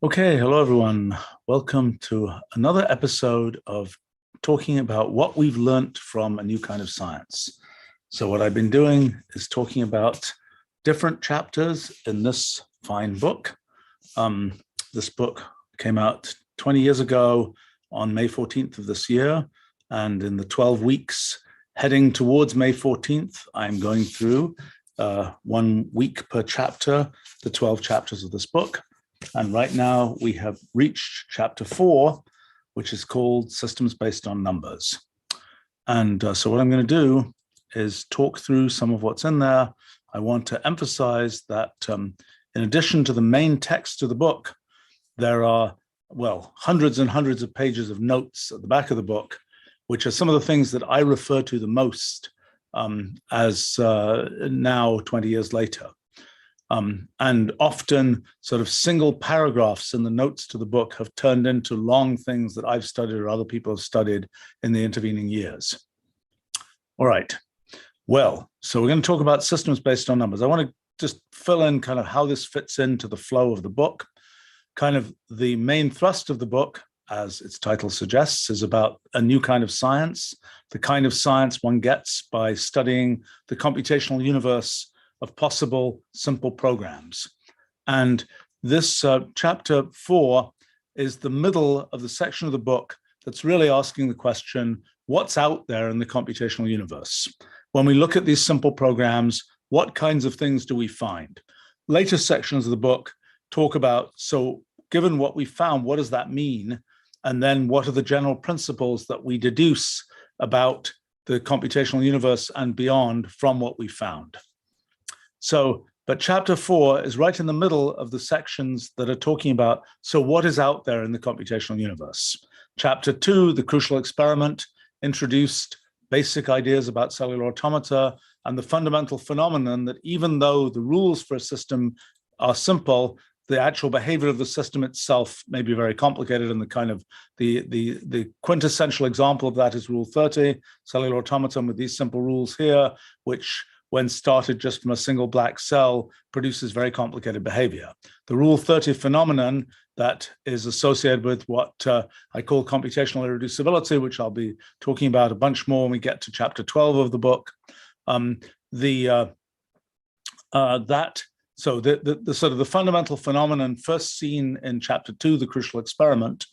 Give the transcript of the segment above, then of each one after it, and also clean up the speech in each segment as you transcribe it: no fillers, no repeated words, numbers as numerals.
Okay, hello everyone. Welcome to another episode of talking about what we've learned from a new kind of science. So what I've been doing is talking about different chapters in this fine book. This book came out 20 years ago on May 14th of this year. And in the 12 weeks heading towards May 14th, I'm going through 1 week per chapter, the 12 chapters of this book. And right now we have reached chapter 4, which is called Systems Based on Numbers. And so what I'm going to do is talk through some of what's in there. I want to emphasize that in addition to the main text of the book, there are, well, hundreds and hundreds of pages of notes at the back of the book, which are some of the things that I refer to the most as now 20 years later. And often sort of single paragraphs in the notes to the book have turned into long things that I've studied or other people have studied in the intervening years. All right. Well, so we're going to talk about systems based on numbers. I want to just fill in kind of how this fits into the flow of the book. Kind of the main thrust of the book, as its title suggests, is about a new kind of science, the kind of science one gets by studying the computational universe of possible simple programs. And this chapter 4 is the middle of the section of the book that's really asking the question, what's out there in the computational universe? When we look at these simple programs, what kinds of things do we find? Later sections of the book talk about, so given what we found, what does that mean? And then what are the general principles that we deduce about the computational universe and beyond from what we found? So, but chapter 4 is right in the middle of the sections that are talking about, so what is out there in the computational universe? Chapter 2, the crucial experiment, introduced basic ideas about cellular automata and the fundamental phenomenon that even though the rules for a system are simple, the actual behavior of the system itself may be very complicated, and the kind of the quintessential example of that is Rule 30, cellular automaton with these simple rules here, which when started just from a single black cell, produces very complicated behavior. The Rule 30 phenomenon that is associated with what I call computational irreducibility, which I'll be talking about a bunch more when we get to chapter 12 of the book. The sort of the fundamental phenomenon first seen in chapter 2, the crucial experiment.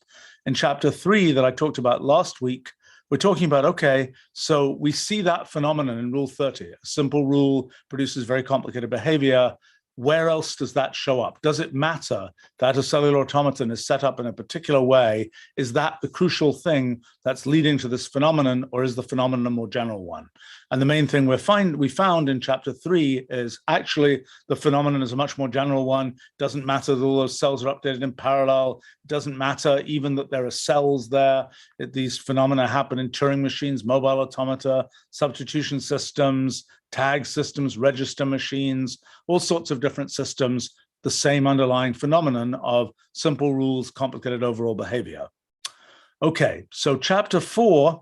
In chapter 3 that I talked about last week, we're talking about, okay, so we see that phenomenon in Rule 30. A simple rule produces very complicated behavior. Where else does that show up? Does it matter that a cellular automaton is set up in a particular way? Is that the crucial thing that's leading to this phenomenon, or is the phenomenon a more general one? And the main thing we found in chapter 3 is actually the phenomenon is a much more general one. Doesn't matter that all those cells are updated in parallel. It doesn't matter even that there are cells there. These phenomena happen in Turing machines, mobile automata, substitution systems, tag systems, register machines, all sorts of different systems, the same underlying phenomenon of simple rules, complicated overall behavior. Okay, so chapter 4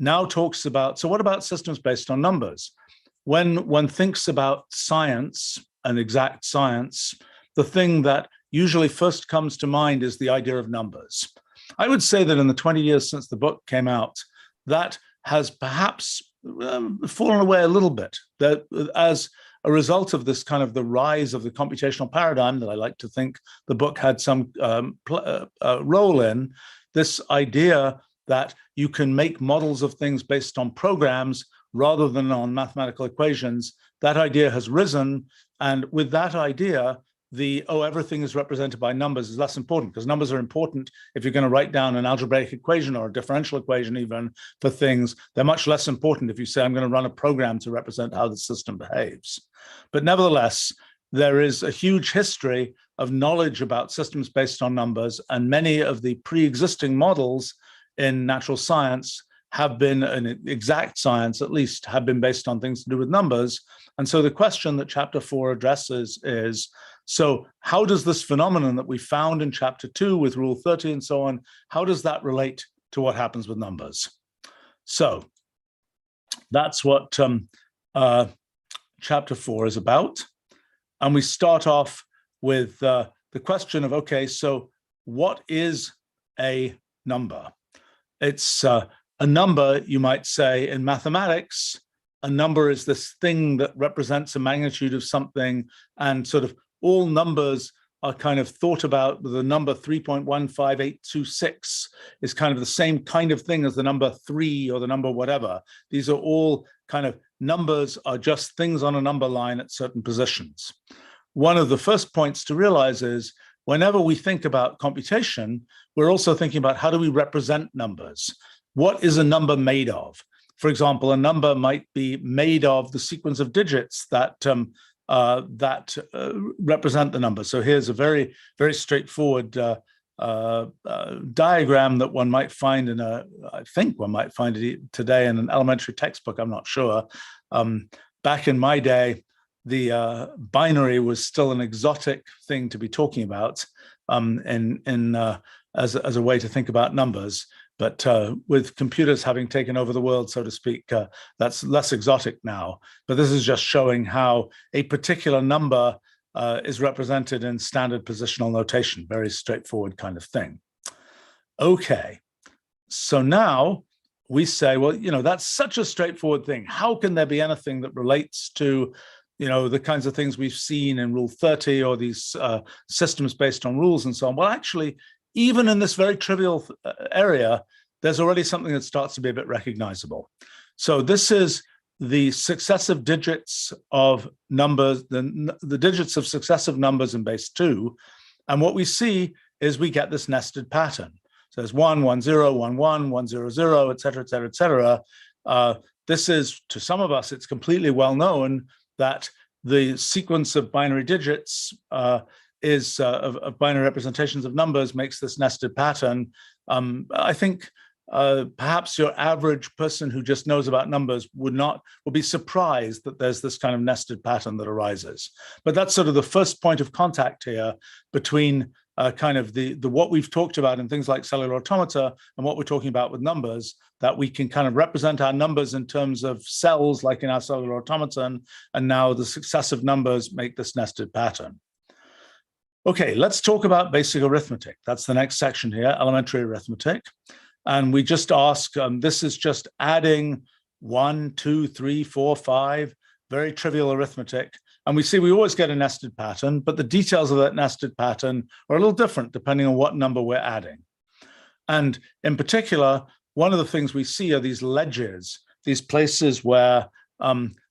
now talks about, so what about systems based on numbers? When one thinks about science and exact science, the thing that usually first comes to mind is the idea of numbers. I would say that in the 20 years since the book came out, that has perhaps fallen away a little bit, that as a result of this kind of the rise of the computational paradigm that I like to think the book had some role in, this idea that you can make models of things based on programs rather than on mathematical equations, that idea has risen. And with that idea, everything is represented by numbers is less important, because numbers are important if you're going to write down an algebraic equation or a differential equation even for things. They're much less important if you say, I'm going to run a program to represent how the system behaves. But nevertheless, there is a huge history of knowledge about systems based on numbers, and many of the pre-existing models in natural science have been, in exact science at least, have been based on things to do with numbers. And so the question that chapter 4 addresses is, so how does this phenomenon that we found in chapter 2 with Rule 30 and so on, how does that relate to what happens with numbers? So that's what chapter 4 is about. And we start off with the the question of, okay, so what is a number? It's a number, you might say, in mathematics. A number is this thing that represents a magnitude of something, and sort of all numbers are kind of thought about with the number 3.15826 is kind of the same kind of thing as the number 3 or the number whatever. These are all kind of numbers, are just things on a number line at certain positions. One of the first points to realize is whenever we think about computation, we're also thinking about how do we represent numbers? What is a number made of? For example, a number might be made of the sequence of digits that represent the number. So here's a very, very straightforward diagram that one might find in I think one might find it today in an elementary textbook, I'm not sure. Back in my day, the binary was still an exotic thing to be talking about as a way to think about numbers. But with computers having taken over the world, so to speak, that's less exotic now. But this is just showing how a particular number is represented in standard positional notation, very straightforward kind of thing. Okay, so now we say, well, that's such a straightforward thing. How can there be anything that relates to, the kinds of things we've seen in Rule 30 or these systems based on rules and so on? Well, actually, even in this very trivial area, there's already something that starts to be a bit recognizable. So this is the successive digits of numbers, the digits of successive numbers in base 2. And what we see is we get this nested pattern. So there's 1, 1, 0, 1, 1, 1, 0, 0, et cetera, et cetera, et cetera. This is, to some of us, it's completely well known that the sequence of binary digits of binary representations of numbers makes this nested pattern. I think perhaps your average person who just knows about numbers will be surprised that there's this kind of nested pattern that arises. But that's sort of the first point of contact here between kind of the what we've talked about in things like cellular automata and what we're talking about with numbers, that we can kind of represent our numbers in terms of cells like in our cellular automaton, and now the successive numbers make this nested pattern. Okay, let's talk about basic arithmetic. That's the next section here, elementary arithmetic. And we just ask, this is just adding 1, 2, 3, 4, 5, very trivial arithmetic. And we see we always get a nested pattern, but the details of that nested pattern are a little different depending on what number we're adding. And in particular, one of the things we see are these ledges, these places where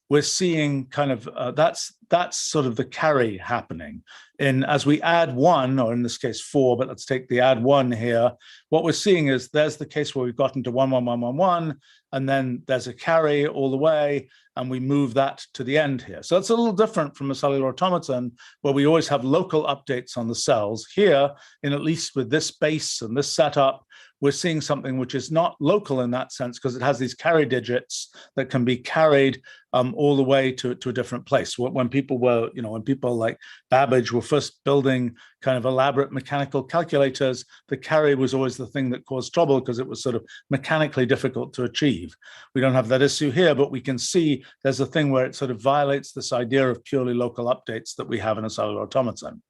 we're seeing kind of, that's sort of the carry happening. As we add 1, or in this case 4, but let's take the add 1 here, what we're seeing is there's the case where we've gotten to 1, 1, 1, 1, 1, and then there's a carry all the way, and we move that to the end here. So it's a little different from a cellular automaton, where we always have local updates on the cells. Here, at least with this base and this setup, we're seeing something which is not local in that sense, because it has these carry digits that can be carried all the way to a different place. When people were, when people like Babbage were first building kind of elaborate mechanical calculators, the carry was always the thing that caused trouble because it was sort of mechanically difficult to achieve. We don't have that issue here, but we can see there's a thing where it sort of violates this idea of purely local updates that we have in a cellular automaton.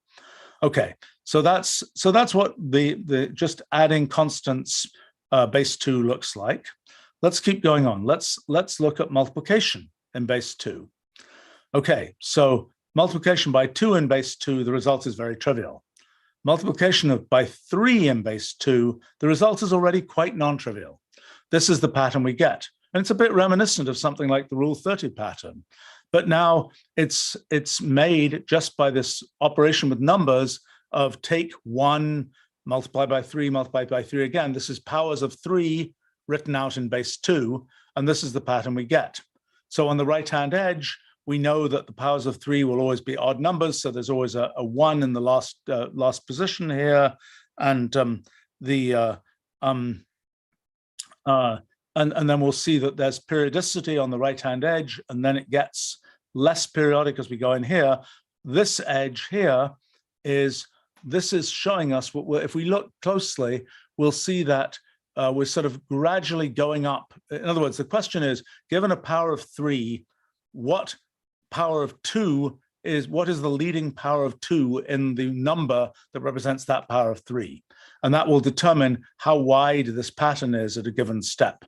Okay, so that's what the just adding constants base 2 looks like. Let's keep going on. Let's look at multiplication in base 2. Okay, so multiplication by 2 in base 2, the result is very trivial. Multiplication by 3 in base 2, the result is already quite non-trivial. This is the pattern we get. And it's a bit reminiscent of something like the Rule 30 pattern. But now it's made just by this operation with numbers of take 1, multiply by 3, multiply by 3 again. This is powers of 3 written out in base 2, and this is the pattern we get. So on the right-hand edge, we know that the powers of 3 will always be odd numbers, so there's always a 1 in the last position here, and and then we'll see that there's periodicity on the right-hand edge, and then it gets less periodic as we go in here. This edge here is showing us what if we look closely, we'll see that we're sort of gradually going up. In other words, the question is, given a power of 3, what power of 2 what is the leading power of 2 in the number that represents that power of 3. And that will determine how wide this pattern is at a given step.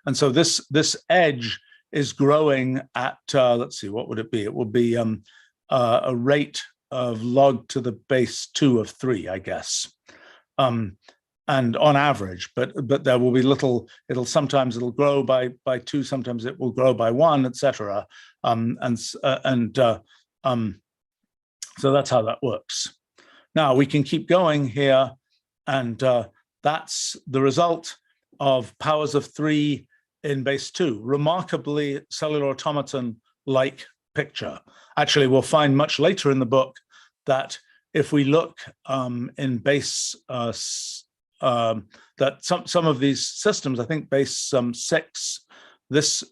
And so this edge is growing at, let's see, what would it be? It will be a rate of log to the base 2 of 3, I guess. And on average, but there will be little, sometimes it'll grow by 2, sometimes it will grow by 1, etc. So that's how that works. Now we can keep going here, and that's the result of powers of 3 in base 2. Remarkably cellular automaton-like picture. Actually, we'll find much later in the book that if we look in base that some of these systems, I think base 6, this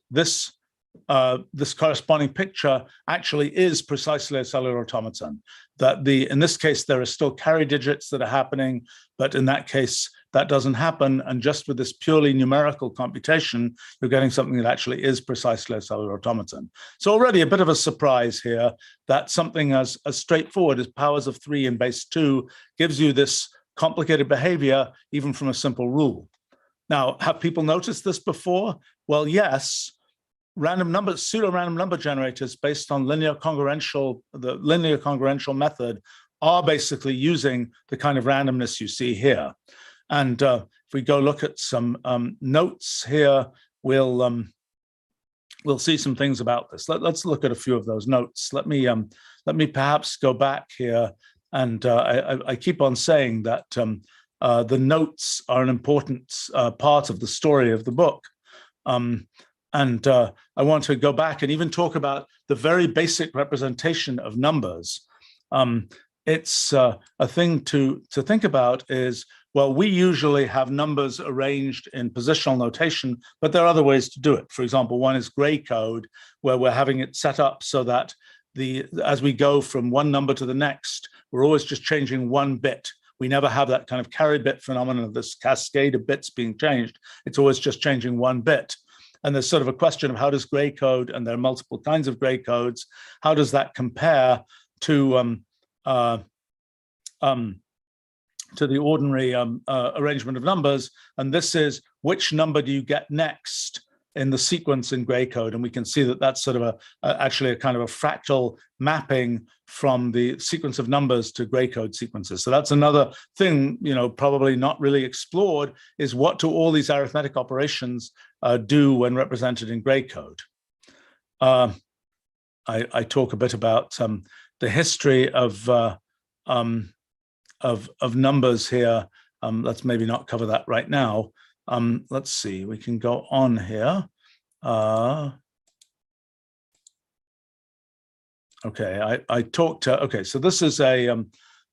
corresponding picture actually is precisely a cellular automaton. That in this case there are still carry digits that are happening, but in that case that doesn't happen, and just with this purely numerical computation, you're getting something that actually is precisely a cellular automaton. So already a bit of a surprise here that something as straightforward as powers of 3 in base 2 gives you this complicated behavior even from a simple rule. Now, have people noticed this before? Well, yes. Pseudo-random number generators based on the linear congruential method are basically using the kind of randomness you see here. And if we go look at some notes here, we'll see some things about this. Let's look at a few of those notes. Let me perhaps go back here, and I keep on saying that the notes are an important part of the story of the book. And I want to go back and even talk about the very basic representation of numbers. It's a thing to think about is, well, we usually have numbers arranged in positional notation, but there are other ways to do it. For example, one is gray code, where we're having it set up so that as we go from one number to the next, we're always just changing one bit. We never have that kind of carry bit phenomenon of this cascade of bits being changed. It's always just changing one bit. And there's sort of a question of how does gray code, and there are multiple kinds of gray codes, how does that compare to the ordinary arrangement of numbers? And this is which number do you get next in the sequence in gray code? And we can see that that's sort of actually a kind of a fractal mapping from the sequence of numbers to gray code sequences. So that's another thing, probably not really explored, is what do all these arithmetic operations do when represented in gray code? I talk a bit about the history of numbers here. Let's maybe not cover that right now. Let's see, we can go on here. Okay, I talked to, okay, so this is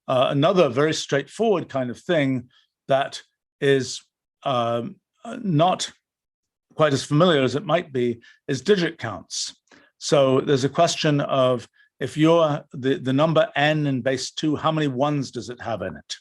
another very straightforward kind of thing that is not quite as familiar as it might be, is digit counts. So there's a question of, if you're the number n in base 2, how many ones does it have in it?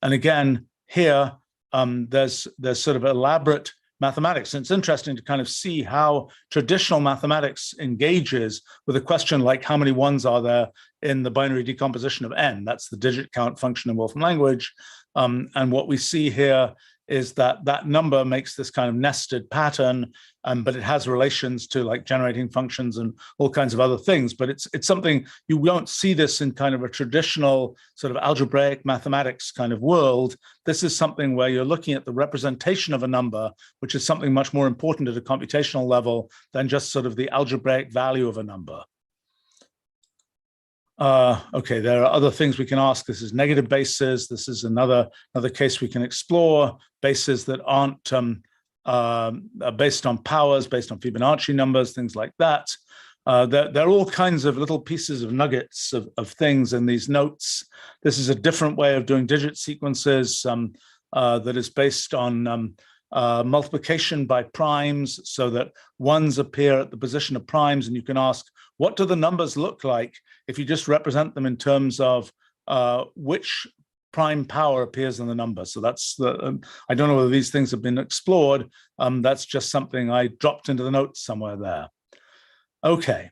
And again, here, there's sort of elaborate mathematics. And it's interesting to kind of see how traditional mathematics engages with a question like how many ones are there in the binary decomposition of n? That's the digit count function in Wolfram language. And what we see here is that that number makes this kind of nested pattern, but it has relations to like generating functions and all kinds of other things. But it's something, you won't see this in kind of a traditional sort of algebraic mathematics kind of world. This is something where you're looking at the representation of a number, which is something much more important at a computational level than just sort of the algebraic value of a number. Okay, there are other things we can ask. This is negative bases. This is another case we can explore. Bases that aren't based on powers, based on Fibonacci numbers, things like that. There are all kinds of little pieces of nuggets of things in these notes. This is a different way of doing digit sequences that is based on multiplication by primes, so that ones appear at the position of primes, and you can ask, what do the numbers look like if you just represent them in terms of which prime power appears in the number? So that's I don't know whether these things have been explored. That's just something I dropped into the notes somewhere there. Okay,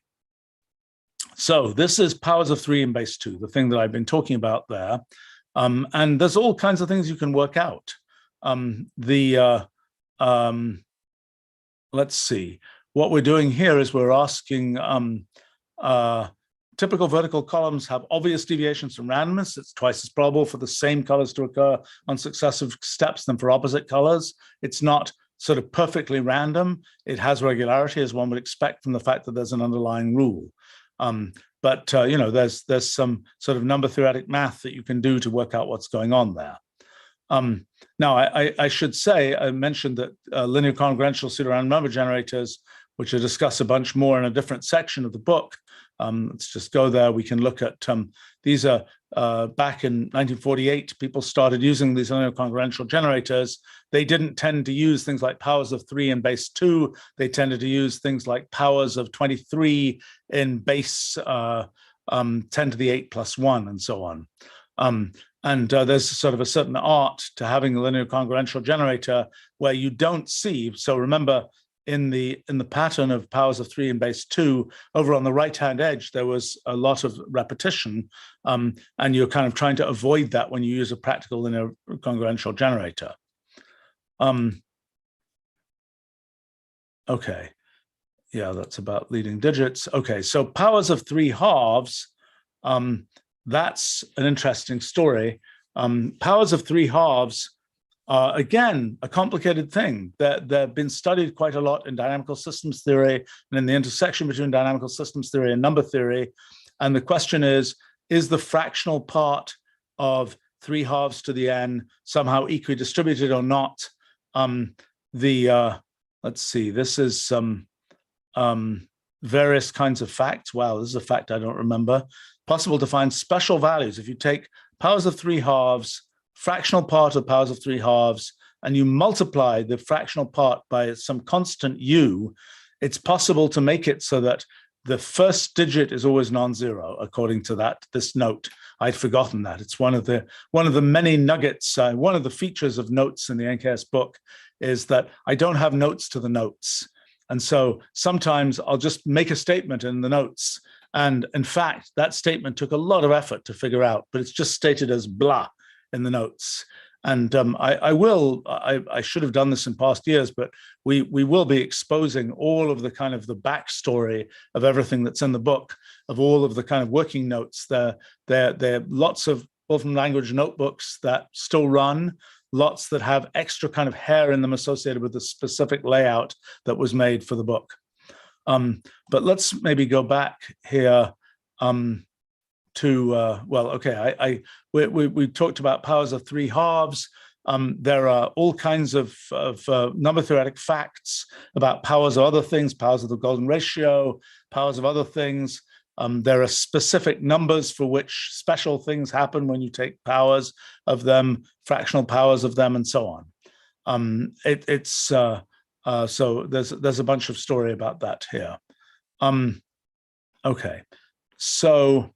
So this is powers of 3 in base 2, the thing that I've been talking about there. And there's all kinds of things you can work out. Let's see. What we're doing here is we're asking, typical vertical columns have obvious deviations from randomness. It's twice as probable for the same colors to occur on successive steps than for opposite colors. It's not sort of perfectly random. It has regularity, as one would expect from the fact that there's an underlying rule. But you know, there's some sort of number theoretic math that you can do to work out what's going on there. Now, I should say, I mentioned that linear congruential pseudorandom number generators, which I discuss a bunch more in a different section of the book. Let's just go there. We can look at, these are back in 1948, people started using these linear congruential generators. They didn't tend to use things like powers of 3 in base 2. They tended to use things like powers of 23 in base 10 to the 8 plus 1 and so on. And there's sort of a certain art to having a linear congruential generator where you don't see. So remember, in the pattern of powers of 3 in base 2, over on the right-hand edge, there was a lot of repetition, and you're kind of trying to avoid that when you use a practical linear congruential generator. Okay, yeah, that's about leading digits. Okay, so powers of 3 halves, that's an interesting story. Powers of 3 halves, again, a complicated thing. They've been studied quite a lot in dynamical systems theory and in the intersection between dynamical systems theory and number theory. And the question is the fractional part of 3 halves to the n somehow equidistributed or not? Let's see, this is some various kinds of facts. Wow, this is a fact I don't remember. Possible to find special values. If you take powers of 3 halves, fractional part of powers of 3 halves, and you multiply the fractional part by some constant u, it's possible to make it so that the first digit is always non-zero, according to this note. I'd forgotten that. It's one of the many nuggets. One of the features of notes in the NKS book is that I don't have notes to the notes. And so sometimes I'll just make a statement in the notes. And in fact, that statement took a lot of effort to figure out, but it's just stated as blah in the notes. And I should have done this in past years, but we will be exposing all of the kind of the backstory of everything that's in the book, of all of the kind of working notes. There are lots of Wolfram language notebooks that still run, lots that have extra kind of hair in them associated with the specific layout that was made for the book. But let's maybe go back here to, well, okay, we talked about powers of 3 halves. There are all kinds of number theoretic facts about powers of other things, powers of the golden ratio, powers of other things. There are specific numbers for which special things happen when you take powers of them, fractional powers of them, and so on. So there's a bunch of story about that here. Okay, so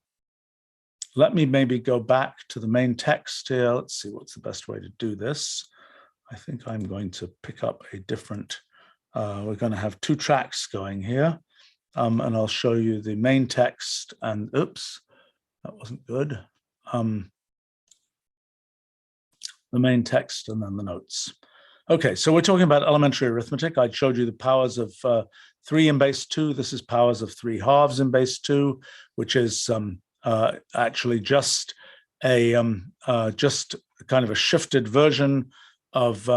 let me maybe go back to the main text here. Let's see what's the best way to do this. I think I'm going to pick up a different, we're going to have 2 tracks going here. And I'll show you the main text and, oops, that wasn't good. The main text and then the notes. Okay, so we're talking about elementary arithmetic. I showed you the powers of 3 in base 2. This is powers of 3 halves in base 2, which is actually just a kind of a shifted version of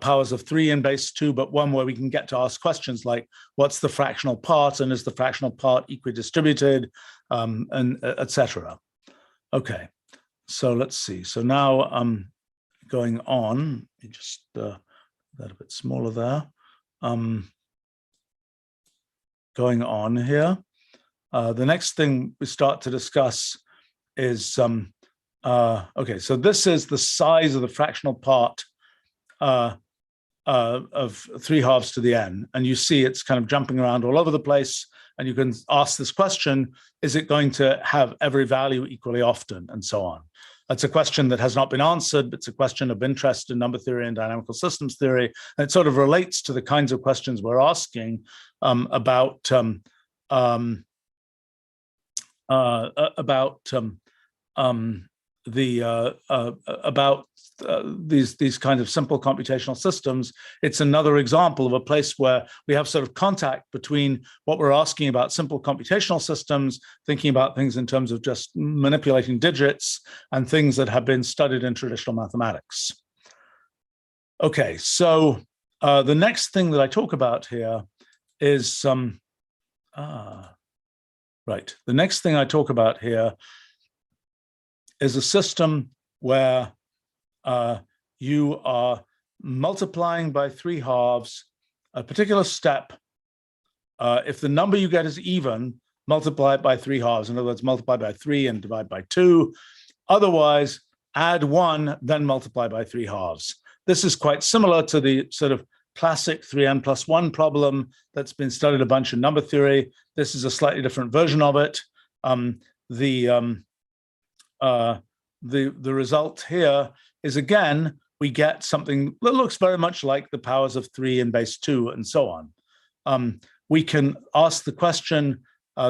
powers of 3 in base 2, but one where we can get to ask questions like, what's the fractional part, and is the fractional part equidistributed, and etc. Okay, so let's see. So now going on, let me just that a bit smaller there. Going on here, the next thing we start to discuss is okay. So this is the size of the fractional part of 3 halves to the n, and you see it's kind of jumping around all over the place. And you can ask this question: is it going to have every value equally often, and so on? That's a question that has not been answered, but it's a question of interest in number theory and dynamical systems theory. And it sort of relates to the kinds of questions we're asking about about these kinds of simple computational systems. It's another example of a place where we have sort of contact between what we're asking about simple computational systems, thinking about things in terms of just manipulating digits, and things that have been studied in traditional mathematics. Okay, so the next thing that I talk about here is right. The next thing I talk about here is a system where you are multiplying by 3/2 a particular step. If the number you get is even, multiply it by 3/2. In other words, multiply by 3 and divide by 2. Otherwise, add 1, then multiply by 3/2. This is quite similar to the sort of classic 3n+1 problem that's been studied a bunch in number theory. This is a slightly different version of it. The result here is, again, we get something that looks very much like the powers of 3 and base 2 and so on. We can ask the question,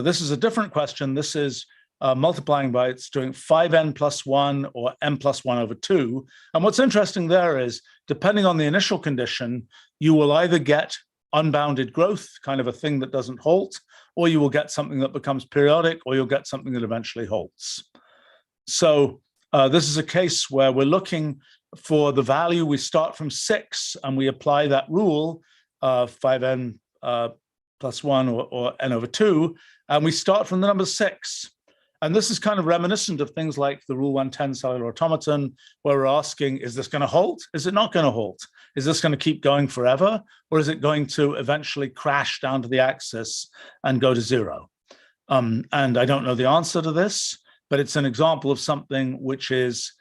this is a different question. This is multiplying by, it's doing 5n+1 or m+1/2. And what's interesting there is, depending on the initial condition, you will either get unbounded growth, kind of a thing that doesn't halt, or you will get something that becomes periodic, or you'll get something that eventually halts. So this is a case where we're looking for the value. We start from 6 and we apply that rule, 5n plus 1 or n/2, and we start from the number 6. And this is kind of reminiscent of things like the Rule 110 cellular automaton, where we're asking, is this going to halt? Is it not going to halt? Is this going to keep going forever? Or is it going to eventually crash down to the axis and go to 0? And I don't know the answer to this, but it's an example of something which is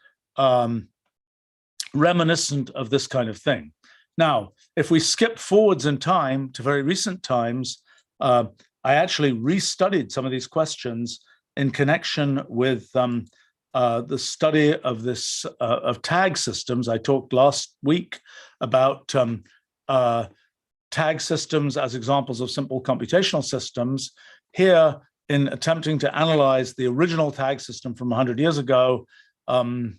reminiscent of this kind of thing. Now, if we skip forwards in time to very recent times, I actually restudied some of these questions in connection with the study of this of tag systems. I talked last week about tag systems as examples of simple computational systems. Here, in attempting to analyze the original tag system from 100 years ago, I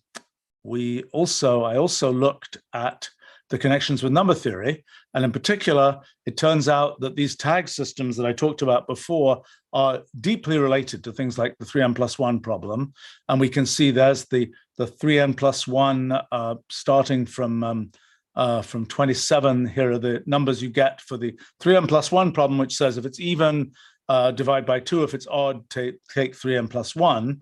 also looked at the connections with number theory. And in particular, it turns out that these tag systems that I talked about before are deeply related to things like the 3n+1 problem. And we can see there's the 3n+1 starting from 27. Here are the numbers you get for the 3n+1 problem, which says if it's even, divide by 2. If it's odd, take 3n+1.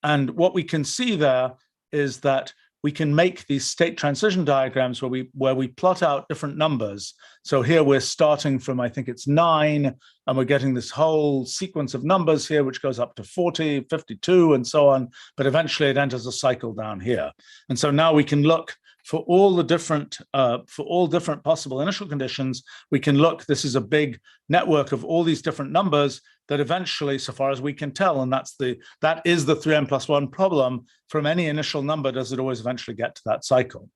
And what we can see there is that we can make these state transition diagrams where we plot out different numbers. So here we're starting from, I think it's 9, and we're getting this whole sequence of numbers here, which goes up to 40, 52, and so on. But eventually it enters a cycle down here. And so now we can look for all the different, possible initial conditions. We can look, this is a big network of all these different numbers that eventually, so far as we can tell, and that is the 3n+1 problem, from any initial number, does it always eventually get to that cycle?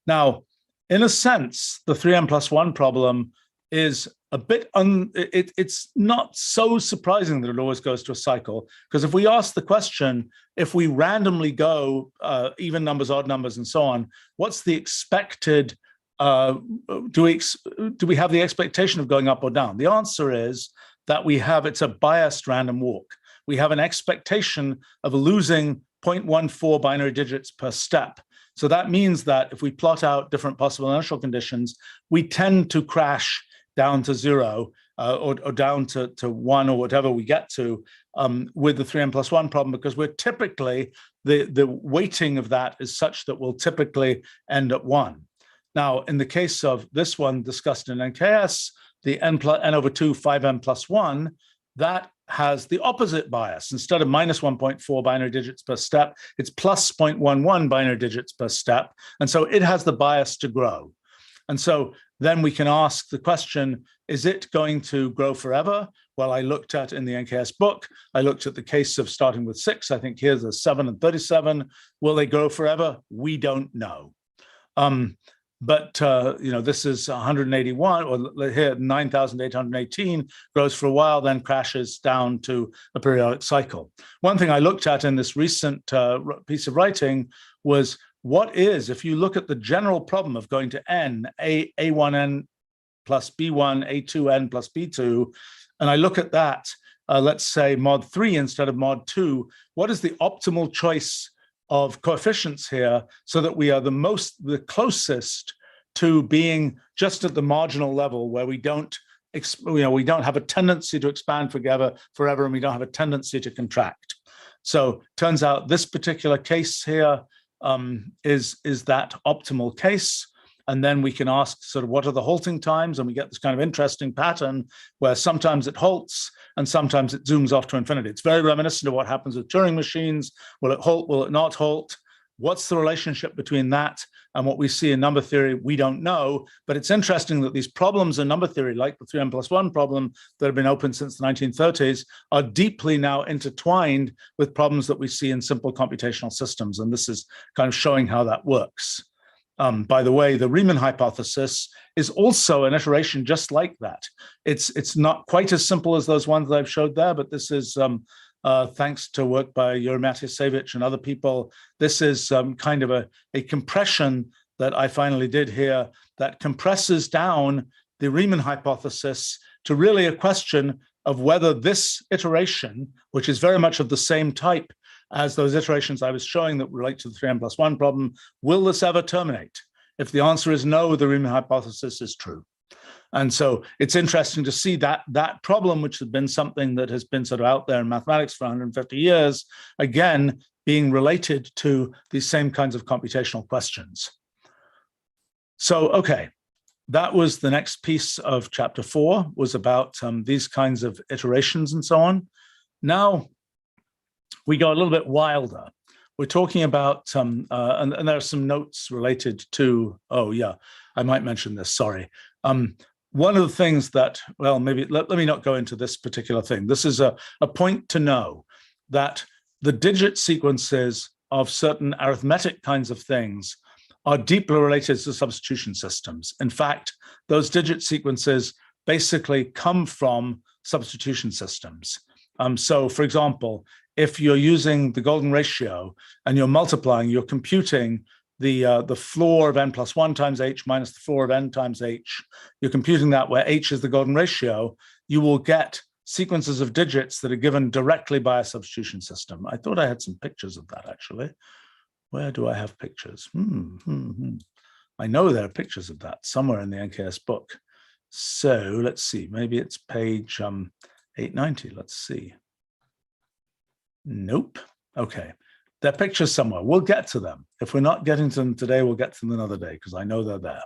Now, in a sense, the 3n+1 problem is a bit, it's not so surprising that it always goes to a cycle, because if we ask the question, if we randomly go even numbers, odd numbers, and so on, what's the expected, do we have the expectation of going up or down? The answer is that it's a biased random walk. We have an expectation of losing 0.14 binary digits per step. So that means that if we plot out different possible initial conditions, we tend to crash down to 0 or down to 1 or whatever we get to with the 3n+1 problem, because we're typically, the weighting of that is such that we'll typically end at 1. Now, in the case of this one discussed in NKS, the n/2 5n+1, that has the opposite bias. Instead of minus 1.4 binary digits per step, it's plus 0.11 binary digits per step. And so it has the bias to grow. And so then we can ask the question, is it going to grow forever? Well, I looked at in the NKS book, I looked at the case of starting with 6. I think here's a 7 and 37. Will they grow forever? We don't know. But this is 181, or here 9,818 grows for a while, then crashes down to a periodic cycle. One thing I looked at in this recent piece of writing was, what is, if you look at the general problem of going to n, a1n plus b1, a2n plus b2, and I look at that, let's say mod 3 instead of mod 2, what is the optimal choice of coefficients here so that we are the closest to being just at the marginal level where we don't have a tendency to expand forever, and we don't have a tendency to contract. So turns out this particular case here is that optimal case. And then we can ask sort of what are the halting times, and we get this kind of interesting pattern where sometimes it halts and sometimes it zooms off to infinity. It's very reminiscent of what happens with Turing machines. Will it halt? Will it not halt? What's the relationship between that and what we see in number theory? We don't know, but it's interesting that these problems in number theory, like the 3n+1 problem that have been open since the 1930s, are deeply now intertwined with problems that we see in simple computational systems. And this is kind of showing how that works. By the way, the Riemann hypothesis is also an iteration just like that. It's not quite as simple as those ones that I've showed there, but this is thanks to work by Yuri Matyasevich and other people. This is kind of a compression that I finally did here that compresses down the Riemann hypothesis to really a question of whether this iteration, which is very much of the same type as those iterations I was showing that relate to the 3n+1 problem, will this ever terminate? If the answer is no, the Riemann hypothesis is true. And so it's interesting to see that problem, which has been something that has been sort of out there in mathematics for 150 years, again, being related to these same kinds of computational questions. So, okay, that was the next piece of chapter 4, was about these kinds of iterations and so on. Now, we go a little bit wilder. We're talking about, and there are some notes related to, oh yeah, I might mention this, sorry. One of the things that, well, maybe let me not go into this particular thing. This is a point to know that the digit sequences of certain arithmetic kinds of things are deeply related to substitution systems. In fact, those digit sequences basically come from substitution systems. So for example, if you're using the golden ratio and you're multiplying, you're computing the floor of n+1 times h minus the floor of n times h, you're computing that where h is the golden ratio, you will get sequences of digits that are given directly by a substitution system. I thought I had some pictures of that, actually. Where do I have pictures? I know there are pictures of that somewhere in the NKS book. So let's see, maybe it's page 890, let's see. Nope. Okay. There are pictures somewhere. We'll get to them. If we're not getting to them today, we'll get to them another day because I know they're there.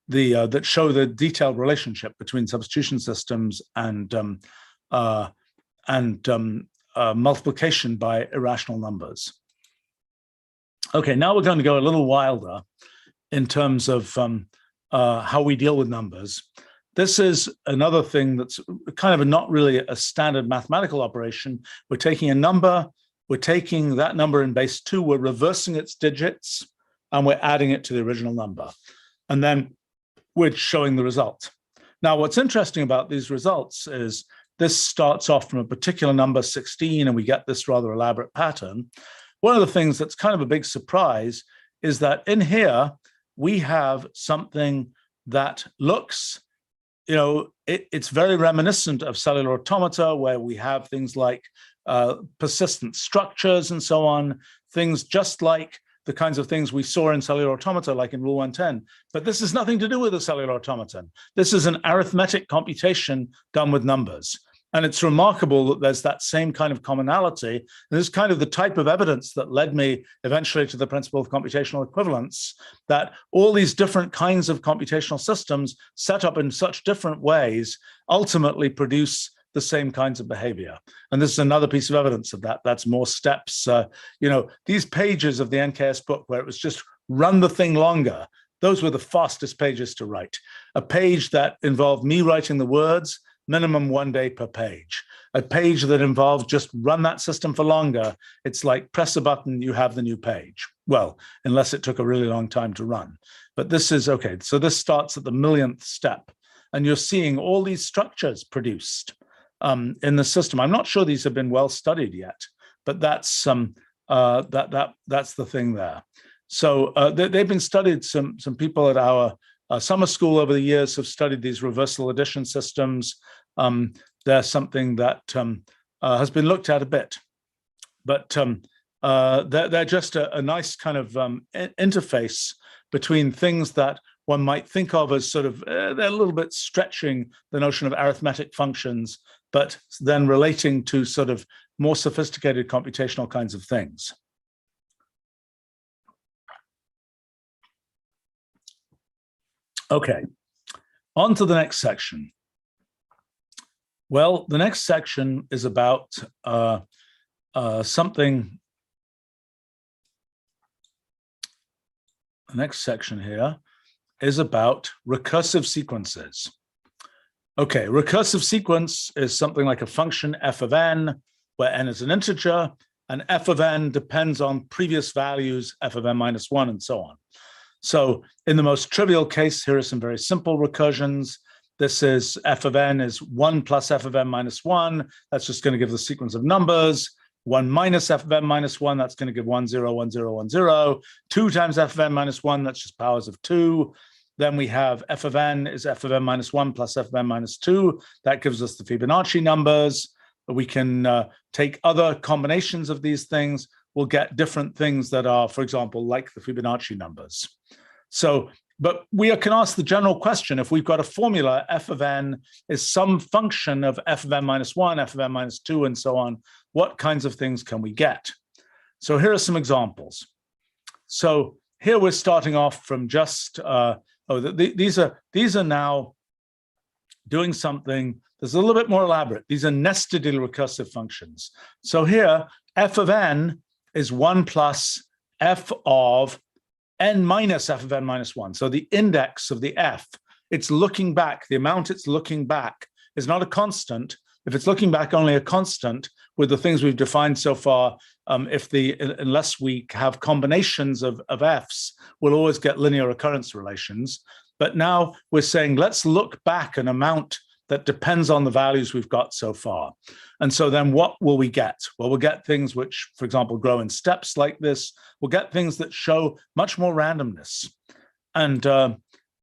That show the detailed relationship between substitution systems and multiplication by irrational numbers. Okay, now we're going to go a little wilder in terms of how we deal with numbers. This is another thing that's kind of not really a standard mathematical operation. We're taking a number, we're taking that number in base 2, we're reversing its digits, and we're adding it to the original number. And then we're showing the result. Now, what's interesting about these results is this starts off from a particular number, 16, and we get this rather elaborate pattern. One of the things that's kind of a big surprise is that in here, we have something that looks, you know, it's very reminiscent of cellular automata, where we have things like persistent structures and so on, things just like the kinds of things we saw in cellular automata, like in Rule 110. But this has nothing to do with a cellular automaton. This is an arithmetic computation done with numbers. And it's remarkable that there's that same kind of commonality. And this is kind of the type of evidence that led me eventually to the principle of computational equivalence, that all these different kinds of computational systems set up in such different ways ultimately produce the same kinds of behavior. And this is another piece of evidence of that. That's more steps. You know, these pages of the NKS book where it was just run the thing longer, those were the fastest pages to write. A page that involved me writing the words, minimum 1 day per page. A page that involved just run that system for longer, it's like press a button, you have the new page. well, unless it took a really long time to run. But this is, okay, so this starts at the millionth step, and you're seeing all these structures produced in the system. I'm not sure these have been well studied yet, but that's that's the thing there. So they've been studied. Some people at our summer school over the years have studied these reversal addition systems. They're something that has been looked at a bit, but they're just a nice kind of interface between things that one might think of as sort of, they're a little bit stretching the notion of arithmetic functions, but then relating to sort of more sophisticated computational kinds of things. Okay, on to the next section. Well, the next section is about something. The next section here is about recursive sequences. Okay, recursive sequence is something like a function f of n, where n is an integer, and f of n depends on previous values, f of n minus 1, and so on. So in the most trivial case, here are some very simple recursions. This is f of n is 1 plus f of n minus 1. That's just going to give the sequence of numbers. 1 minus f of n minus 1, that's going to give 1, 0, 1, 0, 1, 0. 2 times f of n minus 1, that's just powers of 2. Then we have f of n is f of n minus 1 plus f of n minus 2. That gives us the Fibonacci numbers. We can take other combinations of these things. We'll get different things that are, for example, like the Fibonacci numbers. So, but we can ask the general question, if we've got a formula, f of n is some function of f of n minus 1, f of n minus 2, and so on, what kinds of things can we get? So here are some examples. So here we're starting off from just, these are now doing something that's a little bit more elaborate. These are nested recursive functions. So here, f of n is 1 plus f of n minus f of n minus 1. So the index of the f, it's looking back. The amount it's looking back is not a constant. If it's looking back only a constant with the things we've defined so far, unless we have combinations of f's, we'll always get linear occurrence relations. But now we're saying, let's look back an amount that depends on the values we've got so far. And so then what will we get? Well, we'll get things which, for example, grow in steps like this. We'll get things that show much more randomness. And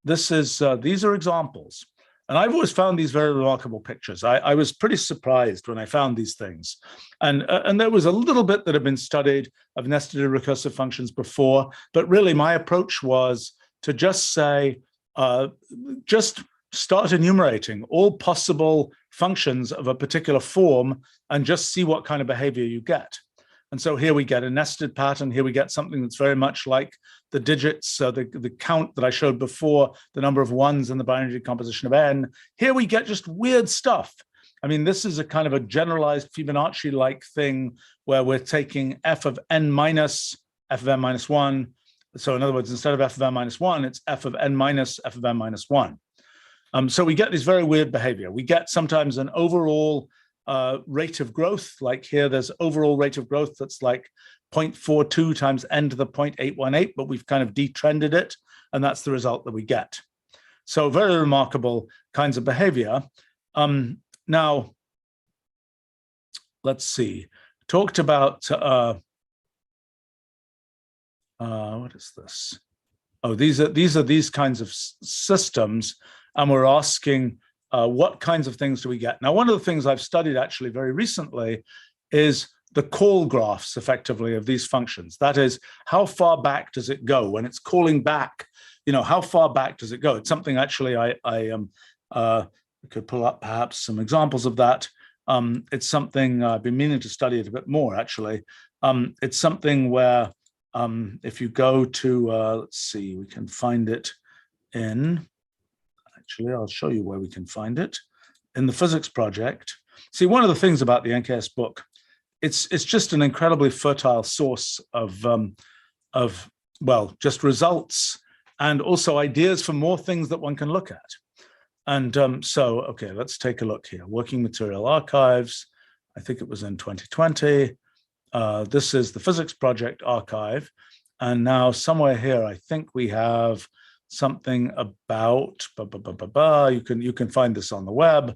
these are examples. And I've always found these very remarkable pictures. I was pretty surprised when I found these things. And there was a little bit that had been studied of nested recursive functions before, but really my approach was to just say, just start enumerating all possible functions of a particular form and just see what kind of behavior you get. And so here we get a nested pattern. Here we get something that's very much like the digits, the count that I showed before, the number of ones in the binary decomposition of n. Here we get just weird stuff. I mean, this is a kind of a generalized Fibonacci-like thing where we're taking f of n minus f of n minus 1. So in other words, instead of f of n minus 1, it's f of n minus f of n minus 1. So we get this very weird behavior. We get sometimes an overall rate of growth, like here, there's overall rate of growth that's like 0.42 times n to the 0.818, but we've kind of detrended it, and that's the result that we get. So very remarkable kinds of behavior. Now, let's see. Talked about, what is this? Oh, these are these kinds of systems, and we're asking what kinds of things do we get? Now, one of the things I've studied actually very recently is the call graphs, effectively, of these functions. That is, how far back does it go when it's calling back? You know, how far back does it go? It's something actually I could pull up perhaps some examples of that. It's something I've been meaning to study it a bit more, actually. It's something where if you go to, let's see, we can find it in, actually, I'll show you where we can find it, in the physics project. See, one of the things about the NKS book, it's just an incredibly fertile source of well, just results and also ideas for more things that one can look at. And so, okay, let's take a look here. Working Material Archives, I think it was in 2020. This is the Physics Project archive. And now somewhere here, I think we have something about, you can find this on the web.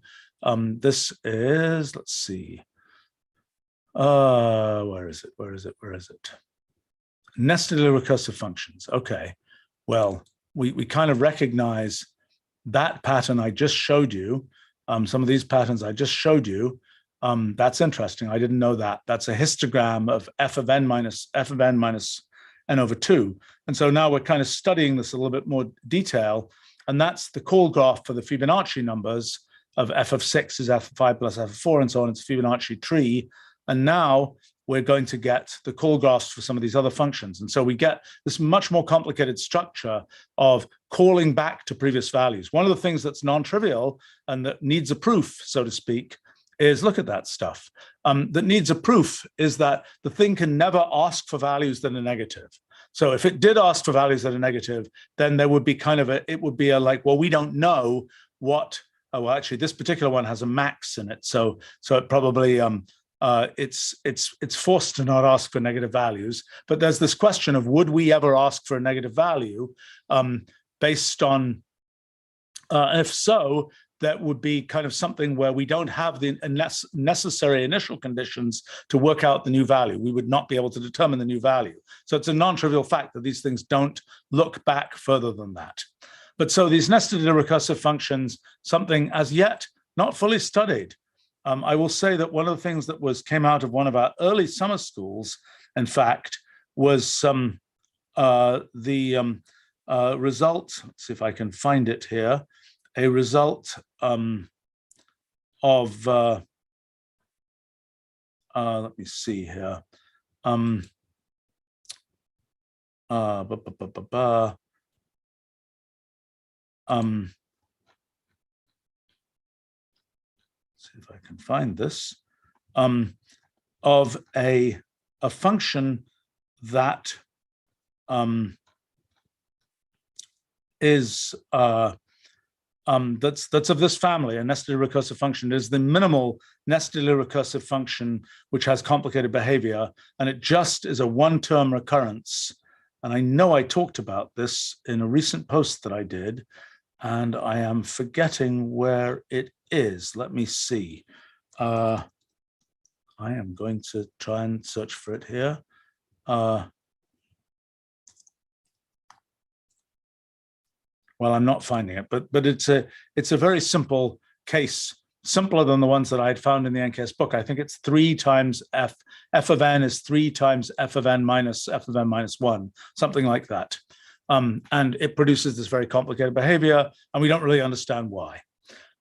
This is, let's see. Where is it? Nested recursive functions. Okay, well, we kind of recognize that pattern I just showed you. Some of these patterns I just showed you. That's interesting. I didn't know that. That's a histogram of f of n minus n over 2. And so now we're kind of studying this a little bit more detail. And that's the call graph for the Fibonacci numbers of f of 6 is f of 5 plus f of 4 and so on. It's a Fibonacci tree. And now we're going to get the call graphs for some of these other functions. And so we get this much more complicated structure of calling back to previous values. One of the things that's non-trivial and that needs a proof, so to speak, is look at that stuff. That needs a proof is that the thing can never ask for values that are negative. So if it did ask for values that are negative, then there would be kind of it would be like, well, we don't know what, well, actually this particular one has a max in it. So it probably, it's forced to not ask for negative values, but there's this question of would we ever ask for a negative value based on, if so, that would be kind of something where we don't have the necessary initial conditions to work out the new value. We would not be able to determine the new value. So it's a non-trivial fact that these things don't look back further than that. But so these nested recursive functions, something as yet not fully studied. I will say that one of the things that came out of one of our early summer schools, in fact, was the result. Let's see if I can find it here. A result of let me see here. See if I can find this, of a function that is that's of this family. A nested recursive function is the minimal nested recursive function which has complicated behavior, and it just is a one-term recurrence. And I know I talked about this in a recent post that I did, and I am forgetting where it is. Let me see. I am going to try and search for it here. Well, I'm not finding it, but it's a very simple case, simpler than the ones that I had found in the NKS book. I think it's 3 times f of n is 3 times f of n minus 1, something like that. And it produces this very complicated behavior, and we don't really understand why.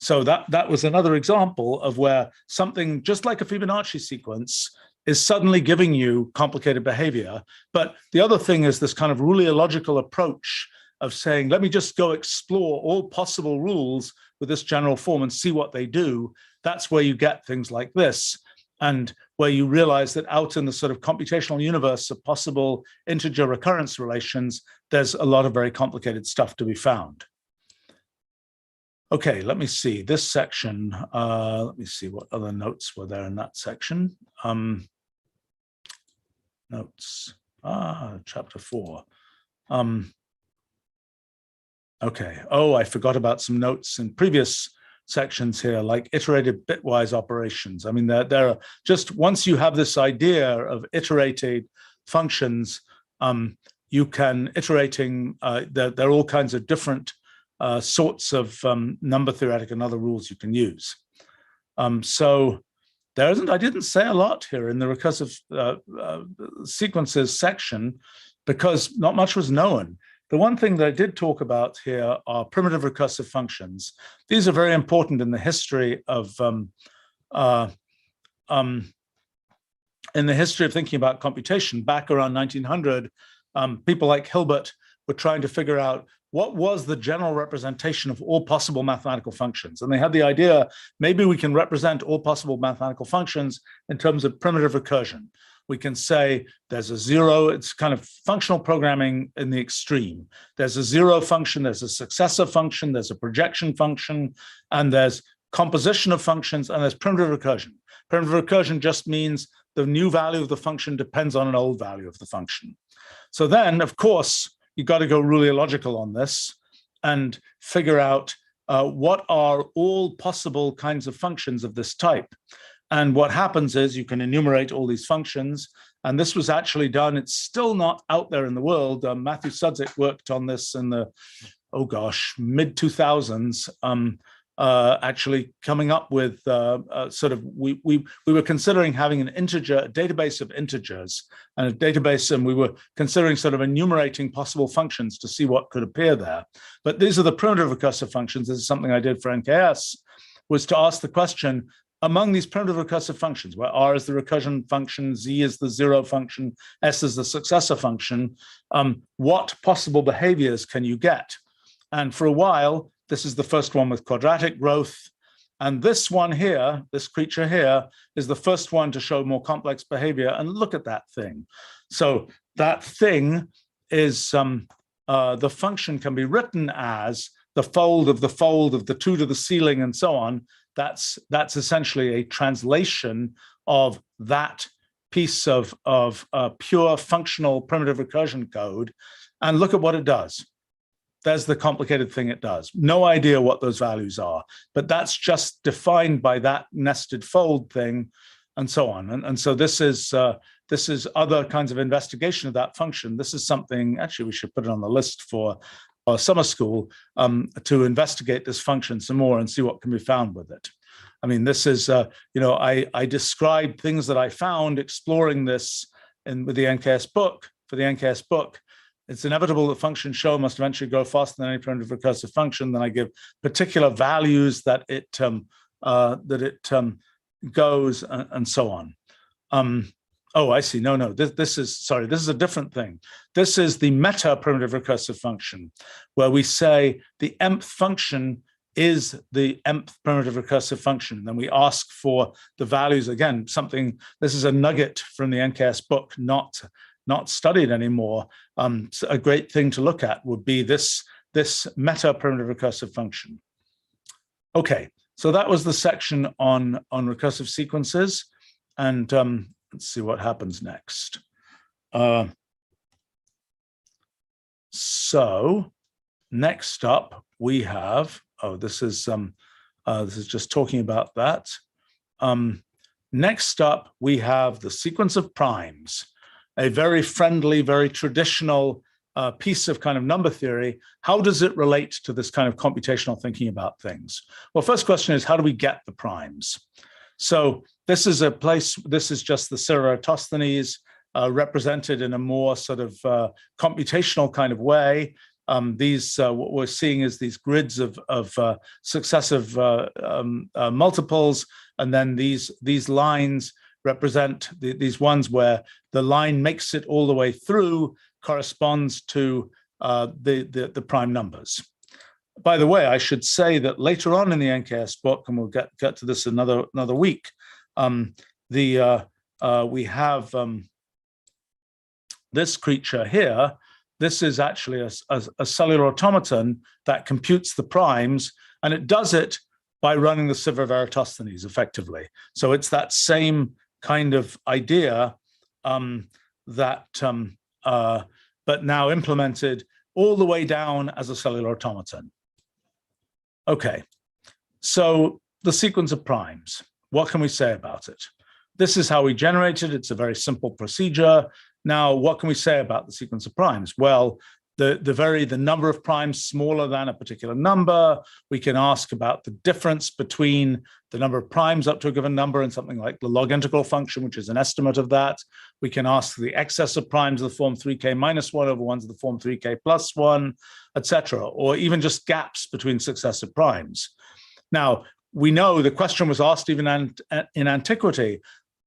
So that was another example of where something just like a Fibonacci sequence is suddenly giving you complicated behavior. But the other thing is this kind of ruleological approach of saying, let me just go explore all possible rules with this general form and see what they do. That's where you get things like this, and where you realize that out in the sort of computational universe of possible integer recurrence relations, there's a lot of very complicated stuff to be found. Okay, let me see this section. Let me see what other notes were there in that section. Notes, chapter 4. Okay, oh, I forgot about some notes in previous sections here, like iterated bitwise operations. I mean, there are just, once you have this idea of iterated functions, you can iterating, there are all kinds of different sorts of number theoretic and other rules you can use. So there isn't, I didn't say a lot here in the recursive sequences section because not much was known. The one thing that I did talk about here are primitive recursive functions. These are very important in the history of thinking about computation. Back around 1900, people like Hilbert were trying to figure out what was the general representation of all possible mathematical functions. And they had the idea, maybe we can represent all possible mathematical functions in terms of primitive recursion. We can say there's a 0, it's kind of functional programming in the extreme. There's a 0 function, there's a successor function, there's a projection function, and there's composition of functions, and there's primitive recursion. Primitive recursion just means the new value of the function depends on an old value of the function. So then, of course, you've got to go really logical on this and figure out what are all possible kinds of functions of this type. And what happens is you can enumerate all these functions. And this was actually done. It's still not out there in the world. Matthew Sudzik worked on this in the, oh gosh, mid-2000s, actually coming up with we were considering having a database of integers and a database, and we were considering sort of enumerating possible functions to see what could appear there. But these are the primitive recursive functions. This is something I did for NKS, was to ask the question, among these primitive recursive functions, where R is the recursion function, Z is the zero function, S is the successor function, what possible behaviors can you get? And for a while, this is the first one with quadratic growth. And this one here, this creature here, is the first one to show more complex behavior. And look at that thing. So that thing is, the function can be written as the fold of the 2 to the ceiling and so on. That's essentially a translation of that piece of pure functional primitive recursion code. And look at what it does. There's the complicated thing it does. No idea what those values are, but that's just defined by that nested fold thing and so on. And so this is other kinds of investigation of that function. This is something, actually, we should put it on the list for our summer school to investigate this function some more and see what can be found with it. I mean, this is, I described things that I found exploring this with the NKS book, for the NKS book. It's inevitable that functions show must eventually go faster than any primitive recursive function. Then I give particular values that it goes and so on. Oh, I see. No. This is a different thing. This is the meta primitive recursive function, where we say the mth function is the mth primitive recursive function. And then we ask for the values again. This is a nugget from the NKS book, not studied anymore. So a great thing to look at would be this meta primitive recursive function. Okay, so that was the section on recursive sequences, and let's see what happens next. So next up we have, this is just talking about that. Next up we have the sequence of primes, a very friendly, very traditional piece of kind of number theory. How does it relate to this kind of computational thinking about things? Well, first question is, how do we get the primes? So this is just the Eratosthenes represented in a more sort of computational kind of way. What we're seeing is these grids of successive multiples, and then these lines represent these ones where the line makes it all the way through, corresponds to the prime numbers. By the way, I should say that later on in the NKS book, and we'll get to this another week, we have this creature here. This is actually a cellular automaton that computes the primes, and it does it by running the sieve of Eratosthenes effectively. So it's that same kind of idea but now implemented all the way down as a cellular automaton. Okay, so the sequence of primes, what can we say about it? This is how we generate it. It's a very simple procedure. Now, what can we say about the sequence of primes? Well, the number of primes smaller than a particular number. We can ask about the difference between the number of primes up to a given number and something like the log integral function, which is an estimate of that. We can ask the excess of primes of the form 3k minus 1 over 1 to the form 3k plus 1, etc., or even just gaps between successive primes. Now, we know the question was asked even in antiquity.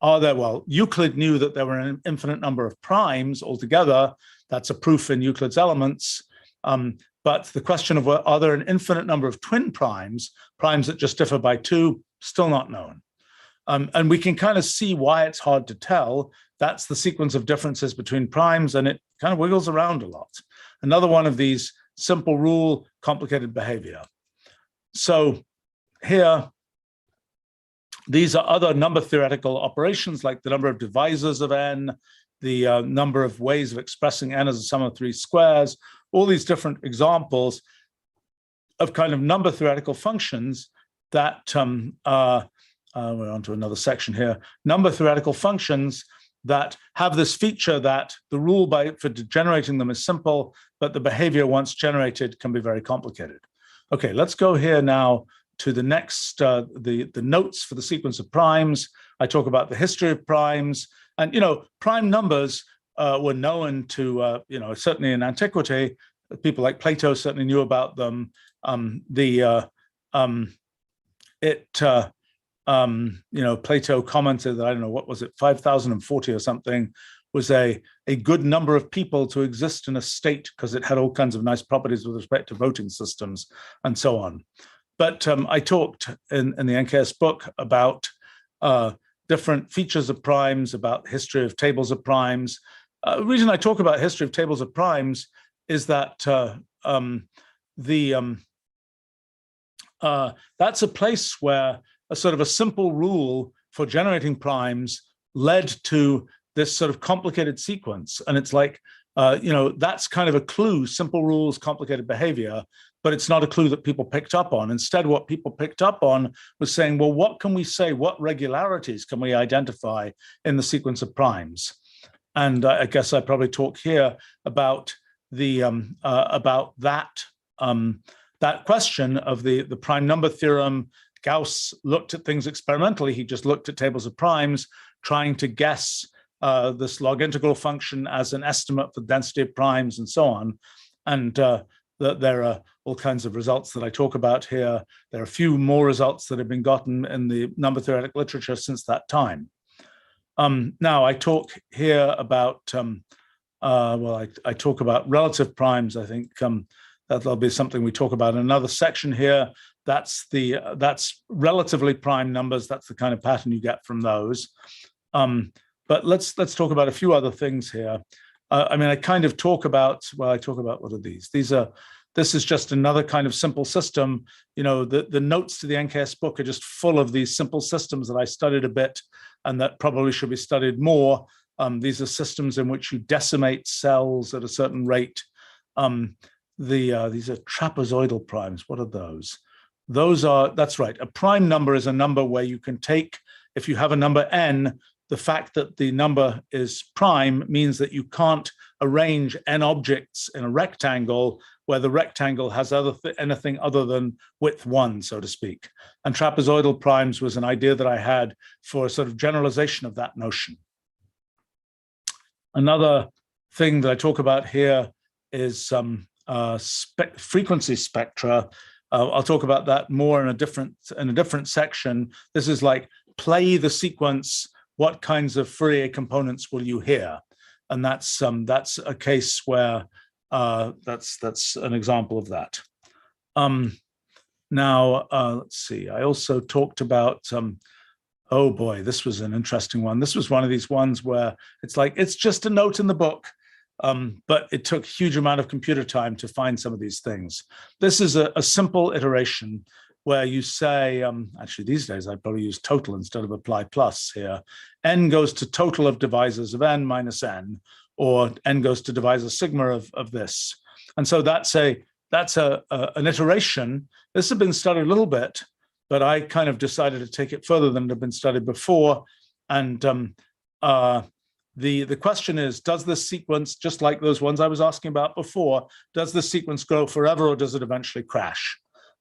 Euclid knew that there were an infinite number of primes altogether. That's a proof in Euclid's Elements. But the question of are there an infinite number of twin primes that just differ by 2, still not known. And we can kind of see why it's hard to tell. That's the sequence of differences between primes, and it kind of wiggles around a lot. Another one of these simple rule, complicated behavior. So here, these are other number theoretical operations like the number of divisors of n, the number of ways of expressing n as a sum of three squares, all these different examples of kind of number theoretical functions that, we're on to another section here, number theoretical functions that have this feature that the rule for generating them is simple, but the behavior once generated can be very complicated. Okay, let's go here now to the next, the notes for the sequence of primes. I talk about the history of primes, and prime numbers were known to, certainly in antiquity, people like Plato certainly knew about them. Plato commented that, I don't know, what was it, 5,040 or something, was a good number of people to exist in a state because it had all kinds of nice properties with respect to voting systems and so on. But I talked in the NKS book about different features of primes, about history of tables of primes. The reason I talk about history of tables of primes is that that's a place where a sort of a simple rule for generating primes led to this sort of complicated sequence. And it's like, that's kind of a clue, simple rules, complicated behavior, but it's not a clue that people picked up on. Instead, what people picked up on was saying, well, what can we say? What regularities can we identify in the sequence of primes? And I guess I probably talk here about that question of the prime number theorem. Gauss looked at things experimentally. He just looked at tables of primes, trying to guess this log integral function as an estimate for the density of primes and so on. And there are all kinds of results that I talk about here. There are a few more results that have been gotten in the number theoretic literature since that time. Now I talk here about, I talk about relative primes. I think that'll be something we talk about in another section here. That's relatively prime numbers. That's the kind of pattern you get from those. But let's talk about a few other things here. I kind of talk about, I talk about, what are these? This is just another kind of simple system. The notes to the NKS book are just full of these simple systems that I studied a bit and that probably should be studied more. These are systems in which you decimate cells at a certain rate. These are trapezoidal primes. What are those? That's right. A prime number is a number where you can take, if you have a number n, the fact that the number is prime means that you can't arrange n objects in a rectangle where the rectangle has anything other than width 1, so to speak. And trapezoidal primes was an idea that I had for a sort of generalization of that notion. Another thing that I talk about here is frequency spectra. I'll talk about that more in a different section. This is like, play the sequence. What kinds of Fourier components will you hear? And that's a case where that's an example of that. Now let's see. I also talked about oh boy, this was an interesting one. This was one of these ones where it's like, it's just a note in the book. But it took a huge amount of computer time to find some of these things. This is a simple iteration where you say, actually these days I'd probably use total instead of apply plus here. N goes to total of divisors of n minus n, or n goes to divisor sigma of this. And so that's an iteration. This had been studied a little bit, but I kind of decided to take it further than it had been studied before. And the question is, does this sequence, just like those ones I was asking about before, does this sequence go forever or does it eventually crash?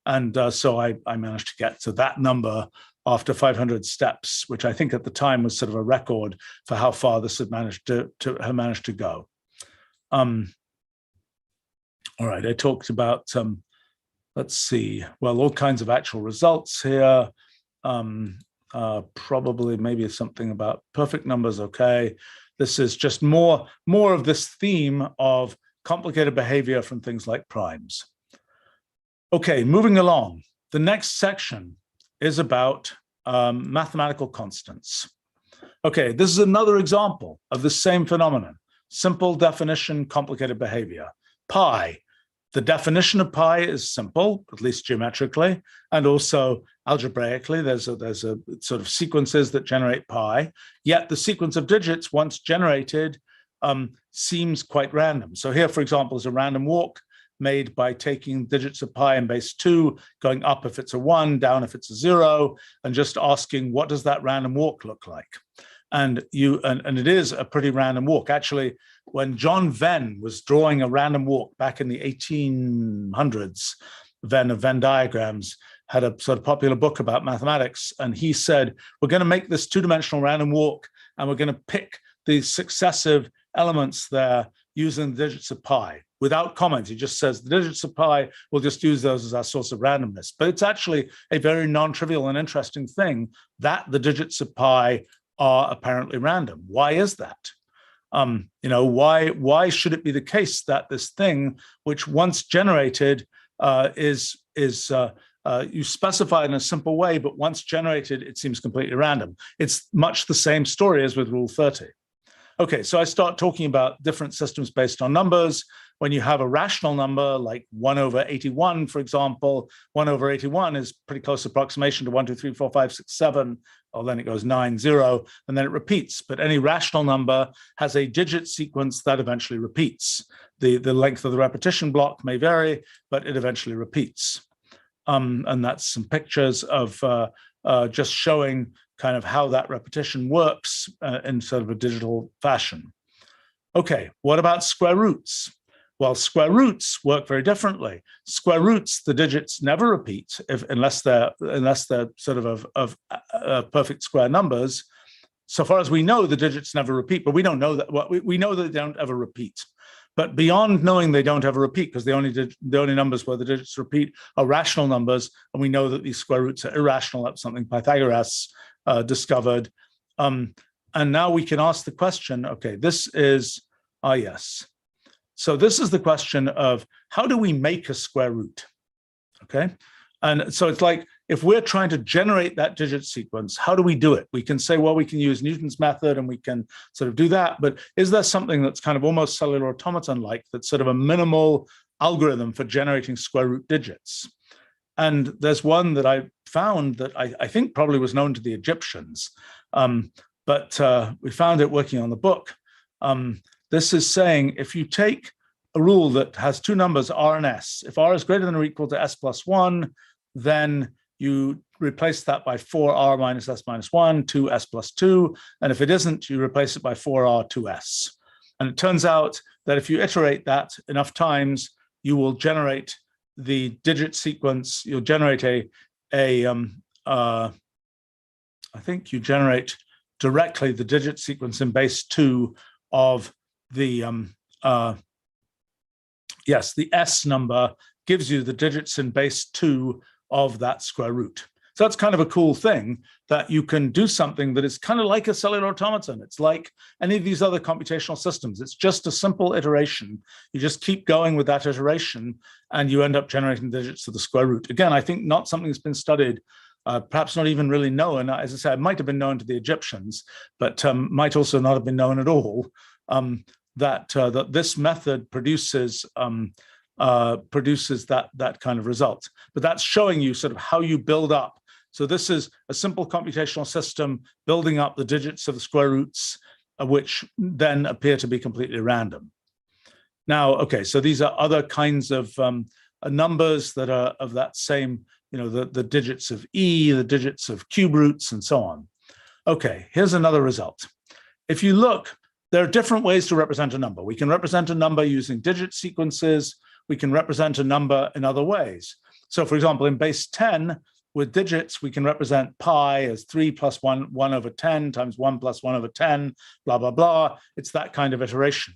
And so I managed to get to that number after 500 steps, which I think at the time was sort of a record for how far this had managed to go. All right, I talked about, let's see, well, all kinds of actual results here. Probably maybe something about perfect numbers, okay. This is just more of this theme of complicated behavior from things like primes. Okay, moving along. The next section is about mathematical constants. Okay, this is another example of the same phenomenon. Simple definition, complicated behavior. Pi. The definition of pi is simple, at least geometrically, and also algebraically. There's a sort of sequences that generate pi, yet the sequence of digits once generated seems quite random. So here, for example, is a random walk made by taking digits of pi in base 2, going up if it's a 1, down if it's a 0, and just asking, what does that random walk look like? And it is a pretty random walk. Actually, when John Venn was drawing a random walk back in the 1800s, Venn of Venn diagrams had a sort of popular book about mathematics, and he said, we're going to make this two-dimensional random walk, and we're going to pick the successive elements there using the digits of pi. Without comment, he just says the digits of pi, we'll just use those as our source of randomness. But it's actually a very non-trivial and interesting thing that the digits of pi are apparently random. Why is that? Why should it be the case that this thing, which once generated, you specify it in a simple way, but once generated, it seems completely random. It's much the same story as with Rule 30. Okay, so I start talking about different systems based on numbers. When you have a rational number like 1 over 81, for example, 1 over 81 is pretty close approximation to 1, 2, 3, 4, 5, 6, 7, or then it goes 9, 0, and then it repeats. But any rational number has a digit sequence that eventually repeats. The length of the repetition block may vary, but it eventually repeats. And that's some pictures of just showing kind of how that repetition works in sort of a digital fashion. Okay, what about square roots? Well, square roots work very differently. Square roots, the digits never repeat unless they're sort of perfect square numbers. So far as we know, the digits never repeat, but we don't know that. Well, we know that they don't ever repeat. But beyond knowing they don't ever repeat, because the only numbers where the digits repeat are rational numbers, and we know that these square roots are irrational. That's something Pythagoras discovered. And now we can ask the question, okay, this is, yes. So this is the question of how do we make a square root, okay? And so it's like, if we're trying to generate that digit sequence, how do we do it? We can say, well, we can use Newton's method and we can sort of do that, but is there something that's kind of almost cellular automaton-like, that's sort of a minimal algorithm for generating square root digits? And there's one that I found that I think probably was known to the Egyptians, but we found it working on the book. This is saying if you take a rule that has two numbers, r and s, if r is greater than or equal to s plus 1, then you replace that by 4r minus s minus 1, 2s plus 2. And if it isn't, you replace it by 4r, 2s. And it turns out that if you iterate that enough times, you will generate the digit sequence. You'll generate I think you generate directly the digit sequence in base 2 of the, the S number gives you the digits in base 2 of that square root. So that's kind of a cool thing, that you can do something that is kind of like a cellular automaton. It's like any of these other computational systems. It's just a simple iteration. You just keep going with that iteration and you end up generating digits to the square root. Again, I think not something that's been studied, perhaps not even really known. As I said, it might have been known to the Egyptians, but might also not have been known at all, that this method produces that kind of result. But that's showing you sort of how you build up. So this is a simple computational system building up the digits of the square roots, which then appear to be completely random. Now, okay, so these are other kinds of numbers that are of that same, the digits of E, the digits of cube roots, and so on. Okay, here's another result. If you look, there are different ways to represent a number. We can represent a number using digit sequences. We can represent a number in other ways. So for example, in base 10, with digits, we can represent pi as 3 plus 1 over 10 times 1 plus 1 over 10, blah, blah, blah. It's that kind of iteration.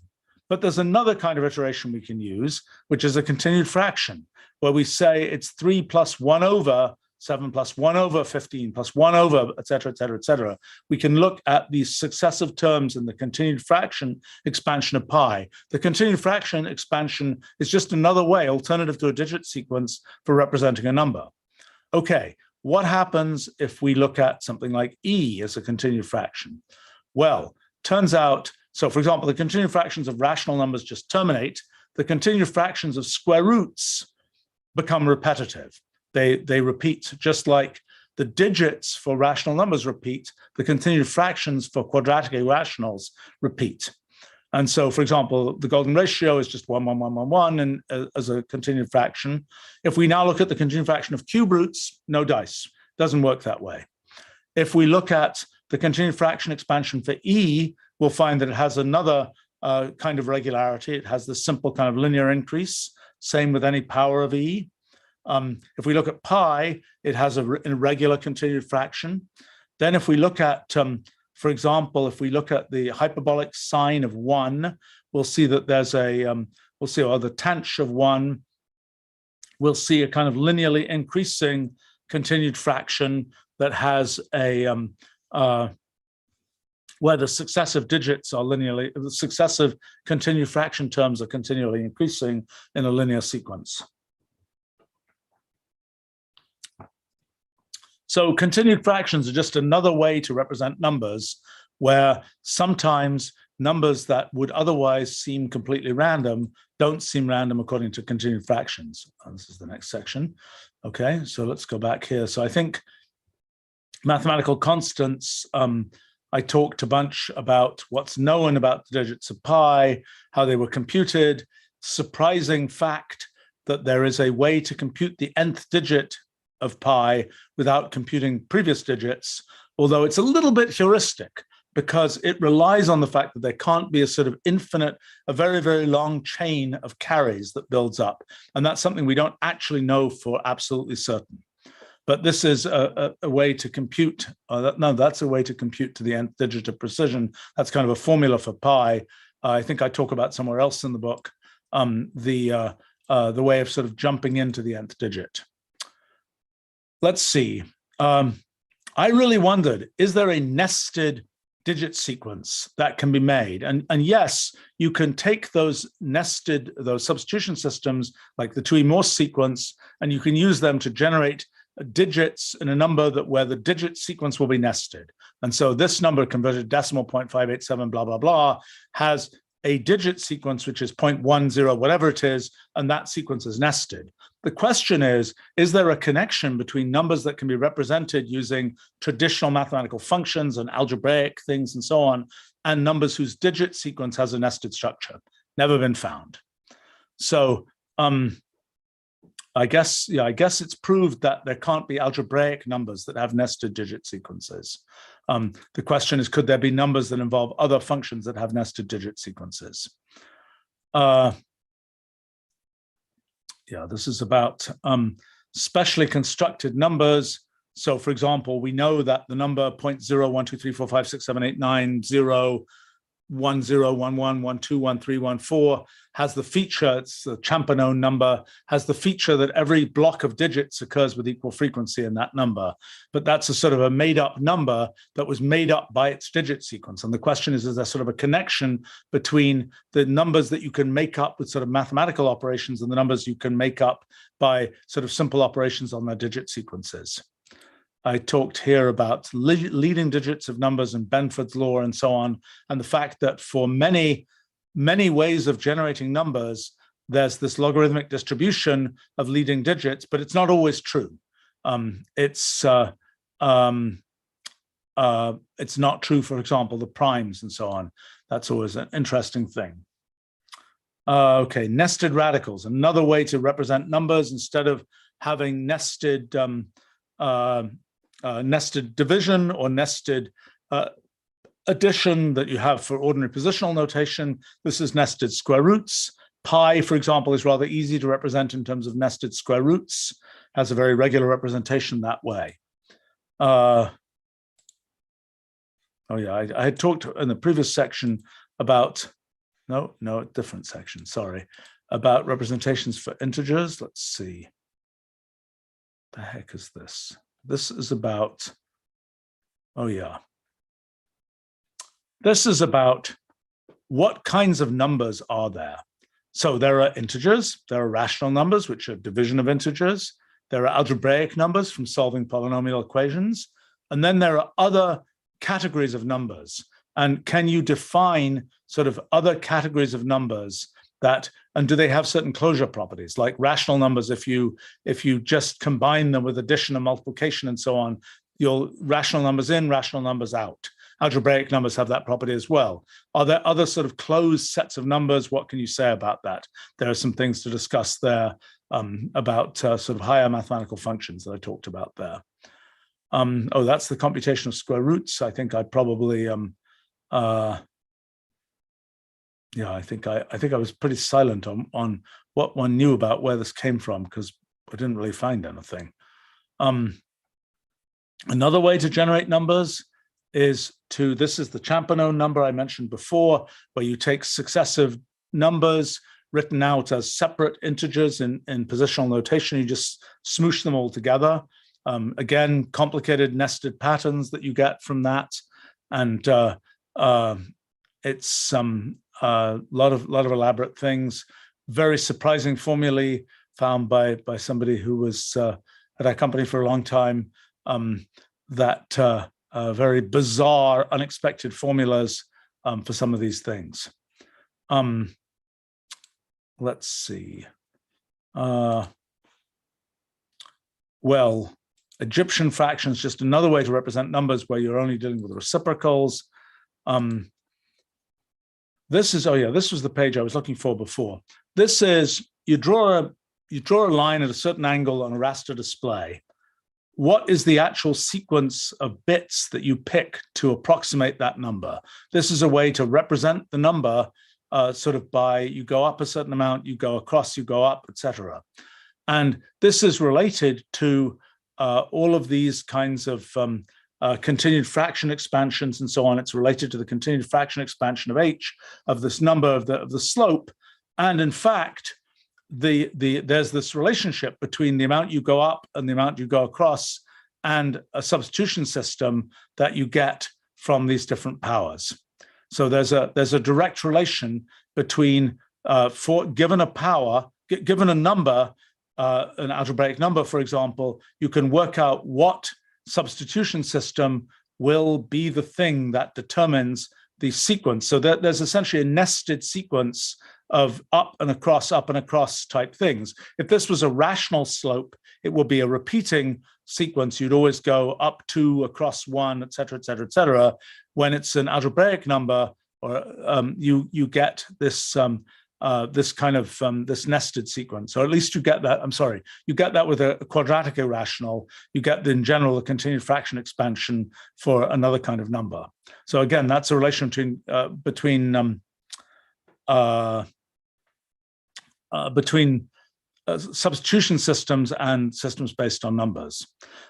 But there's another kind of iteration we can use, which is a continued fraction, where we say it's 3 plus 1 over 7 plus 1 over 15 plus 1 over, et cetera, et cetera, et cetera. We can look at these successive terms in the continued fraction expansion of pi. The continued fraction expansion is just another way, alternative to a digit sequence, for representing a number. Okay, what happens if we look at something like E as a continued fraction? Well, turns out, so for example, the continued fractions of rational numbers just terminate. The continued fractions of square roots become repetitive. They repeat, just like the digits for rational numbers repeat, the continued fractions for quadratic irrationals repeat. And so, for example, the golden ratio is just 1, 1, 1, 1, 1, and as a continued fraction. If we now look at the continued fraction of cube roots, no dice. Doesn't work that way. If we look at the continued fraction expansion for E, we'll find that it has another kind of regularity. It has this simple kind of linear increase. Same with any power of E. If we look at pi, it has an irregular continued fraction. Then if we look at, for example, if we look at the hyperbolic sine of 1, we'll see that there's a, we'll see, or the tanh of 1, we'll see a kind of linearly increasing continued fraction that has a, where the successive digits are linearly, the successive continued fraction terms are continually increasing in a linear sequence. So continued fractions are just another way to represent numbers where sometimes numbers that would otherwise seem completely random don't seem random according to continued fractions. And this is the next section. Okay, so let's go back here. So I think mathematical constants, I talked a bunch about what's known about the digits of pi, how they were computed. Surprising fact that there is a way to compute the nth digit of pi without computing previous digits, although it's a little bit heuristic because it relies on the fact that there can't be a sort of infinite, a very, very long chain of carries that builds up. And that's something we don't actually know for absolutely certain. But this is a way to compute, no, that's a way to compute to the nth digit of precision. That's kind of a formula for pi. I think I talk about somewhere else in the book, the way of sort of jumping into the nth digit. Let's see. I really wondered, is there a nested digit sequence that can be made? And yes, you can take those nested, those substitution systems like the 2E Morse sequence, and you can use them to generate digits in a number that where the digit sequence will be nested. And so this number converted decimal 0.587 blah, blah, blah, has a digit sequence, which is 0.10, whatever it is, and that sequence is nested. The question is there a connection between numbers that can be represented using traditional mathematical functions and algebraic things and so on, and numbers whose digit sequence has a nested structure? Never been found. So I guess it's proved that there can't be algebraic numbers that have nested digit sequences. The question is, could there be numbers that involve other functions that have nested digit sequences? Yeah, this is about specially constructed numbers. So for example, we know that the number 0.0123456789 10 11 12 13 14 has the feature, it's the Champernowne number, has the feature that every block of digits occurs with equal frequency in that number. But that's a sort of a made up number that was made up by its digit sequence. And the question is there sort of a connection between the numbers that you can make up with sort of mathematical operations and the numbers you can make up by sort of simple operations on their digit sequences? I talked here about leading digits of numbers and Benford's law and so on, and the fact that for many, many ways of generating numbers, there's this logarithmic distribution of leading digits, but it's not always true. It's not true, for example, the primes and so on. That's always an interesting thing. Okay, nested radicals, another way to represent numbers instead of having nested nested division or nested addition that you have for ordinary positional notation. This is nested square roots. Pi, for example, is rather easy to represent in terms of nested square roots, has a very regular representation that way. Oh yeah, I had talked in the previous section about, no, different section, sorry, about representations for integers. Let's see. The heck is this? This is about, oh yeah. This is about what kinds of numbers are there. So there are integers, there are rational numbers, which are division of integers. There are algebraic numbers from solving polynomial equations. And then there are other categories of numbers. And can you define sort of other categories of numbers that, and do they have certain closure properties? Like rational numbers, if you just combine them with addition and multiplication and so on, you'll rational numbers in, rational numbers out. algebraic numbers have that property as well. Are there other sort of closed sets of numbers? What can you say about that? There are some things to discuss there about sort of higher mathematical functions that I talked about there. Oh, that's the computation of square roots. I think I probably, yeah, I think I was pretty silent on what one knew about where this came from, because I didn't really find anything. Another way to generate numbers is this is the Champernowne number I mentioned before, where you take successive numbers written out as separate integers in positional notation. You just smoosh them all together. Again, complicated nested patterns that you get from that. And it's a lot of elaborate things. Very surprising formulae found by somebody who was at our company for a long time, that very bizarre, unexpected formulas for some of these things. Let's see. Well, Egyptian fractions, just another way to represent numbers where you're only dealing with reciprocals. This is, oh yeah, this was the page I was looking for before. This is, you draw a line at a certain angle on a raster display. What is the actual sequence of bits that you pick to approximate that number? This is a way to represent the number sort of by, you go up a certain amount, you go across, you go up, etc. And this is related to all of these kinds of continued fraction expansions and so on. It's related to the continued fraction expansion of h, of this number of the slope. And in fact, there's this relationship between the amount you go up and the amount you go across, and a substitution system that you get from these different powers. So there's a direct relation between given a power, given a number, an algebraic number, for example, you can work out what substitution system will be the thing that determines the sequence. So there's essentially a nested sequence of up and across type things. If this was a rational slope, it would be a repeating sequence. You'd always go up 2, across 1, et cetera, et cetera, et cetera. When it's an algebraic number, or you get this this kind of this nested sequence, or at least you get that. I'm sorry, you get that with a quadratic irrational. You get, in general, a continued fraction expansion for another kind of number. So again, that's a relation between substitution systems and systems based on numbers.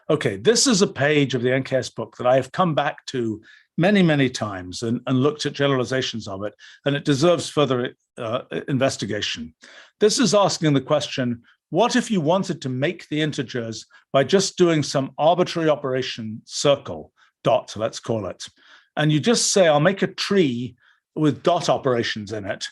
Okay, this is a page of the NKS book that I have come back to many, many times and looked at generalizations of it, and it deserves further investigation. This is asking the question, what if you wanted to make the integers by just doing some arbitrary operation, circle, dot, let's call it, and you just say, I'll make a tree with dot operations in it,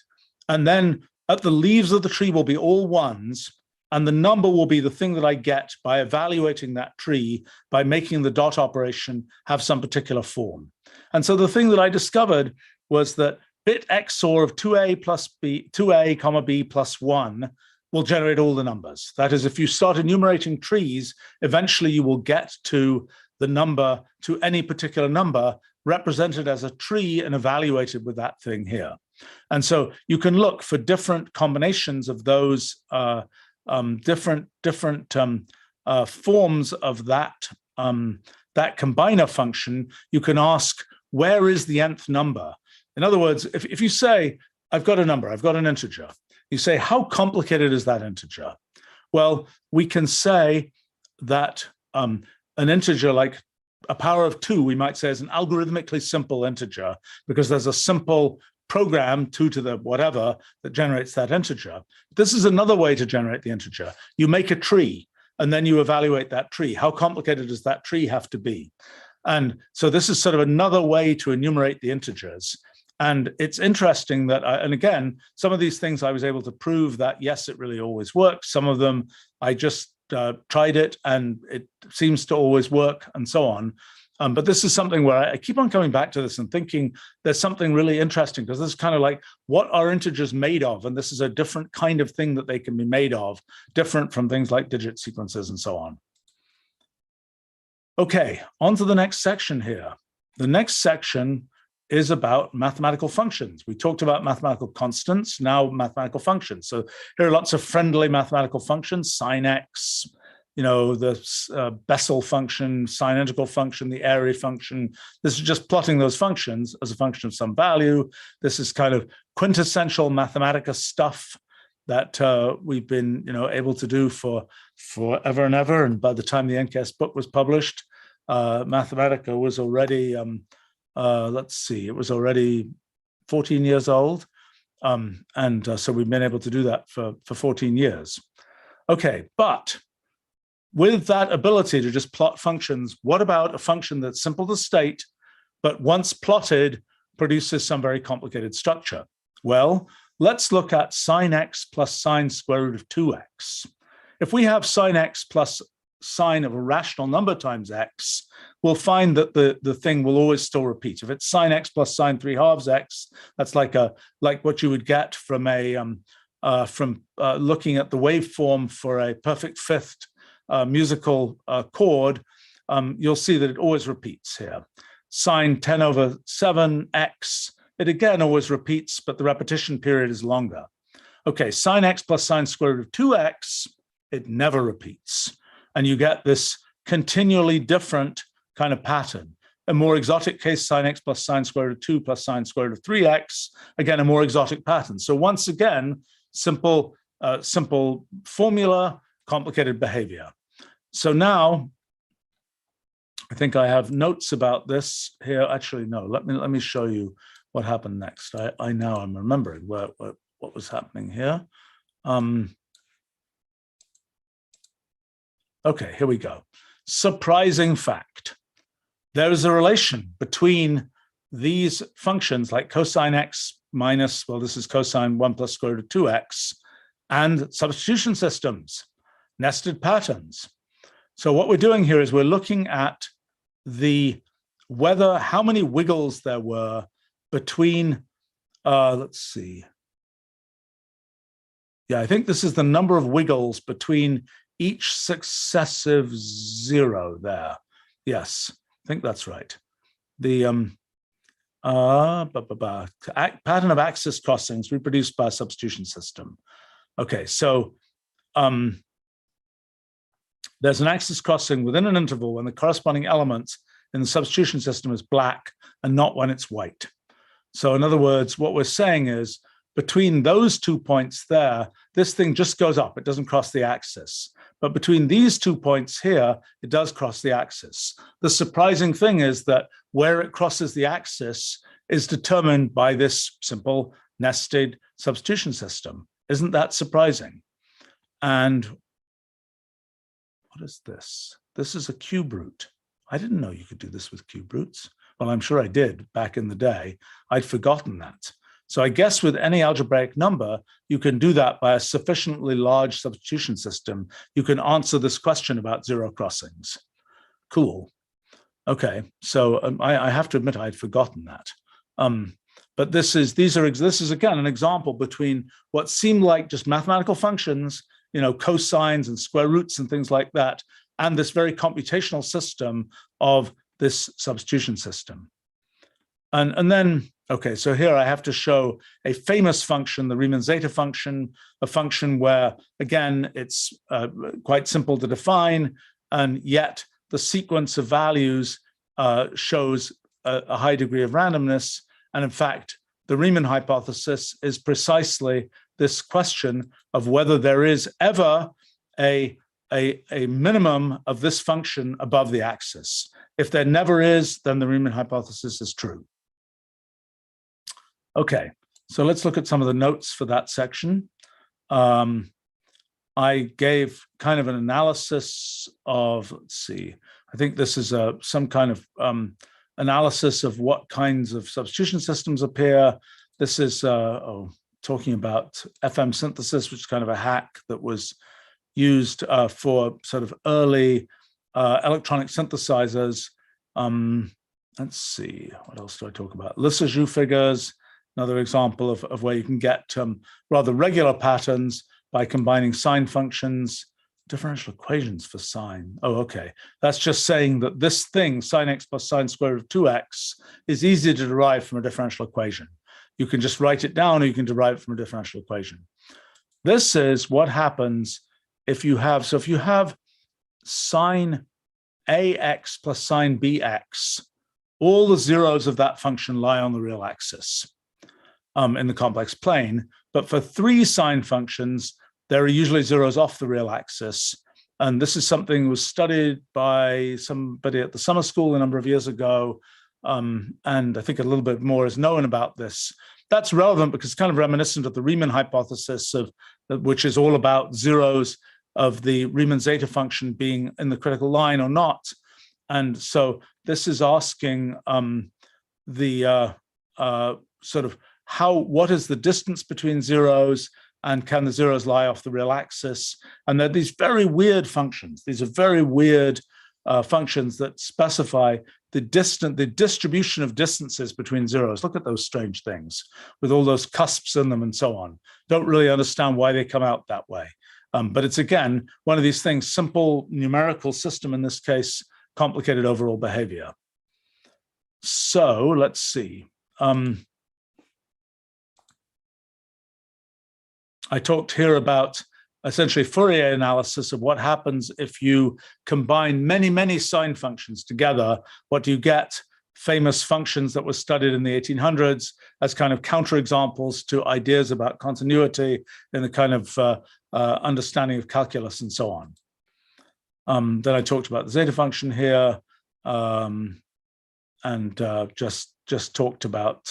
and then at the leaves of the tree will be all ones, and the number will be the thing that I get by evaluating that tree, by making the dot operation have some particular form. And so the thing that I discovered was that bit XOR of 2a plus b, 2a comma b plus 1 will generate all the numbers. That is, if you start enumerating trees, eventually you will get to the number, to any particular number represented as a tree and evaluated with that thing here. And so you can look for different combinations of those different forms of that that combiner function. You can ask, where is the nth number? In other words, if you say, I've got a number, I've got an integer, you say, how complicated is that integer? Well, we can say that an integer like a power of 2, we might say, is an algorithmically simple integer because there's a simple program, 2 to the whatever, that generates that integer. This is another way to generate the integer. You make a tree, and then you evaluate that tree. How complicated does that tree have to be? And so this is sort of another way to enumerate the integers. And it's interesting that, and again, some of these things I was able to prove that, yes, it really always works. Some of them, I just tried it, and it seems to always work, and so on. But this is something where I keep on coming back to this and thinking there's something really interesting, because this is kind of like, what are integers made of? And this is a different kind of thing that they can be made of, different from things like digit sequences and so on. Okay, on to the next section here. the next section is about mathematical functions. We talked about mathematical constants, now mathematical functions. So here are lots of friendly mathematical functions, sine x, the Bessel function, sine integral function, the area function. This is just plotting those functions as a function of some value. This is kind of quintessential Mathematica stuff that we've been able to do for forever and ever. And by the time the NKS book was published, Mathematica was already, it was already 14 years old. So we've been able to do that for 14 years. Okay, but with that ability to just plot functions, what about a function that's simple to state, but once plotted, produces some very complicated structure? Well, let's look at sine x plus sine square root of 2x. If we have sine x plus sine of a rational number times x, we'll find that the thing will always still repeat. If it's sine x plus sine 3/2 x, that's like what you would get from looking at the waveform for a perfect fifth musical chord. You'll see that it always repeats here. Sine 10/7x, it again always repeats, but the repetition period is longer. Okay, sine x plus sine square root of 2x, it never repeats. And you get this continually different kind of pattern. A more exotic case, sine x plus sine square root of 2 plus sine square root of 3x, again, a more exotic pattern. So once again, simple formula, complicated behavior. So now, I think I have notes about this here. Actually, no, let me show you what happened next. I'm remembering what was happening here. Okay, here we go. Surprising fact. There is a relation between these functions like cosine x minus, well, this is cosine 1 plus square root of 2x, and substitution systems, nested patterns. So what we're doing here is we're looking at how many wiggles there were between, let's see. Yeah, I think this is the number of wiggles between each successive zero there. Yes, I think that's right. The pattern of axis crossings reproduced by a substitution system. Okay, so there's an axis crossing within an interval when the corresponding element in the substitution system is black and not when it's white. So in other words, what we're saying is between those 2 points there, this thing just goes up, it doesn't cross the axis. But between these 2 points here, it does cross the axis. The surprising thing is that where it crosses the axis is determined by this simple nested substitution system. Isn't that surprising? And what is this? This is a cube root. I didn't know you could do this with cube roots. Well, I'm sure I did back in the day. I'd forgotten that. So I guess with any algebraic number, you can do that by a sufficiently large substitution system. You can answer this question about zero crossings. Cool. Okay, so I have to admit I had forgotten that. But this is again an example between what seemed like just mathematical functions, cosines and square roots and things like that, and this very computational system of this substitution system. And then, okay, so here I have to show a famous function, the Riemann zeta function, a function where, again, it's quite simple to define, and yet the sequence of values shows a high degree of randomness. And in fact, the Riemann hypothesis is precisely this question of whether there is ever a minimum of this function above the axis. If there never is, then the Riemann hypothesis is true. Okay, so let's look at some of the notes for that section. I gave kind of an analysis of, let's see, I think this is some kind of analysis of what kinds of substitution systems appear. This is talking about FM synthesis, which is kind of a hack that was used for sort of early electronic synthesizers. Let's see, what else do I talk about? Lissajous figures, another example of where you can get rather regular patterns by combining sine functions. differential equations for sine. Oh, okay. That's just saying that this thing, sine x plus sine square root of 2x, is easy to derive from a differential equation. You can just write it down, or you can derive it from a differential equation. This is what happens if you have, so if you have sine ax plus sine bx, all the zeros of that function lie on the real axis in the complex plane. But for 3 sine functions, there are usually zeros off the real axis. And this is something that was studied by somebody at the summer school a number of years ago. And I think a little bit more is known about this. That's relevant because it's kind of reminiscent of the Riemann hypothesis, which is all about zeros of the Riemann zeta function being in the critical line or not. And so this is asking sort of what is the distance between zeros, and can the zeros lie off the real axis? And they're these very weird functions. These are very weird functions that specify the distribution of distances between zeros. Look at those strange things with all those cusps in them and so on. Don't really understand why they come out that way. But it's, again, one of these things, simple numerical system in this case, complicated overall behavior. So let's see. I talked here about essentially Fourier analysis of what happens if you combine many, many sine functions together. What do you get? Famous functions that were studied in the 1800s as kind of counterexamples to ideas about continuity in the kind of understanding of calculus and so on. Then I talked about the zeta function here, and just talked about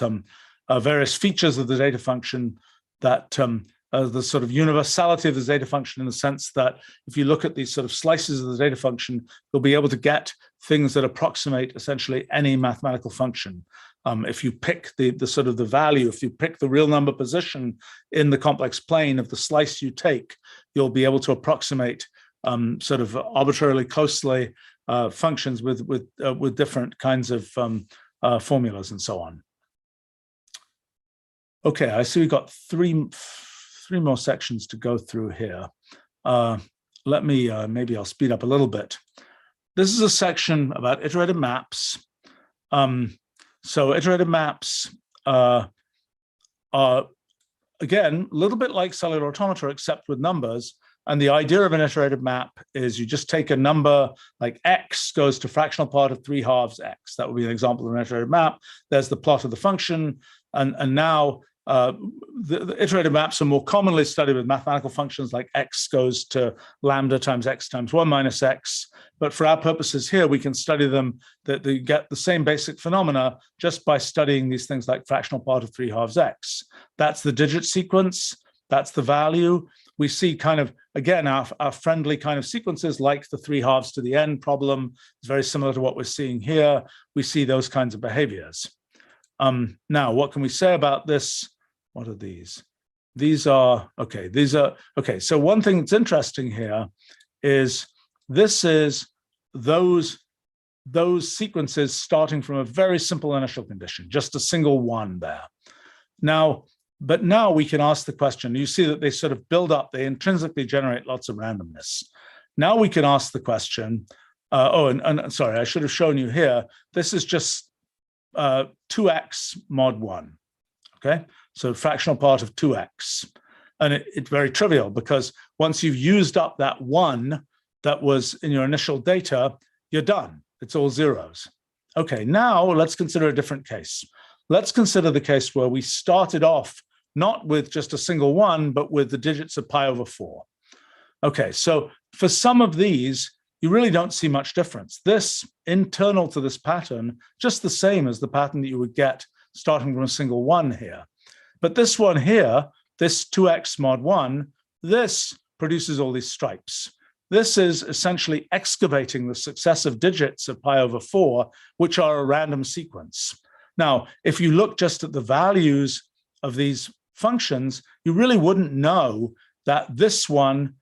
various features of the zeta function that the sort of universality of the zeta function, in the sense that if you look at these sort of slices of the zeta function, you'll be able to get things that approximate essentially any mathematical function. If you pick the sort of the value, if you pick the real number position in the complex plane of the slice you take, you'll be able to approximate sort of arbitrarily closely functions with different kinds of formulas and so on. Okay, I see we've got three more sections to go through here. Let me, maybe I'll speed up a little bit. This is a section about iterated maps. So iterated maps are, again, a little bit like cellular automata, except with numbers. And the idea of an iterated map is you just take a number like x goes to fractional part of 3/2 x. That would be an example of an iterated map. There's the plot of the function. And now the iterated maps are more commonly studied with mathematical functions like x goes to lambda times x times 1 minus x. But for our purposes here, we can study them, that they get the same basic phenomena just by studying these things like fractional part of 3/2 x. That's the digit sequence. That's the value. We see kind of, again, our friendly kind of sequences like the 3/2 to the n problem. It's very similar to what we're seeing here. We see those kinds of behaviors. Now, what can we say about this? What are these? These are, okay, okay. So one thing that's interesting here is this is those sequences starting from a very simple initial condition, just a single one there. Now, but now we can ask the question, you see that they sort of build up, they intrinsically generate lots of randomness. Now we can ask the question, and sorry, I should have shown you here, this is just 2x mod 1, okay? So fractional part of 2x. And it's very trivial because once you've used up that 1 that was in your initial data, you're done. It's all zeros. Okay, now let's consider a different case. Let's consider the case where we started off not with just a single 1, but with the digits of pi/4. Okay, so for some of these, you really don't see much difference. This, internal to this pattern, just the same as the pattern that you would get starting from a single 1 here. But this one here, this 2x mod 1, this produces all these stripes. This is essentially excavating the successive digits of pi/4, which are a random sequence. Now, if you look just at the values of these functions, you really wouldn't know that this one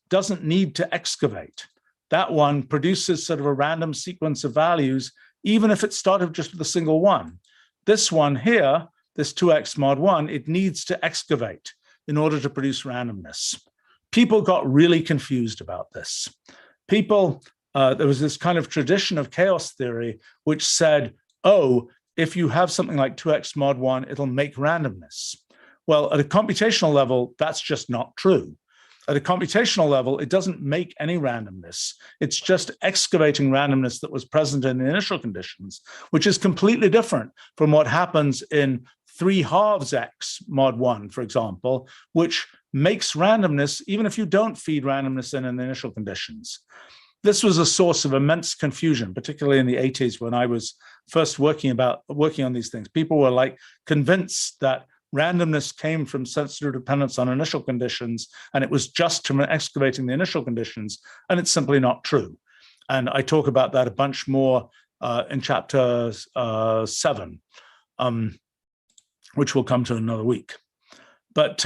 doesn't need to excavate. That one produces sort of a random sequence of values, even if it started just with a single 1. This one here, this 2x mod 1, it needs to excavate in order to produce randomness. people got really confused about this. People, there was this kind of tradition of chaos theory, which said, oh, if you have something like 2x mod 1, it'll make randomness. Well, at a computational level, that's just not true. At a computational level, it doesn't make any randomness. It's just excavating randomness that was present in the initial conditions, which is completely different from what happens in 3/2 x mod 1, for example, which makes randomness even if you don't feed randomness in the initial conditions. This was a source of immense confusion, particularly in the 80s when I was first working on these things. People were like convinced that randomness came from sensitive dependence on initial conditions, and it was just from excavating the initial conditions, and it's simply not true. And I talk about that a bunch more in chapter 7, which we'll come to in another week. But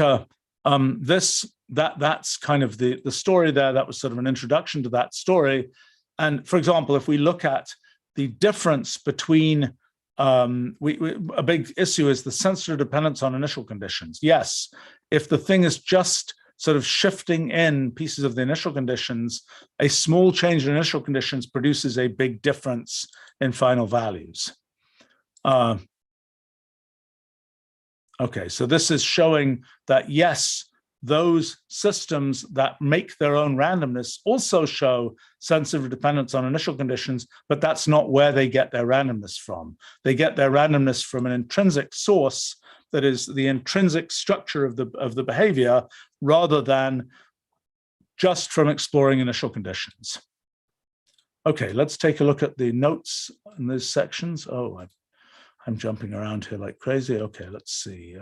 that's kind of the story there. That was sort of an introduction to that story. And for example, if we look at the difference between a big issue is the sensitive dependence on initial conditions. Yes, if the thing is just sort of shifting in pieces of the initial conditions, a small change in initial conditions produces a big difference in final values. Okay, so this is showing that yes, those systems that make their own randomness also show sensitive dependence on initial conditions, but that's not where they get their randomness from. They get their randomness from an intrinsic source that is the intrinsic structure of the behavior rather than just from exploring initial conditions. Okay, let's take a look at the notes in those sections. Oh, I'm jumping around here like crazy. Okay, let's see.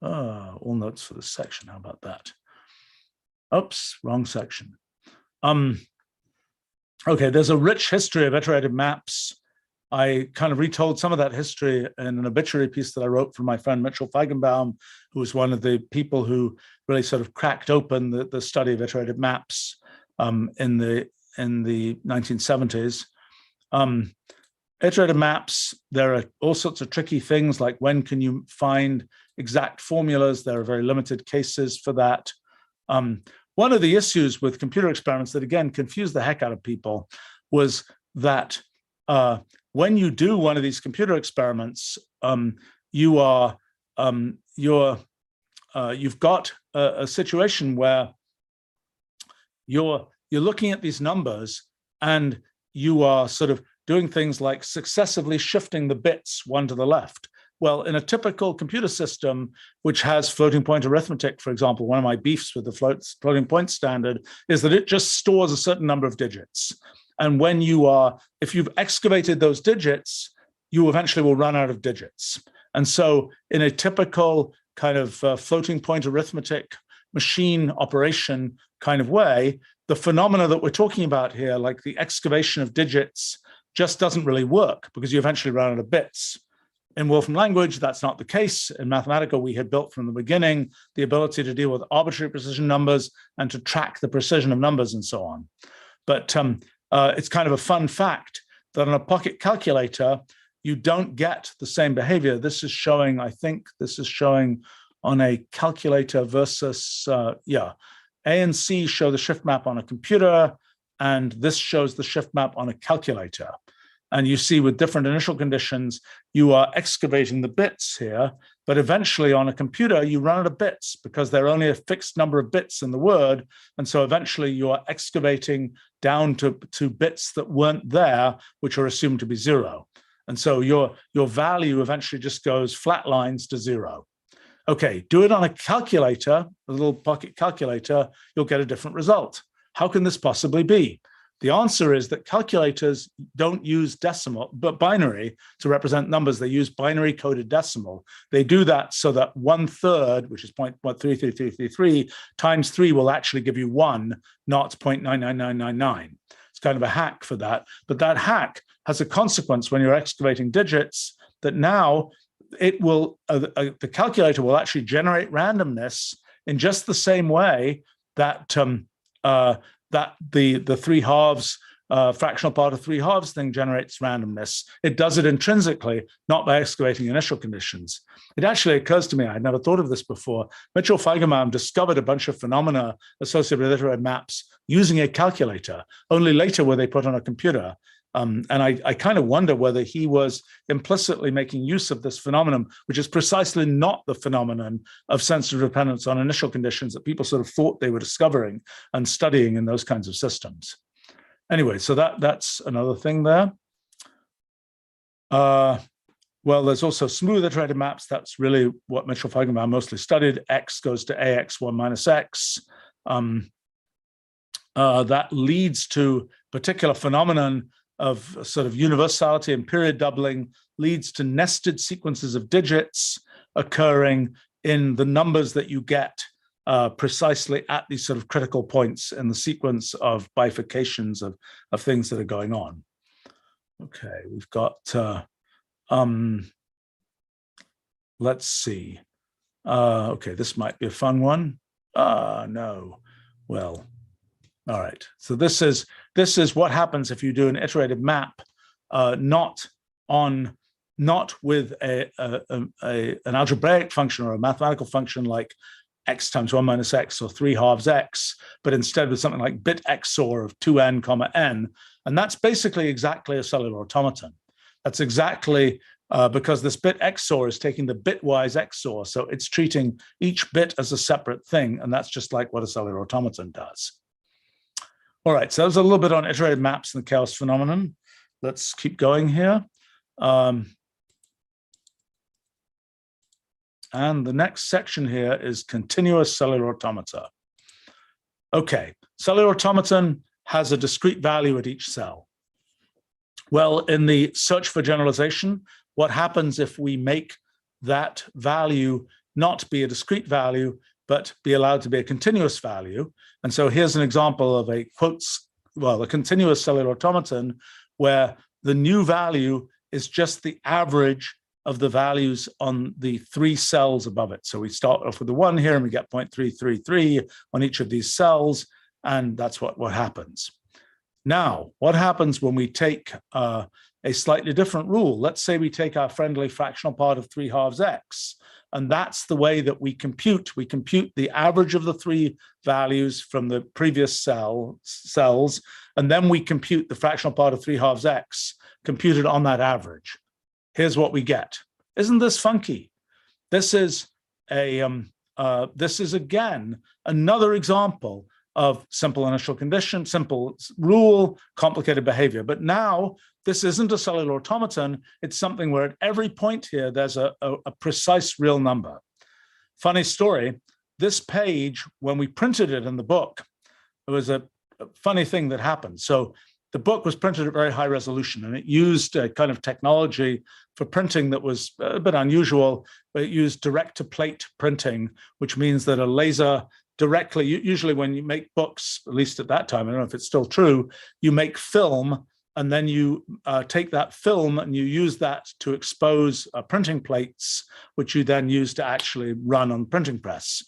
All notes for this section. How about that? Oops, wrong section. Okay, there's a rich history of iterated maps. I kind of retold some of that history in an obituary piece that I wrote for my friend Mitchell Feigenbaum, who was one of the people who really sort of cracked open the study of iterated maps in the 1970s. Iterated maps, there are all sorts of tricky things like when can you find exact formulas? There are very limited cases for that. One of the issues with computer experiments that again confused the heck out of people was that when you do one of these computer experiments, you've got a situation where you're looking at these numbers and you are sort of doing things like successively shifting the bits one to the left. Well, in a typical computer system, which has floating point arithmetic, for example, one of my beefs with the floating point standard is that it just stores a certain number of digits. And when if you've excavated those digits, you eventually will run out of digits. And so in a typical kind of floating point arithmetic machine operation kind of way, the phenomena that we're talking about here, like the excavation of digits, just doesn't really work because you eventually run out of bits. In Wolfram language, that's not the case. In Mathematica, we had built from the beginning the ability to deal with arbitrary precision numbers and to track the precision of numbers and so on. But it's kind of a fun fact that on a pocket calculator, you don't get the same behavior. This is showing, I think this is showing on a calculator versus, A and C show the shift map on a computer, and this shows the shift map on a calculator. And you see with different initial conditions, you are excavating the bits here, but eventually on a computer, you run out of bits because there are only a fixed number of bits in the word. And so eventually you are excavating down to bits that weren't there, which are assumed to be 0. And so your value eventually just goes flat lines to 0. Okay, do it on a calculator, a little pocket calculator, you'll get a different result. How can this possibly be? The answer is that calculators don't use decimal, but binary to represent numbers. They use binary coded decimal. They do that so that 1/3, which is 0.33333, times 3 will actually give you 1, not 0.99999. It's kind of a hack for that. But that hack has a consequence when you're excavating digits that now it will, the calculator will actually generate randomness in just the same way that that the 3/2 fractional part of 3/2 thing generates randomness. It does it intrinsically, not by excavating initial conditions. It actually occurs to me, I'd never thought of this before, Mitchell-Feigenbaum discovered a bunch of phenomena associated with iterated maps using a calculator. Only later were they put on a computer. And I kind of wonder whether he was implicitly making use of this phenomenon, which is precisely not the phenomenon of sensitive dependence on initial conditions that people sort of thought they were discovering and studying in those kinds of systems. Anyway, so that's another thing there. Well, there's also smooth iterated maps. That's really what Mitchell-Feigenbaum mostly studied. X goes to AX1 minus X. That leads to particular phenomenon of sort of universality and period doubling, leads to nested sequences of digits occurring in the numbers that you get precisely at these sort of critical points in the sequence of bifurcations of things that are going on. Okay, we've got, let's see. Okay, this might be a fun one. No, well, all right. So this is what happens if you do an iterated map, not with an algebraic function or a mathematical function like x times 1 minus x or 3/2 x, but instead with something like bit XOR of 2n comma n. And that's basically exactly a cellular automaton. That's exactly because this bit XOR is taking the bitwise XOR. So it's treating each bit as a separate thing. And that's just like what a cellular automaton does. All right, so that was a little bit on iterated maps and the chaos phenomenon. Let's keep going here. And the next section here is continuous cellular automata. Okay, cellular automaton has a discrete value at each cell. Well, in the search for generalization, what happens if we make that value not be a discrete value, but be allowed to be a continuous value? And so here's an example of a continuous cellular automaton where the new value is just the average of the values on the 3 cells above it. So we start off with the 1 here and we get 0.333 on each of these cells, and that's what happens. Now, what happens when we take a slightly different rule? Let's say we take our friendly fractional part of 3/2 x, and that's the way that we compute. We compute the average of the 3 values from the previous cells, and then we compute the fractional part of 3/2 x computed on that average. Here's what we get. Isn't this funky? This is again another example of simple initial condition, simple rule, complicated behavior. But now this isn't a cellular automaton. It's something where at every point here, there's a precise real number. Funny story, this page, when we printed it in the book, it was a funny thing that happened. So the book was printed at very high resolution, and it used a kind of technology for printing that was a bit unusual, but it used direct-to-plate printing, which means that a laser directly, usually when you make books, at least at that time, I don't know if it's still true, you make film, and then you take that film and you use that to expose printing plates, which you then use to actually run on the printing press.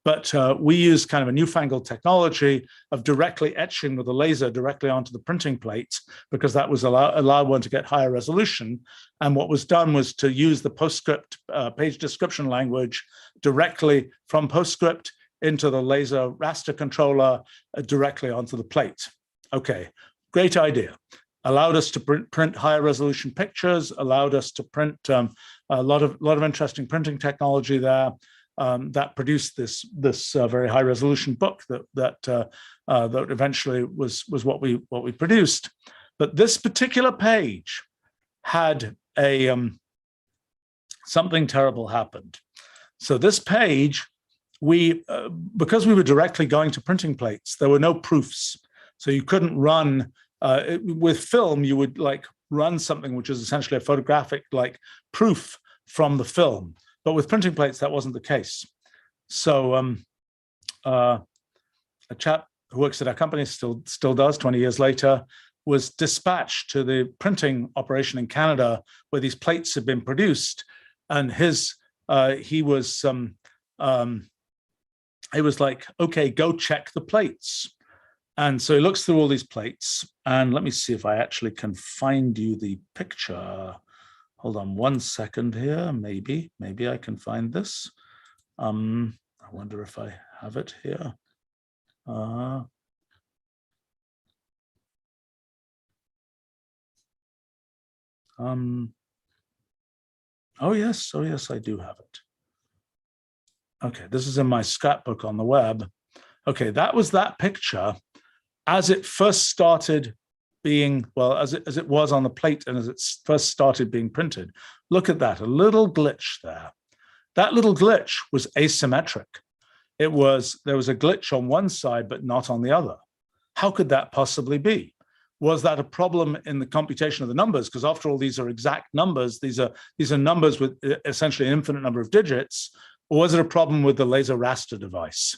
But we use kind of a newfangled technology of directly etching with a laser directly onto the printing plate, because that was allowed one to get higher resolution. And what was done was to use the PostScript page description language directly from PostScript into the laser raster controller directly onto the plate. Okay, great idea. Allowed us to print higher resolution pictures, allowed us to print a lot of interesting printing technology there. That produced this very high resolution book that eventually was what we produced. But this particular page had something terrible happened. So this page, because we were directly going to printing plates, there were no proofs. So you couldn't run with film. You would like run something which is essentially a photographic like proof from the film. But with printing plates, that wasn't the case. So a chap who works at our company, still does 20 years later, was dispatched to the printing operation in Canada where these plates had been produced. And he was like, okay, go check the plates. And so he looks through all these plates, and let me see if I actually can find you the picture. Hold on 1 second here. Maybe I can find this. I wonder if I have it here. Oh yes, I do have it. Okay, this is in my scrapbook on the web. Okay, that was that picture as it first started being, well, as it was on the plate and as it first started being printed. Look at that, a little glitch there. That little glitch was asymmetric. There was a glitch on one side, but not on the other. How could that possibly be? Was that a problem in the computation of the numbers? Because after all, these are exact numbers. These are numbers with essentially an infinite number of digits. Or was it a problem with the laser raster device?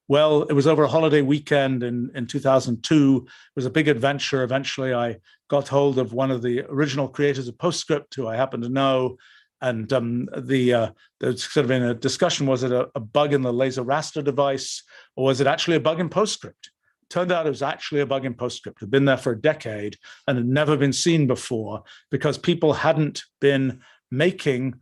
Well, it was over a holiday weekend in 2002. It was a big adventure. Eventually, I got hold of one of the original creators of PostScript, who I happen to know. And there sort of in a discussion, was it a bug in the laser raster device, or was it actually a bug in PostScript? Turned out it was actually a bug in PostScript. It had been there for a decade and had never been seen before because people hadn't been making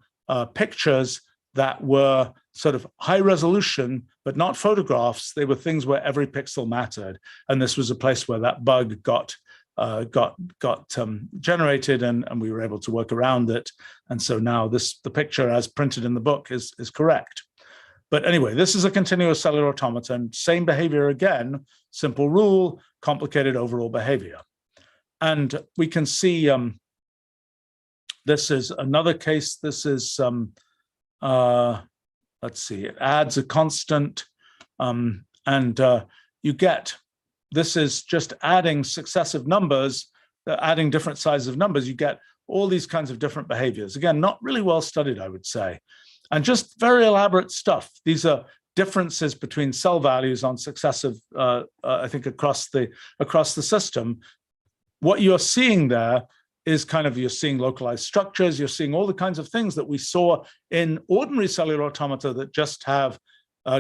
pictures that were sort of high resolution, but not photographs. They were things where every pixel mattered. And this was a place where that bug got generated, and we were able to work around it. And so now the picture as printed in the book is correct. But anyway, this is a continuous cellular automaton, same behavior again, simple rule, complicated overall behavior. And we can see this is another case. This is, let's see, it adds a constant, and you get, this is just adding successive numbers, adding different sizes of numbers. You get all these kinds of different behaviors. Again, not really well studied, I would say. And just very elaborate stuff. These are differences between cell values on successive, I think, across the system. What you're seeing there is kind of, you're seeing localized structures, you're seeing all the kinds of things that we saw in ordinary cellular automata that just have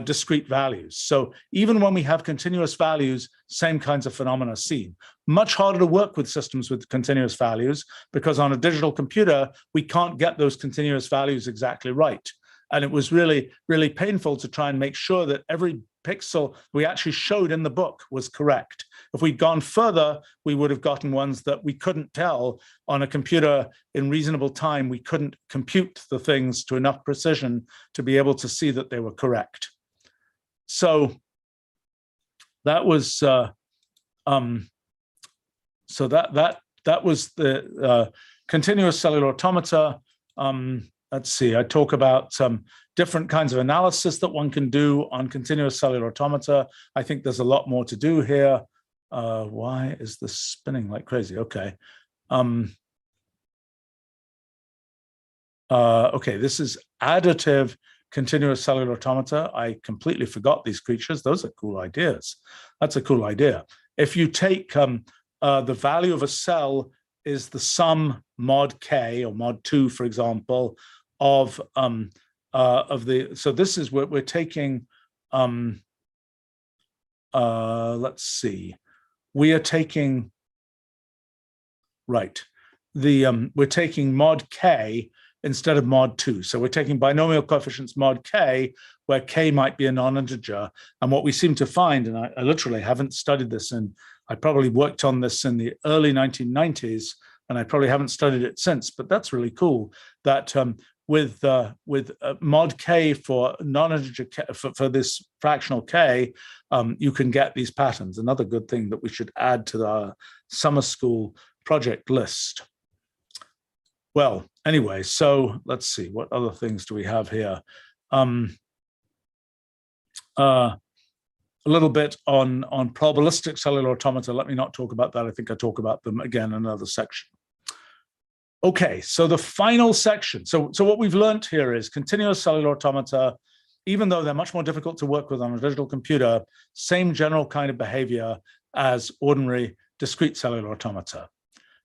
discrete values. So even when we have continuous values, same kinds of phenomena seen. Much harder to work with systems with continuous values, because on a digital computer, we can't get those continuous values exactly right. And it was really, really painful to try and make sure that every pixel we actually showed in the book was correct. If we'd gone further, we would have gotten ones that we couldn't tell on a computer in reasonable time. We couldn't compute the things to enough precision to be able to see that they were correct. So that was that was the continuous cellular automata. Let's see, I talk about some different kinds of analysis that one can do on continuous cellular automata. I think there's a lot more to do here. Why is this spinning like crazy? Okay. Okay, this is additive continuous cellular automata. I completely forgot these creatures. Those are cool ideas. That's a cool idea. If you take the value of a cell is the sum mod k, or mod 2, for example, of the, so this is what we're taking, let's see, we are taking, right, we're taking mod k instead of mod 2. So we're taking binomial coefficients mod k, where k might be a non-integer. And what we seem to find, and I literally haven't studied this, and I probably worked on this in the early 1990s, and I probably haven't studied it since, but that's really cool, that with mod k for non-integer for this fractional k, you can get these patterns. Another good thing that we should add to the summer school project list. Well, anyway, so let's see, what other things do we have here? A little bit on probabilistic cellular automata. Let me not talk about that. I think I talk about them again in another section. Okay, so the final section. So what we've learned here is continuous cellular automata, even though they're much more difficult to work with on a digital computer, same general kind of behavior as ordinary discrete cellular automata.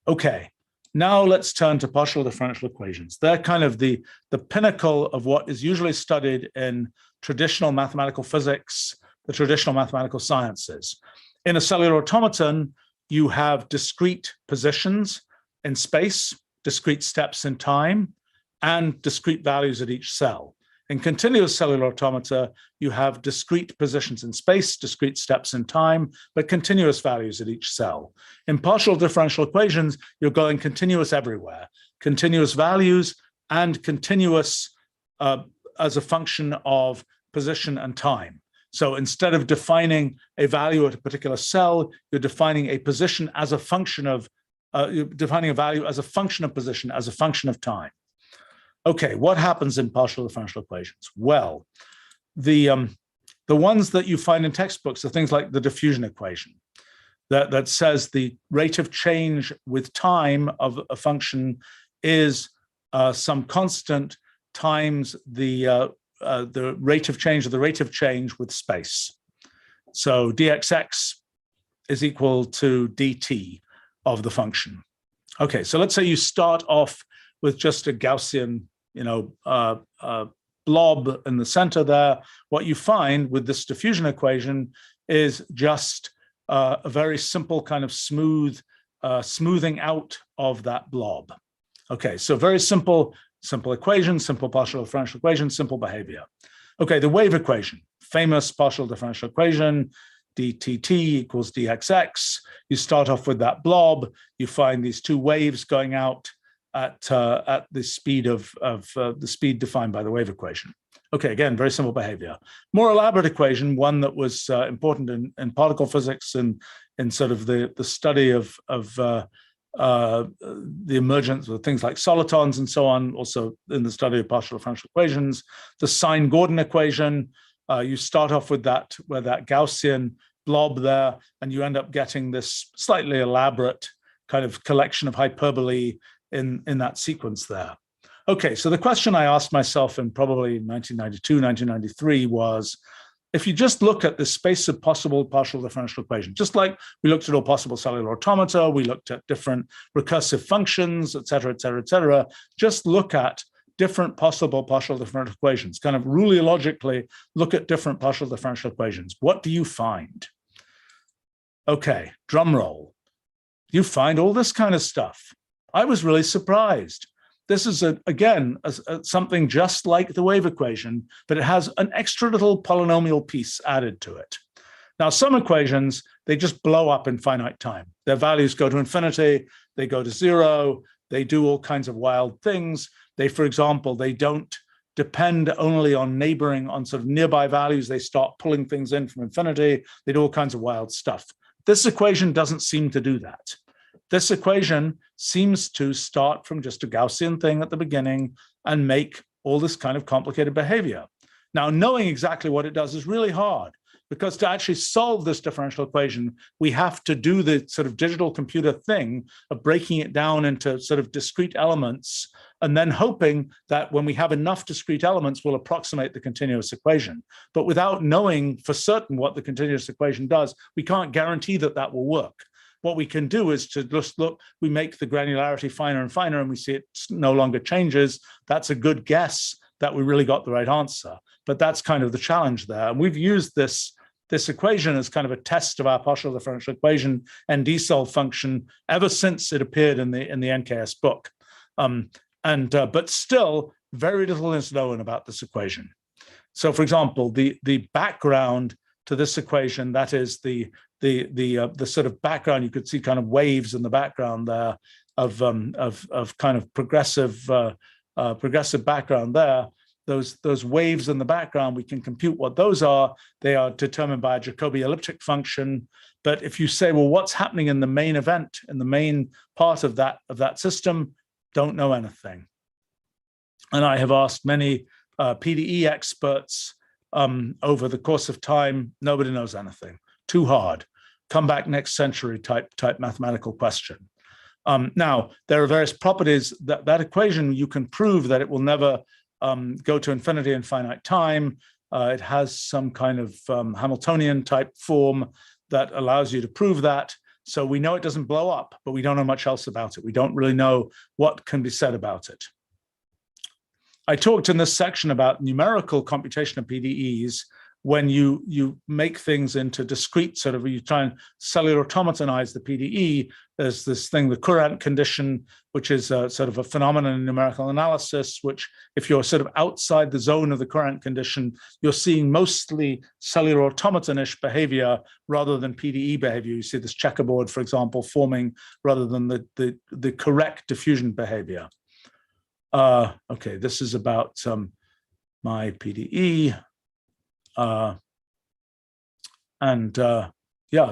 Okay, now let's turn to partial differential equations. They're kind of the pinnacle of what is usually studied in traditional mathematical physics, the traditional mathematical sciences. In a cellular automaton, you have discrete positions in space, discrete steps in time, and discrete values at each cell. In continuous cellular automata, you have discrete positions in space, discrete steps in time, but continuous values at each cell. In partial differential equations, you're going continuous everywhere, continuous values and continuous as a function of position and time. So instead of defining a value at a particular cell, you're defining a position as a function of, you're defining a value as a function of position, as a function of time. Okay, what happens in partial differential equations? Well, the ones that you find in textbooks are things like the diffusion equation that says the rate of change with time of a function is some constant times the rate of change, or the rate of change with space. So dxx is equal to dt of the function. Okay, so let's say you start off with just a Gaussian, blob in the center there. What you find with this diffusion equation is just a very simple kind of smoothing out of that blob. Okay, so very simple equation, simple partial differential equation, simple behavior. Okay, the wave equation, famous partial differential equation, dtt equals dxx. You start off with that blob. You find these two waves going out at the speed of the speed defined by the wave equation. Okay, again, very simple behavior. More elaborate equation, one that was important in particle physics and in sort of the study of the emergence of things like solitons and so on, also in the study of partial differential equations. The Sine-Gordon equation, you start off with that Gaussian blob there, and you end up getting this slightly elaborate kind of collection of hyperbole in that sequence there. Okay, so the question I asked myself in probably 1992, 1993 was, if you just look at the space of possible partial differential equations, just like we looked at all possible cellular automata, we looked at different recursive functions, et cetera, just look at different possible partial differential equations, kind of rule-logically look at different partial differential equations. What do you find? Okay, drum roll. You find all this kind of stuff. I was really surprised. This is, again, something just like the wave equation, but it has an extra little polynomial piece added to it. Now, some equations, they just blow up in finite time. Their values go to infinity, they go to zero, they do all kinds of wild things. They, for example, they don't depend only on neighboring, on sort of nearby values. They start pulling things in from infinity. They do all kinds of wild stuff. This equation doesn't seem to do that. This equation seems to start from just a Gaussian thing at the beginning and make all this kind of complicated behavior. Now, knowing exactly what it does is really hard, because to actually solve this differential equation, we have to do the sort of digital computer thing of breaking it down into sort of discrete elements, and then hoping that when we have enough discrete elements, we'll approximate the continuous equation. But without knowing for certain what the continuous equation does, we can't guarantee that that will work. What we can do is to just look, we make the granularity finer and finer, and we see it no longer changes. That's a good guess that we really got the right answer. But that's kind of the challenge there. And we've used this equation as kind of a test of our partial differential equation and d-cell function ever since it appeared in the NKS book. But still, very little is known about this equation. So, for example, the background to this equation, that is the sort of background, you could see kind of waves in the background there of kind of progressive background there. Those waves in the background, we can compute what those are. They are determined by a Jacobi elliptic function. But if you say, well, what's happening in the main event, in the main part of that system, don't know anything. And I have asked many PDE experts over the course of time. Nobody knows anything. Too hard. Come back next century type mathematical question. Now, there are various properties that equation, you can prove that it will never go to infinity in finite time. It has some kind of Hamiltonian type form that allows you to prove that. So we know it doesn't blow up, but we don't know much else about it. We don't really know what can be said about it. I talked in this section about numerical computation of PDEs when you make things into discrete, sort of, you try and cellular automatonize the PDE, there's this thing, the Courant condition, which is sort of a phenomenon in numerical analysis, which if you're sort of outside the zone of the Courant condition, you're seeing mostly cellular automaton-ish behavior rather than PDE behavior. You see this checkerboard, for example, forming rather than the correct diffusion behavior. Okay, this is about my PDE. Yeah,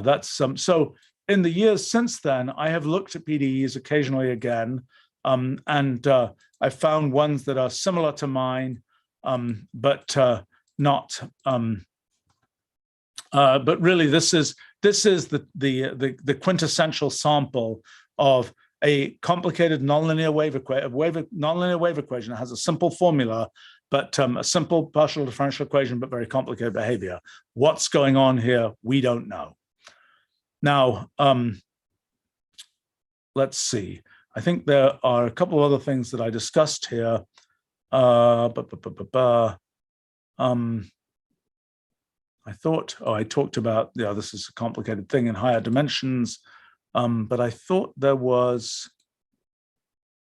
that's so in the years since then, I have looked at PDEs occasionally again, I found ones that are similar to mine, but not. But really, this is the quintessential sample of a complicated nonlinear wave equation. Nonlinear wave equation has a simple formula, but a simple partial differential equation, but very complicated behavior. What's going on here? We don't know. Now, let's see. I think there are a couple of other things that I discussed here. I thought, I talked about, yeah, this is a complicated thing in higher dimensions, but I thought there was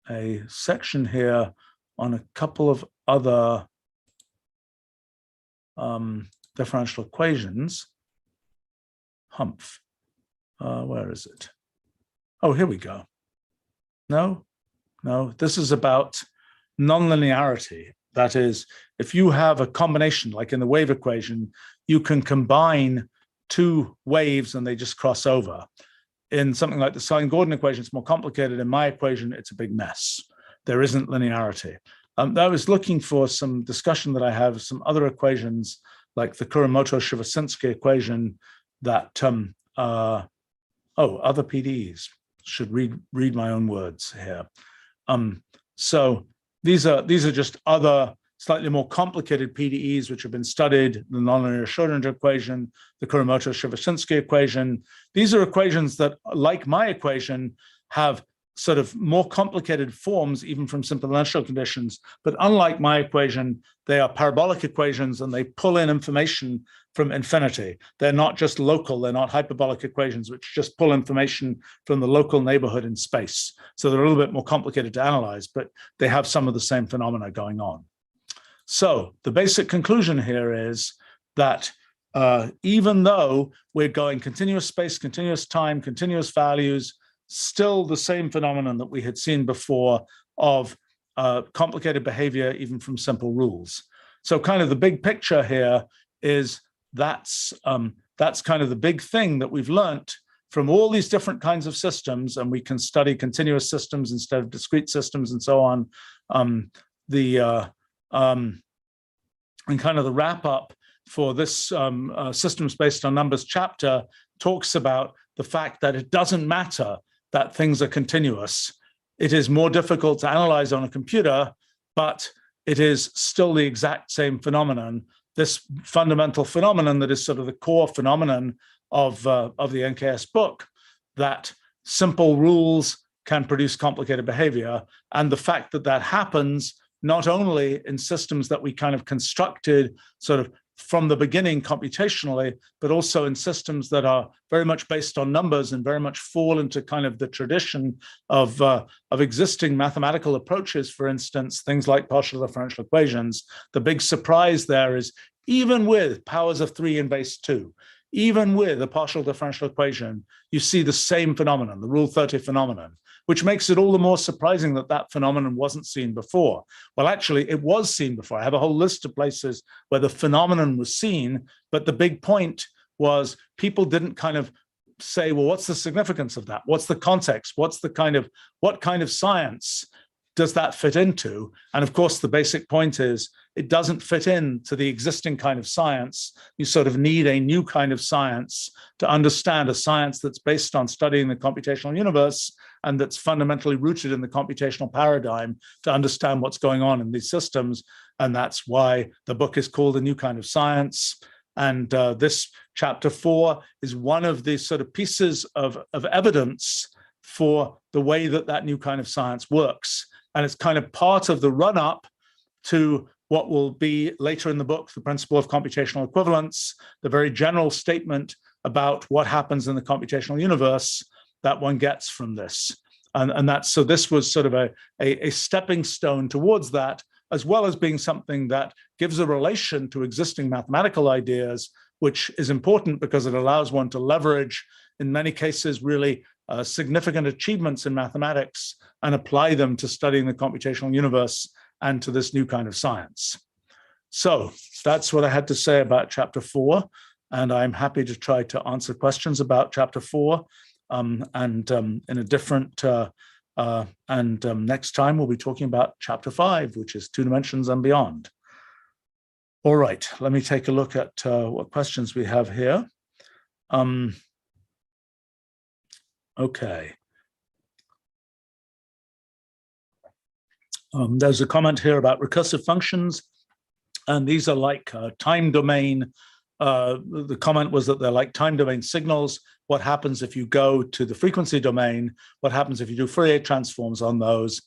a section here on a couple of other differential equations. Humph. Where is it? Oh, here we go. No, this is about nonlinearity. That is, if you have a combination, like in the wave equation, you can combine two waves and they just cross over. In something like the Sine-Gordon equation, it's more complicated. In my equation, it's a big mess. There isn't linearity. I was looking for some discussion that I have, some other equations, like the Kuramoto-Shevasinsky equation that, other PDEs. Should read my own words here. So these are just other slightly more complicated PDEs which have been studied, the nonlinear Schrodinger equation, the Kuramoto-Shevasinsky equation. These are equations that, like my equation, have sort of more complicated forms, even from simple inertial conditions. But unlike my equation, they are parabolic equations and they pull in information from infinity. They're not just local, they're not hyperbolic equations, which just pull information from the local neighborhood in space. So they're a little bit more complicated to analyze, but they have some of the same phenomena going on. So the basic conclusion here is that even though we're going continuous space, continuous time, continuous values, still the same phenomenon that we had seen before of complicated behavior, even from simple rules. So kind of the big picture here is that's kind of the big thing that we've learned from all these different kinds of systems, and we can study continuous systems instead of discrete systems and so on. And kind of the wrap up for this systems based on numbers chapter talks about the fact that it doesn't matter that things are continuous. It is more difficult to analyze on a computer, but it is still the exact same phenomenon, this fundamental phenomenon that is sort of the core phenomenon of the NKS book, that simple rules can produce complicated behavior. And the fact that that happens not only in systems that we kind of constructed sort of from the beginning computationally, but also in systems that are very much based on numbers and very much fall into kind of the tradition of existing mathematical approaches, for instance, things like partial differential equations. The big surprise there is even with powers of 3 in base 2, even with a partial differential equation, you see the same phenomenon, the Rule 30 phenomenon, which makes it all the more surprising that that phenomenon wasn't seen before. Well, actually, it was seen before. I have a whole list of places where the phenomenon was seen, but the big point was people didn't kind of say, well, what's the significance of that? What's the context? What kind of science does that fit into? And of course, the basic point is it doesn't fit into the existing kind of science. You sort of need a new kind of science to understand a science that's based on studying the computational universe and that's fundamentally rooted in the computational paradigm to understand what's going on in these systems. And that's why the book is called A New Kind of Science. And this chapter 4 is one of the sort of pieces of evidence for the way that that new kind of science works. And it's kind of part of the run-up to what will be later in the book, the principle of computational equivalence, the very general statement about what happens in the computational universe that one gets from this. And that's, so this was sort of a stepping stone towards that, as well as being something that gives a relation to existing mathematical ideas, which is important because it allows one to leverage, in many cases, really significant achievements in mathematics and apply them to studying the computational universe and to this new kind of science. So that's what I had to say about chapter 4, and I'm happy to try to answer questions about chapter 4. In a different, next time we'll be talking about chapter 5, which is 2 dimensions and beyond. All right, let me take a look at what questions we have here. Okay. There's a comment here about recursive functions, and these are like time domain. The comment was that they're like time domain signals. What happens if you go to the frequency domain? What happens if you do Fourier transforms on those?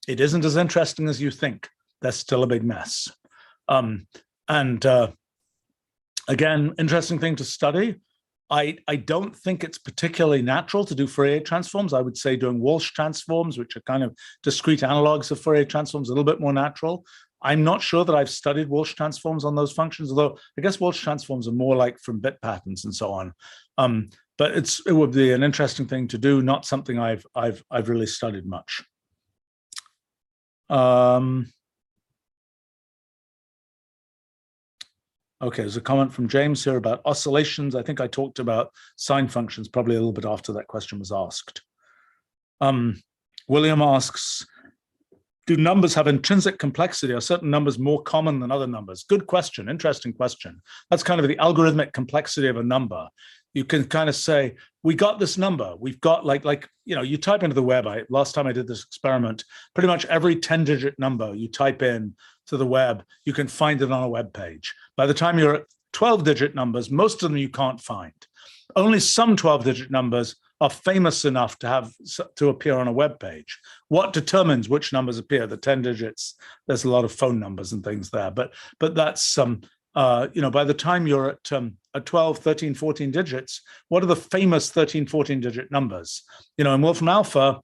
It isn't as interesting as you think. That's still a big mess. Again, interesting thing to study. I don't think it's particularly natural to do Fourier transforms. I would say doing Walsh transforms, which are kind of discrete analogs of Fourier transforms, a little bit more natural. I'm not sure that I've studied Walsh transforms on those functions, although I guess Walsh transforms are more like from bit patterns and so on. But it would be an interesting thing to do, not something I've really studied much. Okay, there's a comment from James here about oscillations. I think I talked about sine functions probably a little bit after that question was asked. William asks, do numbers have intrinsic complexity? Are certain numbers more common than other numbers? Good question, interesting question. That's kind of the algorithmic complexity of a number. You can kind of say, we got this number. We've got like you type into the web. Last time I did this experiment, pretty much every 10-digit number you type in to the web, you can find it on a web page. By the time you're at 12-digit numbers, most of them you can't find. Only some 12-digit numbers are famous enough to appear on a web page. What determines which numbers appear? The 10 digits. There's a lot of phone numbers and things there, but that's by the time you're at 12, 13, 14 digits, what are the famous 13, 14 digit numbers? In Wolfram Alpha,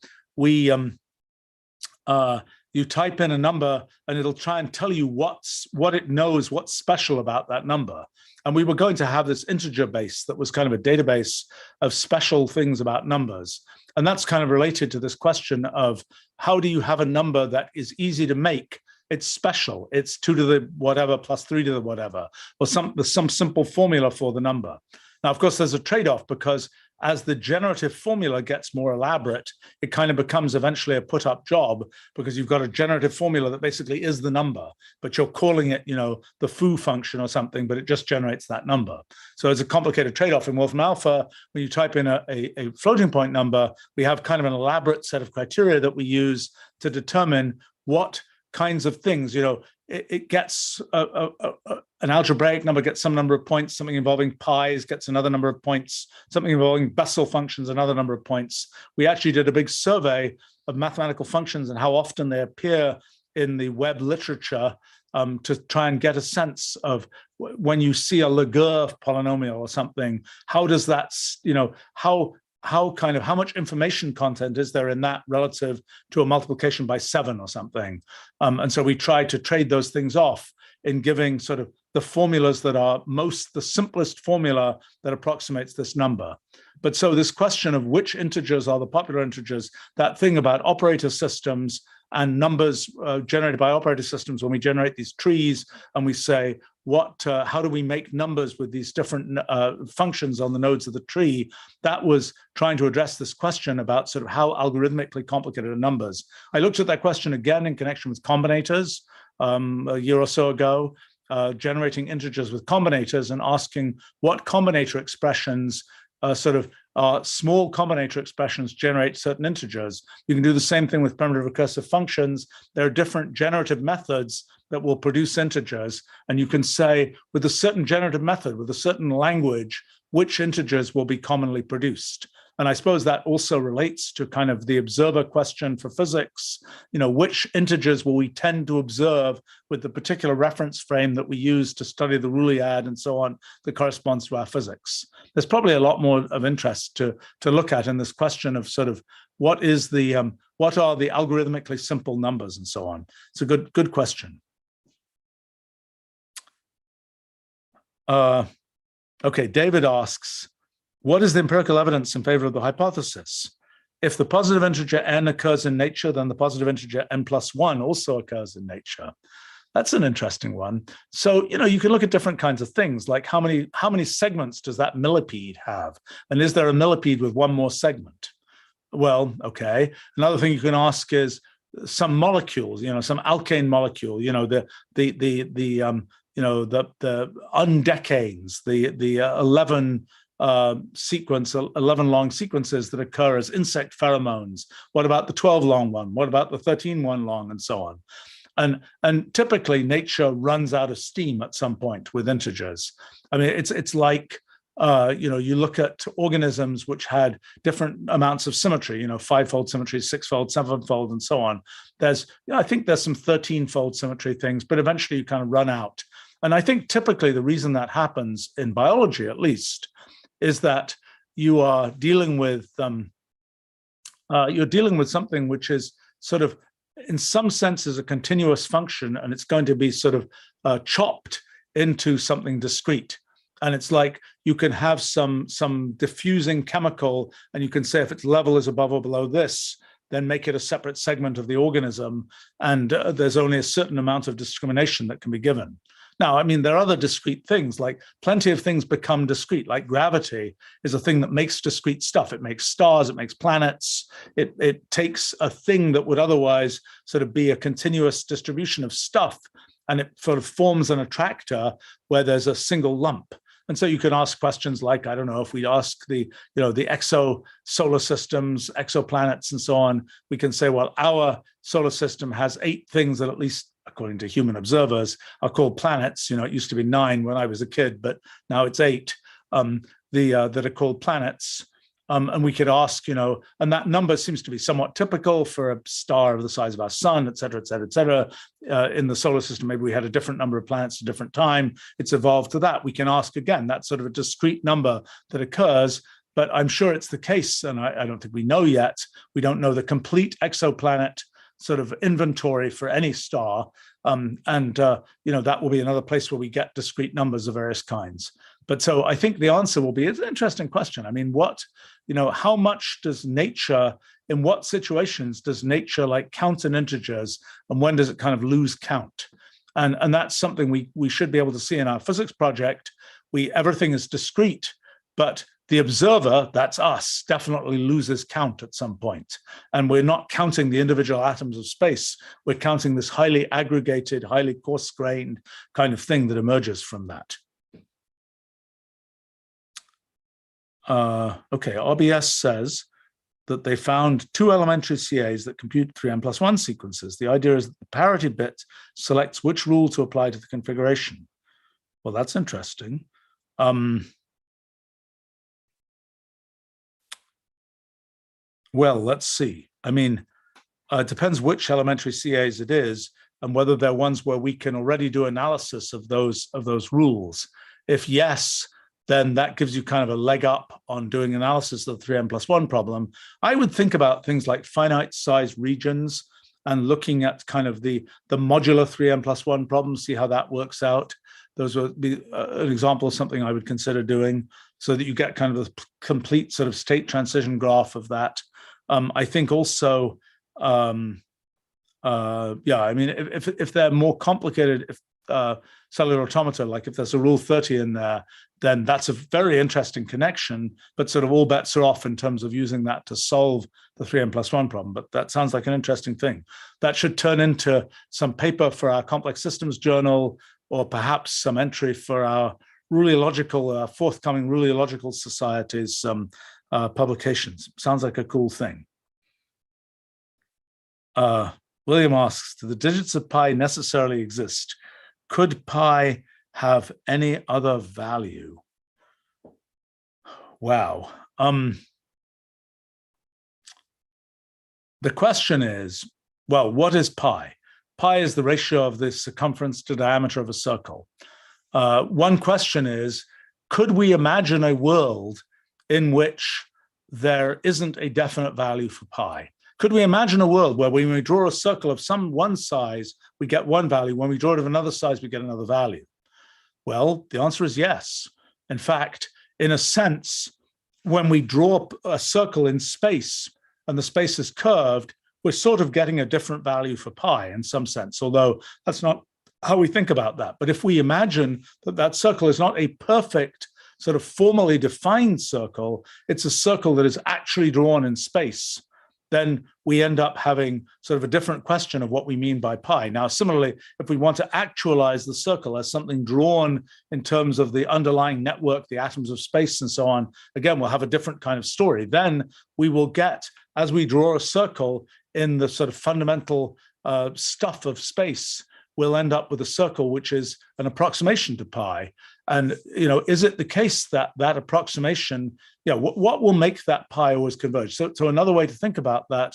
you type in a number and it'll try and tell you what it knows, what's special about that number. And we were going to have this integer base that was kind of a database of special things about numbers. And that's kind of related to this question of how do you have a number that is easy to make? It's special. It's 2 to the whatever plus 3 to the whatever, or there's some simple formula for the number. Now, of course, there's a trade-off because as the generative formula gets more elaborate, it kind of becomes eventually a put-up job because you've got a generative formula that basically is the number, but you're calling it, the foo function or something, but it just generates that number. So it's a complicated trade-off. In Wolfram Alpha, when you type in a floating point number, we have kind of an elaborate set of criteria that we use to determine what kinds of things, it gets an algebraic number gets some number of points, something involving pi's gets another number of points, something involving Bessel functions, another number of points. We actually did a big survey of mathematical functions and how often they appear in the web literature to try and get a sense of when you see a Laguerre polynomial or something, how does that, how much information content is there in that relative to a multiplication by 7 or something? And so we try to trade those things off in giving sort of the formulas that are the simplest formula that approximates this number. But so this question of which integers are the popular integers, that thing about operator systems and numbers generated by operator systems, when we generate these trees and we say, how do we make numbers with these different functions on the nodes of the tree? That was trying to address this question about sort of how algorithmically complicated are numbers. I looked at that question again in connection with combinators a year or so ago, generating integers with combinators and asking what combinator expressions small combinator expressions generate certain integers. You can do the same thing with primitive recursive functions. There are different generative methods that will produce integers, and you can say with a certain generative method, with a certain language, which integers will be commonly produced. And I suppose that also relates to kind of the observer question for physics. Which integers will we tend to observe with the particular reference frame that we use to study the Rulliad and so on that corresponds to our physics? There's probably a lot more of interest to look at in this question of sort of what are the algorithmically simple numbers and so on. It's a good question. Okay, David asks, what is the empirical evidence in favor of the hypothesis? If the positive integer n occurs in nature, then the positive integer n+1 also occurs in nature. That's an interesting one. So, you can look at different kinds of things, like how many segments does that millipede have? And is there a millipede with one more segment? Well, okay. Another thing you can ask is some molecules, some alkane molecule, the undecanes, the 11 11 long sequences that occur as insect pheromones. What about the 12 long one? What about the 13 one long, and so on? And typically nature runs out of steam at some point with integers. I mean, it's like you look at organisms which had different amounts of symmetry, 5-fold symmetry, 6-fold, 7-fold, and so on. I think there's some 13-fold symmetry things, but eventually you kind of run out. And I think typically the reason that happens in biology, at least, is that you are dealing with something which is sort of, in some senses, a continuous function, and it's going to be sort of chopped into something discrete. And it's like you can have some diffusing chemical, and you can say if its level is above or below this, then make it a separate segment of the organism, and there's only a certain amount of discrimination that can be given. Now, I mean, there are other discrete things, like plenty of things become discrete, like gravity is a thing that makes discrete stuff. It makes stars, it makes planets. It takes a thing that would otherwise sort of be a continuous distribution of stuff, and it sort of forms an attractor where there's a single lump. And so you can ask questions like, I don't know, if we ask the exo solar systems, exoplanets, and so on, we can say, well, our solar system has 8 things that, at least according to human observers, are called planets. It used to be 9 when I was a kid, but now it's 8 that are called planets. And we could ask, and that number seems to be somewhat typical for a star of the size of our sun, et cetera, et cetera, et cetera. In the solar system, maybe we had a different number of planets at a different time. It's evolved to that. We can ask again, that's sort of a discrete number that occurs, but I'm sure it's the case, and I don't think we know yet. We don't know the complete exoplanet sort of inventory for any star. That will be another place where we get discrete numbers of various kinds. But so I think the answer will be, it's an interesting question. I mean, how much does nature, in what situations does nature like count in integers, and when does it kind of lose count? And that's something we should be able to see in our physics project. Everything is discrete, but the observer, that's us, definitely loses count at some point. And we're not counting the individual atoms of space. We're counting this highly aggregated, highly coarse-grained kind of thing that emerges from that. Okay, RBS says that they found 2 elementary CAs that compute 3n+1 sequences. The idea is that the parity bit selects which rule to apply to the configuration. Well, that's interesting. Well, let's see. I mean, it depends which elementary CAs it is, and whether they're ones where we can already do analysis of those rules. If yes, then that gives you kind of a leg up on doing analysis of the 3n+1 problem. I would think about things like finite size regions and looking at kind of the modular 3n+1 problem, see how that works out. Those would be an example of something I would consider doing, so that you get kind of a complete sort of state transition graph of that. I think also, I mean, if they're more complicated, cellular automata, like if there's a rule 30 in there, then that's a very interesting connection, but sort of all bets are off in terms of using that to solve the 3n+1 problem. But that sounds like an interesting thing. That should turn into some paper for our complex systems journal, or perhaps some entry for our forthcoming Rulliological Society's publications. Sounds like a cool thing. William asks, do the digits of pi necessarily exist? Could pi have any other value? Wow. the question is, well, what is pi? Pi is the ratio of the circumference to diameter of a circle. One question is, could we imagine a world in which there isn't a definite value for pi? Could we imagine a world where when we draw a circle of some one size, we get one value, when we draw it of another size, we get another value? Well, the answer is yes. In fact, in a sense, when we draw a circle in space and the space is curved, we're sort of getting a different value for pi in some sense, although that's not how we think about that. But if we imagine that that circle is not a perfect sort of formally defined circle, it's a circle that is actually drawn in space, then we end up having sort of a different question of what we mean by pi. Now, similarly, if we want to actualize the circle as something drawn in terms of the underlying network, the atoms of space and so on, again, we'll have a different kind of story. Then we will get, as we draw a circle in the sort of fundamental stuff of space, we'll end up with a circle which is an approximation to pi. And, is it the case that that approximation, what will make that pi always converge? So another way to think about that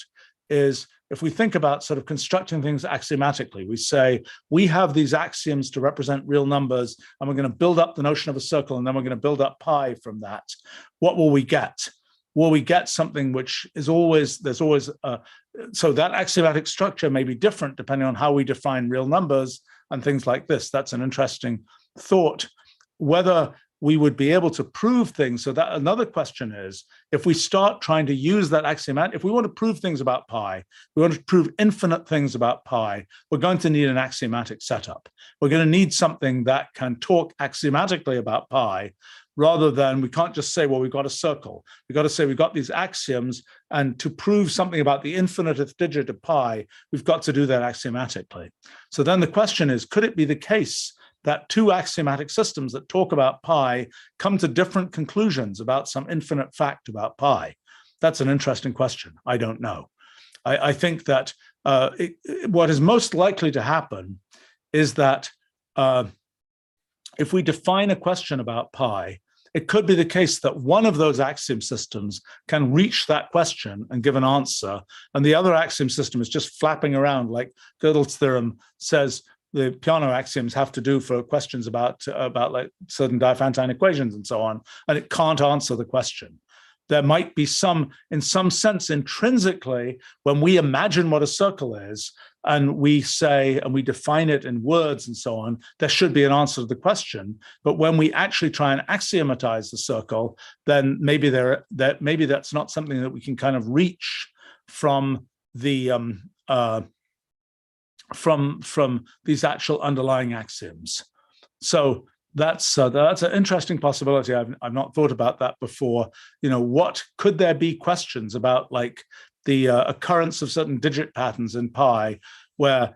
is, if we think about sort of constructing things axiomatically, we say, we have these axioms to represent real numbers, and we're going to build up the notion of a circle, and then we're going to build up pi from that. What will we get? Will we get something which is always, so that axiomatic structure may be different depending on how we define real numbers and things like this. That's an interesting thought. Whether we would be able to prove things, so that another question is, if we start trying to use that axiomatic, if we want to prove things about pi, we want to prove infinite things about pi, we're going to need an axiomatic setup. We're going to need something that can talk axiomatically about pi, rather than, we can't just say, well, we've got a circle. We've got to say we've got these axioms, and to prove something about the infiniteth digit of pi, we've got to do that axiomatically. So then the question is, could it be the case that two axiomatic systems that talk about pi come to different conclusions about some infinite fact about pi? That's an interesting question. I don't know. I think that what is most likely to happen is that if we define a question about pi, it could be the case that one of those axiom systems can reach that question and give an answer, and the other axiom system is just flapping around, like Gödel's theorem says the Peano axioms have to do for questions about like certain Diophantine equations and so on, and it can't answer the question. There might be some, in some sense, intrinsically, when we imagine what a circle is, and we say, and we define it in words and so on, there should be an answer to the question. But when we actually try and axiomatize the circle, then maybe maybe that's not something that we can kind of reach from the from these actual underlying axioms. So that's an interesting possibility. I've not thought about that before. What could there be questions about, like the occurrence of certain digit patterns in pi, where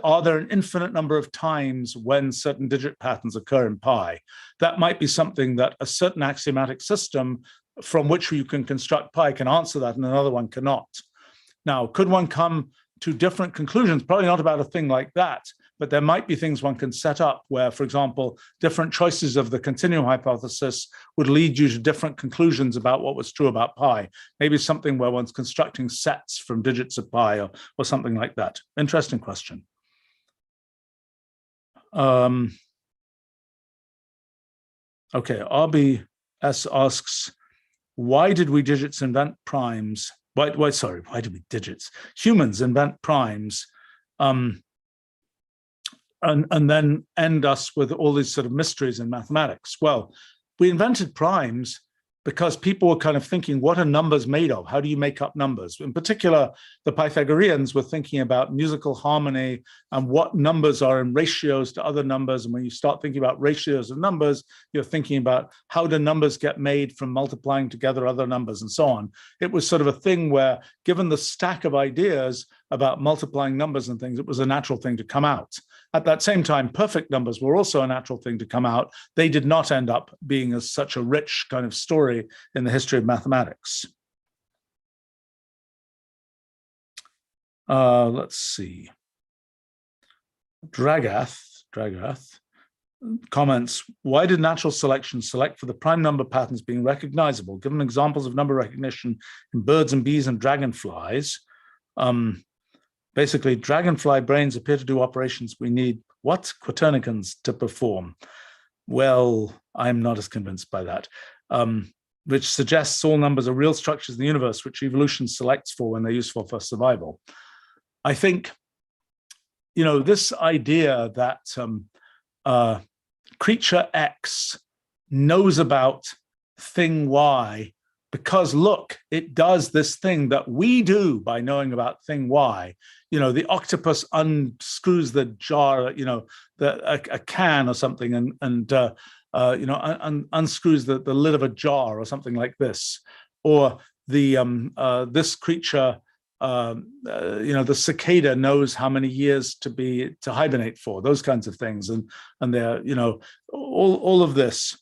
are there an infinite number of times when certain digit patterns occur in pi? That might be something that a certain axiomatic system from which you can construct pi can answer that, and another one cannot. Now, could one come to different conclusions? Probably not about a thing like that, but there might be things one can set up where, for example, different choices of the continuum hypothesis would lead you to different conclusions about what was true about pi. Maybe something where one's constructing sets from digits of pi or something like that. Interesting question. Okay, RBS asks, why did we digits invent primes? Why did we digits? Humans invent primes, and then end us with all these sort of mysteries in mathematics. Well, we invented primes because people were kind of thinking, what are numbers made of? How do you make up numbers? In particular, the Pythagoreans were thinking about musical harmony and what numbers are in ratios to other numbers. And when you start thinking about ratios of numbers, you're thinking about how do numbers get made from multiplying together other numbers and so on. It was sort of a thing where, given the stack of ideas about multiplying numbers and things, it was a natural thing to come out. At that same time, perfect numbers were also a natural thing to come out. They did not end up being such a rich kind of story in the history of mathematics. Let's see. Dragath comments, why did natural selection select for the prime number patterns being recognizable? Given examples of number recognition in birds and bees and dragonflies, Basically, dragonfly brains appear to do operations we need what quaternions to perform. Well, I'm not as convinced by that, which suggests all numbers are real structures in the universe, which evolution selects for when they're useful for survival. I think, this idea that creature X knows about thing Y because, look, it does this thing that we do by knowing about thing Y. The octopus unscrews the jar, a can or something, and unscrews the lid of a jar or something like this. Or this creature, the cicada knows how many years to hibernate for, those kinds of things. And they're, all of this.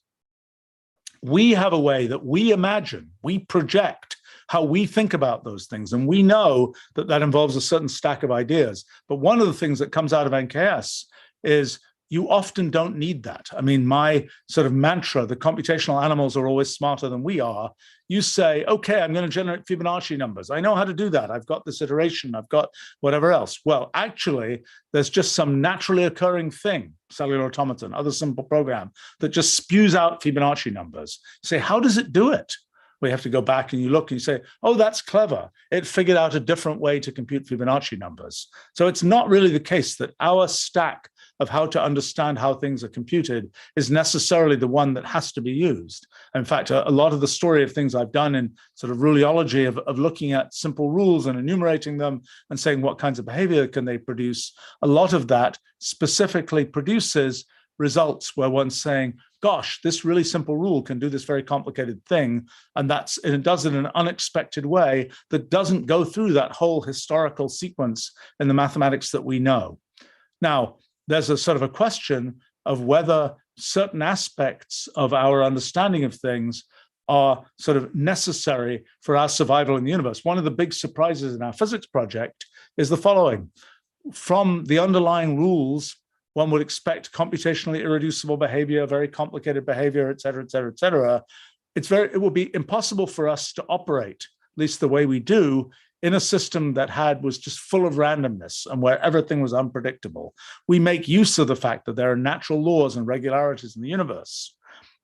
We have a way that we imagine, we project how we think about those things. And we know that that involves a certain stack of ideas. But one of the things that comes out of NKS is you often don't need that. I mean, my sort of mantra, the computational animals are always smarter than we are. You say, okay, I'm going to generate Fibonacci numbers. I know how to do that. I've got this iteration. I've got whatever else. Well, actually, there's just some naturally occurring thing, cellular automaton, other simple program that just spews out Fibonacci numbers. You say, how does it do it? We have to go back and you look and you say, oh, that's clever. It figured out a different way to compute Fibonacci numbers. So it's not really the case that our stack of how to understand how things are computed is necessarily the one that has to be used. In fact, a lot of the story of things I've done in sort of ruleology of looking at simple rules and enumerating them and saying what kinds of behavior can they produce, a lot of that specifically produces results where one's saying, gosh, this really simple rule can do this very complicated thing. And it does it in an unexpected way that doesn't go through that whole historical sequence in the mathematics that we know. Now, there's a sort of a question of whether certain aspects of our understanding of things are sort of necessary for our survival in the universe. One of the big surprises in our physics project is the following. From the underlying rules, one would expect computationally irreducible behavior, very complicated behavior, et cetera, et cetera, et cetera. It will be impossible for us to operate, at least the way we do, in a system that was just full of randomness and where everything was unpredictable. We make use of the fact that there are natural laws and regularities in the universe.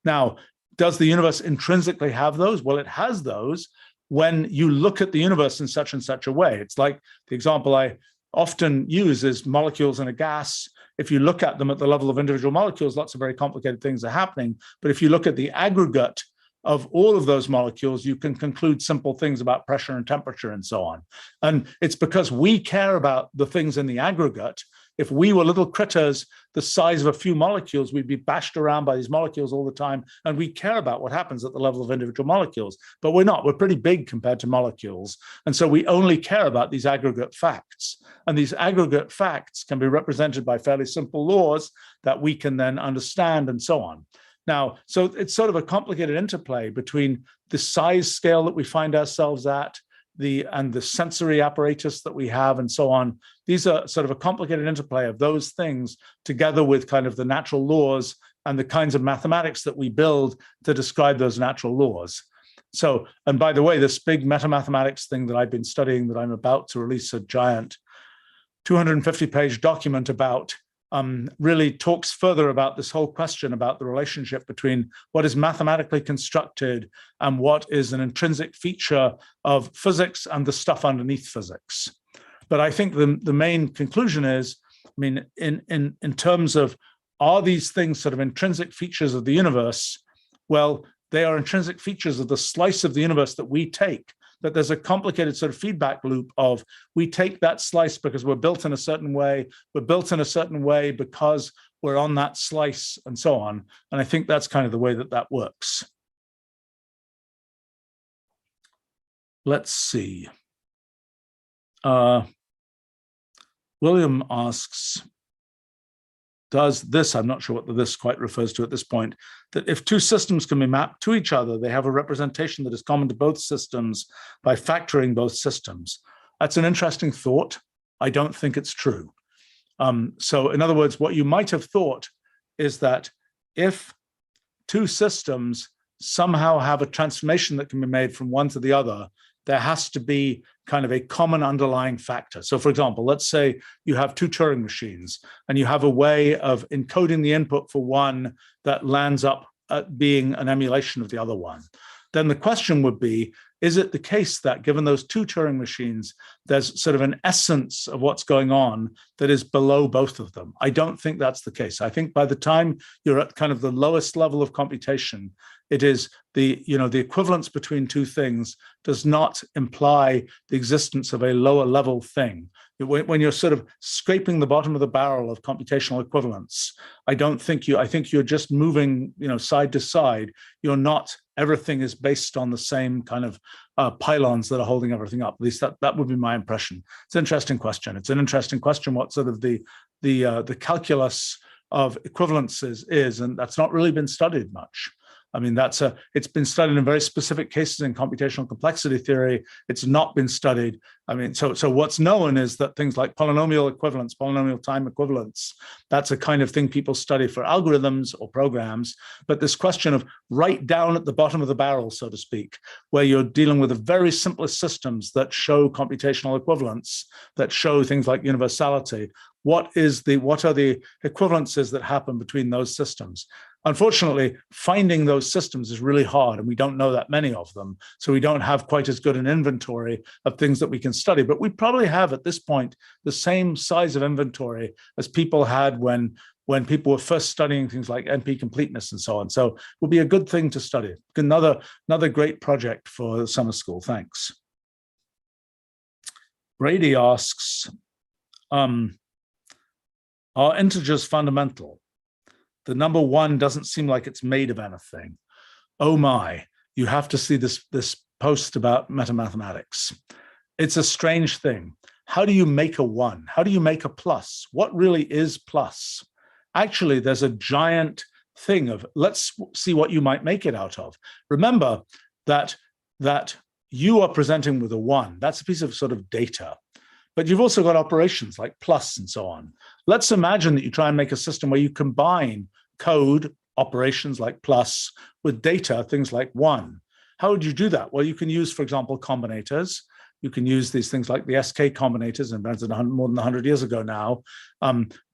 Now, does the universe intrinsically have those? Well, it has those when you look at the universe in such and such a way. It's like the example I often use is molecules in a gas. If you look at them at the level of individual molecules, lots of very complicated things are happening. But if you look at the aggregate of all of those molecules, you can conclude simple things about pressure and temperature and so on. And it's because we care about the things in the aggregate. If we were little critters the size of a few molecules, we'd be bashed around by these molecules all the time, and we care about what happens at the level of individual molecules. But we're not. We're pretty big compared to molecules. And so we only care about these aggregate facts. And these aggregate facts can be represented by fairly simple laws that we can then understand and so on. Now, so it's sort of a complicated interplay between the size scale that we find ourselves at, and the sensory apparatus that we have and so on. These are sort of a complicated interplay of those things together with kind of the natural laws and the kinds of mathematics that we build to describe those natural laws. So, and by the way, this big meta-mathematics thing that I've been studying that I'm about to release a giant 250-page document about really talks further about this whole question about the relationship between what is mathematically constructed and what is an intrinsic feature of physics and the stuff underneath physics. But I think the main conclusion is, I mean, in terms of, are these things sort of intrinsic features of the universe? Well, they are intrinsic features of the slice of the universe that we take. That there's a complicated sort of feedback loop of we take that slice because we're built in a certain way, we're built in a certain way because we're on that slice and so on. And I think that's kind of the way that that works. Let's see. William asks, does this, I'm not sure what the this quite refers to at this point, that if two systems can be mapped to each other, they have a representation that is common to both systems by factoring both systems. That's an interesting thought. I don't think it's true. So in other words, what you might have thought is that if two systems somehow have a transformation that can be made from one to the other, there has to be kind of a common underlying factor. So for example, let's say you have two Turing machines and you have a way of encoding the input for one that lands up at being an emulation of the other one. Then the question would be, is it the case that given those two Turing machines, there's sort of an essence of what's going on that is below both of them? I don't think that's the case. I think by the time you're at kind of the lowest level of computation, it is the equivalence between two things does not imply the existence of a lower level thing. When you're sort of scraping the bottom of the barrel of computational equivalence, I think you're just moving, side to side. You're not, everything is based on the same kind of pylons that are holding everything up. At least that would be my impression. It's an interesting question. It's an interesting question what sort of the calculus of equivalences is, and that's not really been studied much. I mean, it's been studied in very specific cases in computational complexity theory. It's not been studied. I mean, so what's known is that things like polynomial equivalence, polynomial time equivalence, that's a kind of thing people study for algorithms or programs. But this question of right down at the bottom of the barrel, so to speak, where you're dealing with the very simplest systems that show computational equivalence, that show things like universality, what are the equivalences that happen between those systems? Unfortunately, finding those systems is really hard, and we don't know that many of them. So we don't have quite as good an inventory of things that we can study. But we probably have at this point the same size of inventory as people had when people were first studying things like NP completeness and so on. So it will be a good thing to study. Another great project for the summer school. Thanks. Brady asks, are integers fundamental? The number 1 doesn't seem like it's made of anything. Oh my, you have to see this post about metamathematics. It's a strange thing. How do you make a 1? How do you make a plus? What really is plus? Actually, there's a giant thing of, let's see what you might make it out of. Remember that you are presenting with a 1. That's a piece of sort of data. But you've also got operations like plus and so on. Let's imagine that you try and make a system where you combine code, operations like plus, with data, things like 1. How would you do that? Well, you can use, for example, combinators. You can use these things like the SK combinators, invented more than 100 years ago now,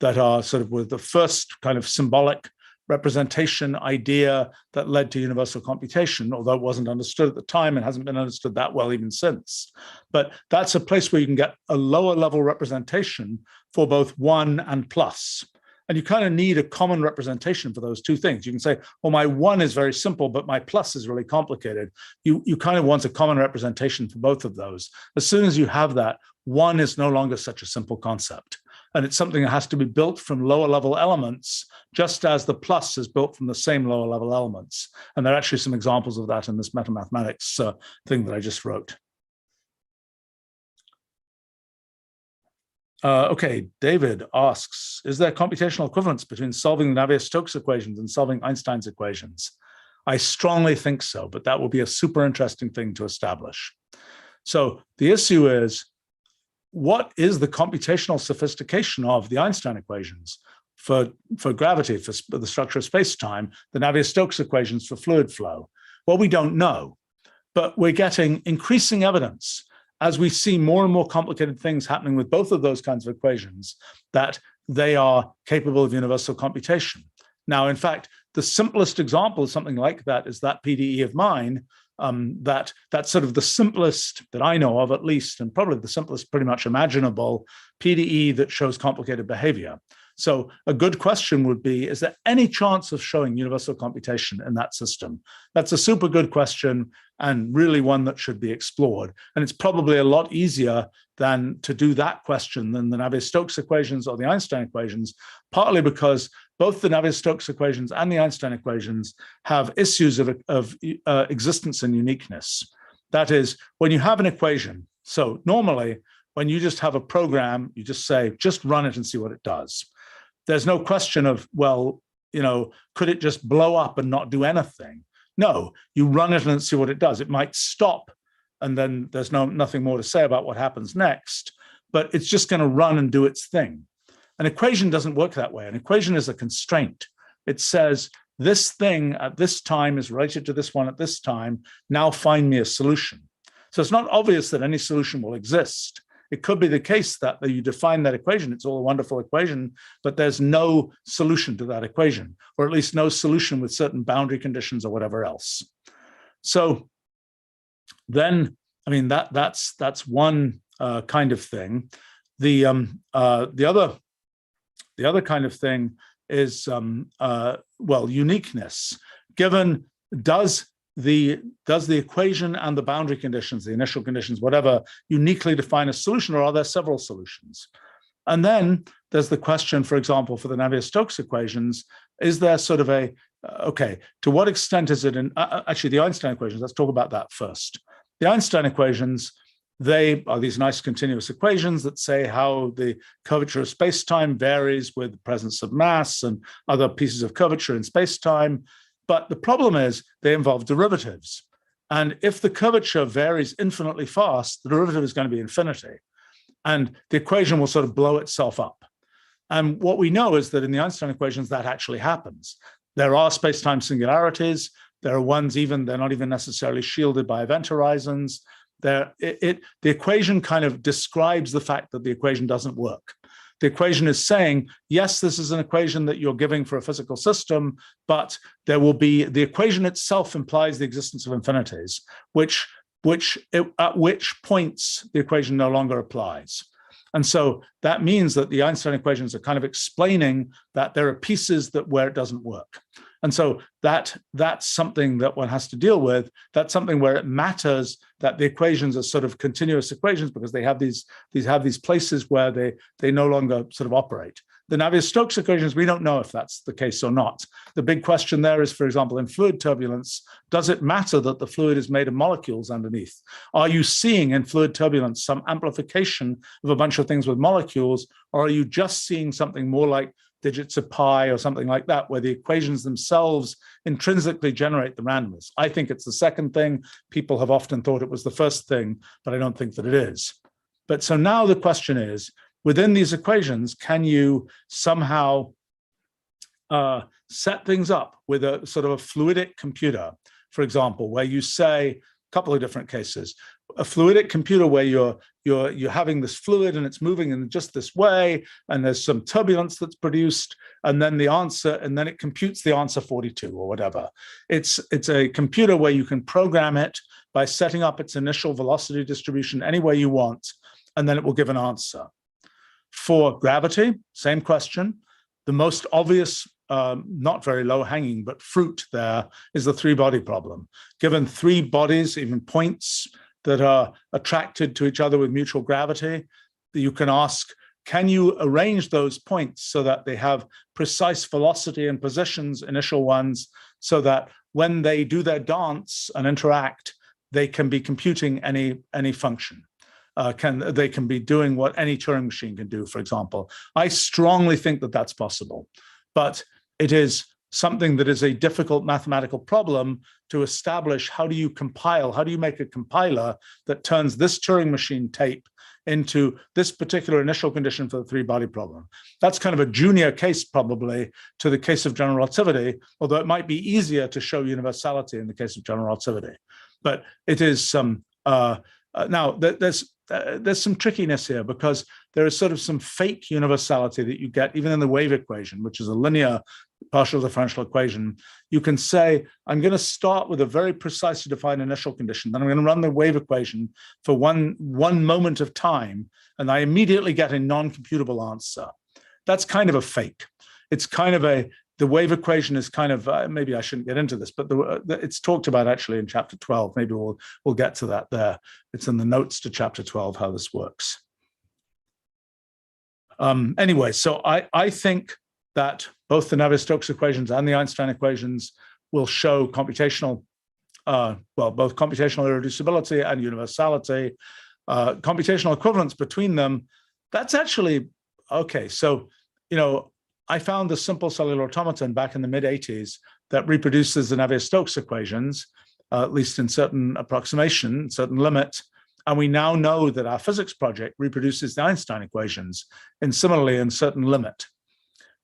that are sort of with the first kind of symbolic representation idea that led to universal computation, although it wasn't understood at the time and hasn't been understood that well even since. But that's a place where you can get a lower level representation for both 1 and plus. And you kind of need a common representation for those two things. You can say, well, my 1 is very simple, but my plus is really complicated. You kind of want a common representation for both of those. As soon as you have that, 1 is no longer such a simple concept. And it's something that has to be built from lower level elements, just as the plus is built from the same lower level elements. And there are actually some examples of that in this metamathematics thing that I just wrote. Okay, David asks, is there computational equivalence between solving the Navier-Stokes equations and solving Einstein's equations? I strongly think so, but that will be a super interesting thing to establish. So the issue is, what is the computational sophistication of the Einstein equations for gravity, for the structure of space-time, the Navier-Stokes equations for fluid flow? Well, we don't know, but we're getting increasing evidence as we see more and more complicated things happening with both of those kinds of equations, that they are capable of universal computation. Now, in fact, the simplest example of something like that is that PDE of mine, that's sort of the simplest that I know of, at least, and probably the simplest pretty much imaginable PDE that shows complicated behavior. So a good question would be, is there any chance of showing universal computation in that system? That's a super good question, and really one that should be explored. And it's probably a lot easier than to do that question than the Navier-Stokes equations or the Einstein equations, partly because both the Navier-Stokes equations and the Einstein equations have issues of existence and uniqueness. That is, when you have an equation, so normally when you just have a program, you just say, just run it and see what it does. There's no question of, well, could it just blow up and not do anything? No, you run it and see what it does. It might stop, and then there's nothing more to say about what happens next, but it's just going to run and do its thing. An equation doesn't work that way. An equation is a constraint. It says, this thing at this time is related to this one at this time. Now find me a solution. So it's not obvious that any solution will exist. It could be the case that you define that equation, it's all a wonderful equation, but there's no solution to that equation, or at least no solution with certain boundary conditions or whatever else. So then, I mean, that's one kind of thing. The other kind of thing is well, uniqueness. Given does the equation and the boundary conditions, the initial conditions, whatever, uniquely define a solution, or are there several solutions? And then there's the question, for example, for the Navier-Stokes equations, is there sort of a, okay, to what extent is it in, actually the Einstein equations, let's talk about that first. The Einstein equations, they are these nice continuous equations that say how the curvature of space-time varies with the presence of mass and other pieces of curvature in space-time. But the problem is they involve derivatives. And if the curvature varies infinitely fast, the derivative is going to be infinity. And the equation will sort of blow itself up. And what we know is that in the Einstein equations, that actually happens. There are space-time singularities. There are ones even, they're not even necessarily shielded by event horizons. The equation kind of describes the fact that the equation doesn't work. The equation is saying, yes, this is an equation that you're giving for a physical system, but there will be, the equation itself implies the existence of infinities, at which points the equation no longer applies. And so that means that the Einstein equations are kind of explaining that there are pieces where it doesn't work. And so that's something that one has to deal with. That's something where it matters that the equations are sort of continuous equations because they have these places where they no longer sort of operate. The Navier-Stokes equations, we don't know if that's the case or not. The big question there is, for example, in fluid turbulence, does it matter that the fluid is made of molecules underneath? Are you seeing in fluid turbulence some amplification of a bunch of things with molecules, or are you just seeing something more like digits of pi or something like that, where the equations themselves intrinsically generate the randomness? I think it's the second thing. People have often thought it was the first thing, but I don't think that it is. But so now the question is, within these equations, can you somehow set things up with a sort of a fluidic computer, for example, where you say, a couple of different cases, a fluidic computer where you're having this fluid and it's moving in just this way, and there's some turbulence that's produced, and then the answer, and then it computes the answer 42 or whatever. It's a computer where you can program it by setting up its initial velocity distribution any way you want, and then it will give an answer. For gravity, same question. The most obvious, not very low-hanging, but fruit there is the three-body problem. Given three bodies, even points that are attracted to each other with mutual gravity, you can ask, can you arrange those points so that they have precise velocity and positions, initial ones, so that when they do their dance and interact, they can be computing any function? They can be doing what any Turing machine can do, for example. I strongly think that that's possible, but it is something that is a difficult mathematical problem to establish. How do you compile? How do you make a compiler that turns this Turing machine tape into this particular initial condition for the three-body problem? That's kind of a junior case probably to the case of general relativity, although it might be easier to show universality in the case of general relativity. But it is some, now there's some trickiness here because there is sort of some fake universality that you get even in the wave equation, which is a linear partial differential equation. You can say, I'm going to start with a very precisely defined initial condition, then I'm going to run the wave equation for one moment of time, and I immediately get a non-computable answer. That's kind of a fake. It's kind of the wave equation is kind of, maybe I shouldn't get into this, but it's talked about actually in chapter 12. Maybe we'll get to that there. It's in the notes to chapter 12, how this works. Anyway, so I think that both the Navier-Stokes equations and the Einstein equations will show computational, both computational irreducibility and universality, computational equivalence between them. That's actually, okay, so, I found the simple cellular automaton back in the mid-80s that reproduces the Navier-Stokes equations, at least in certain approximation, certain limit. And we now know that our physics project reproduces the Einstein equations similarly in certain limit.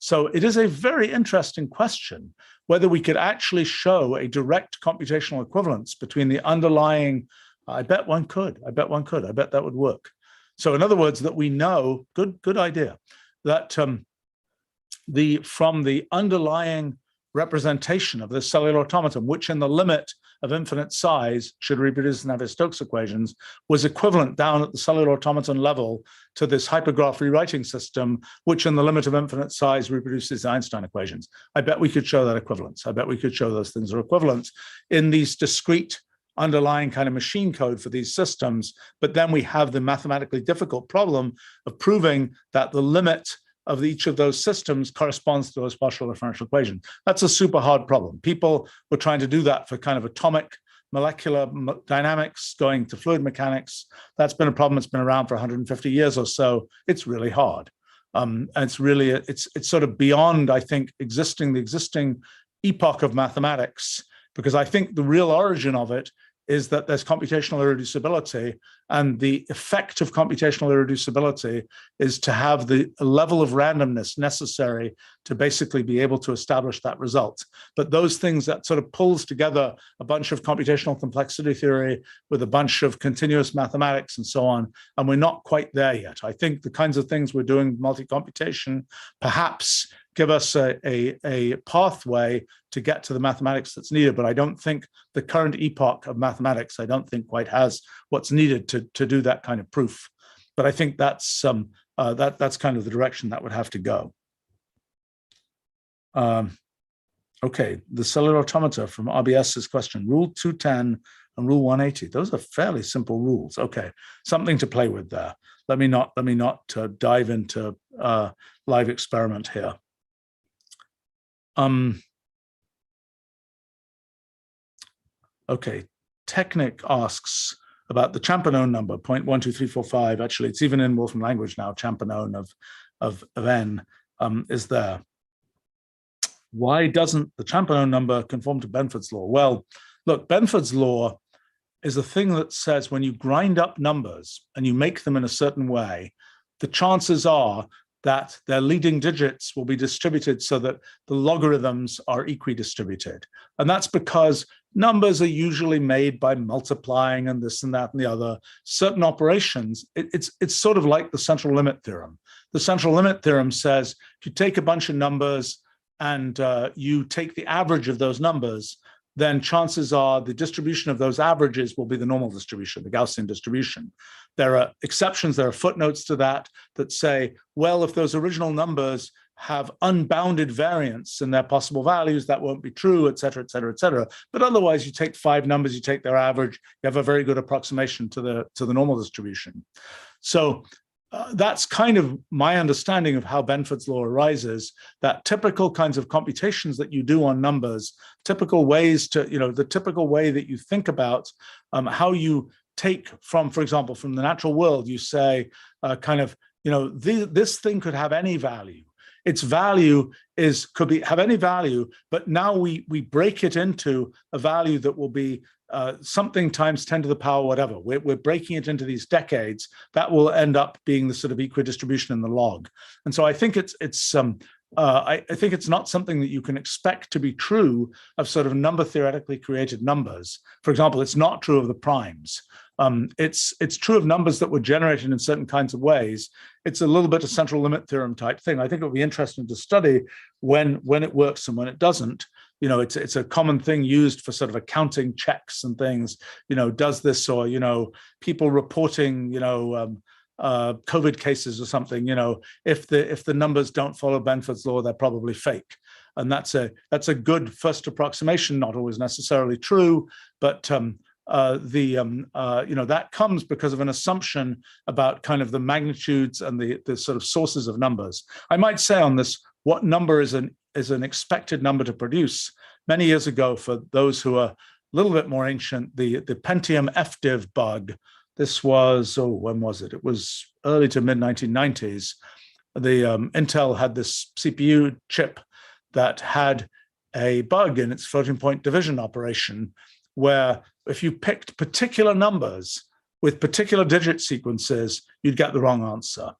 So it is a very interesting question whether we could actually show a direct computational equivalence between the underlying I bet one could. I bet one could. I bet that would work. So in other words, that we know, good idea, that from the underlying representation of the cellular automaton, which in the limit of infinite size should reproduce Navier-Stokes equations, was equivalent down at the cellular automaton level to this hypergraph rewriting system, which in the limit of infinite size reproduces the Einstein equations. I bet we could show that equivalence. I bet we could show those things are equivalent in these discrete underlying kind of machine code for these systems. But then we have the mathematically difficult problem of proving that the limit of each of those systems corresponds to those partial differential equations. That's a super hard problem. People were trying to do that for kind of atomic molecular dynamics going to fluid mechanics. That's been a problem that's been around for 150 years or so. It's really hard. And it's really, it's sort of beyond, I think, the existing epoch of mathematics, because I think the real origin of it is that there's computational irreducibility, and the effect of computational irreducibility is to have the level of randomness necessary to basically be able to establish that result. But those things, that sort of pulls together a bunch of computational complexity theory with a bunch of continuous mathematics and so on, and we're not quite there yet. I think the kinds of things we're doing multi-computation perhaps give us a pathway to get to the mathematics that's needed, but I don't think the current epoch of mathematics, I don't think quite has what's needed to do that kind of proof. But I think that's that's kind of the direction that would have to go. Okay, the cellular automata from RBS's question, Rule 210 and Rule 180. Those are fairly simple rules. Okay, something to play with there. Let me not dive into live experiment here. Okay, Technic asks about the Champernowne number, 0.12345. Actually, it's even in Wolfram language now, Champernowne of n is there. Why doesn't the Champernowne number conform to Benford's law? Well, look, Benford's law is a thing that says when you grind up numbers and you make them in a certain way, the chances are that their leading digits will be distributed so that the logarithms are equidistributed. And that's because numbers are usually made by multiplying and this and that and the other. Certain operations, it's sort of like the central limit theorem. The central limit theorem says if you take a bunch of numbers and you take the average of those numbers, then chances are the distribution of those averages will be the normal distribution, the Gaussian distribution. There are exceptions, there are footnotes to that say, well, if those original numbers have unbounded variance in their possible values, that won't be true, et cetera, et cetera, et cetera. But otherwise, you take 5 numbers, you take their average, you have a very good approximation to the normal distribution. So that's kind of my understanding of how Benford's law arises, that typical kinds of computations that you do on numbers, typical ways to, the typical way that you think about how you take from, for example, from the natural world, you say this thing could have any value. Its value could have any value, but now we break it into a value that will be something times 10 to the power whatever. We're breaking it into these decades that will end up being the sort of equidistribution in the log. And so I think I think it's not something that you can expect to be true of sort of number theoretically created numbers. For example, it's not true of the primes. It's true of numbers that were generated in certain kinds of ways. It's a little bit a central limit theorem type thing. I think it would be interesting to study when it works and when it doesn't. It's a common thing used for sort of accounting checks and things. Does this, or people reporting COVID cases or something. If the numbers don't follow Benford's law, they're probably fake. And that's a good first approximation, not always necessarily true, but that comes because of an assumption about kind of the magnitudes and the sort of sources of numbers. I might say on this, what number is an expected number to produce? Many years ago, for those who are a little bit more ancient, the Pentium FDiv bug. This was, when was it? It was early to mid 1990s. Intel had this CPU chip that had a bug in its floating point division operation, where if you picked particular numbers with particular digit sequences, you'd get the wrong answer.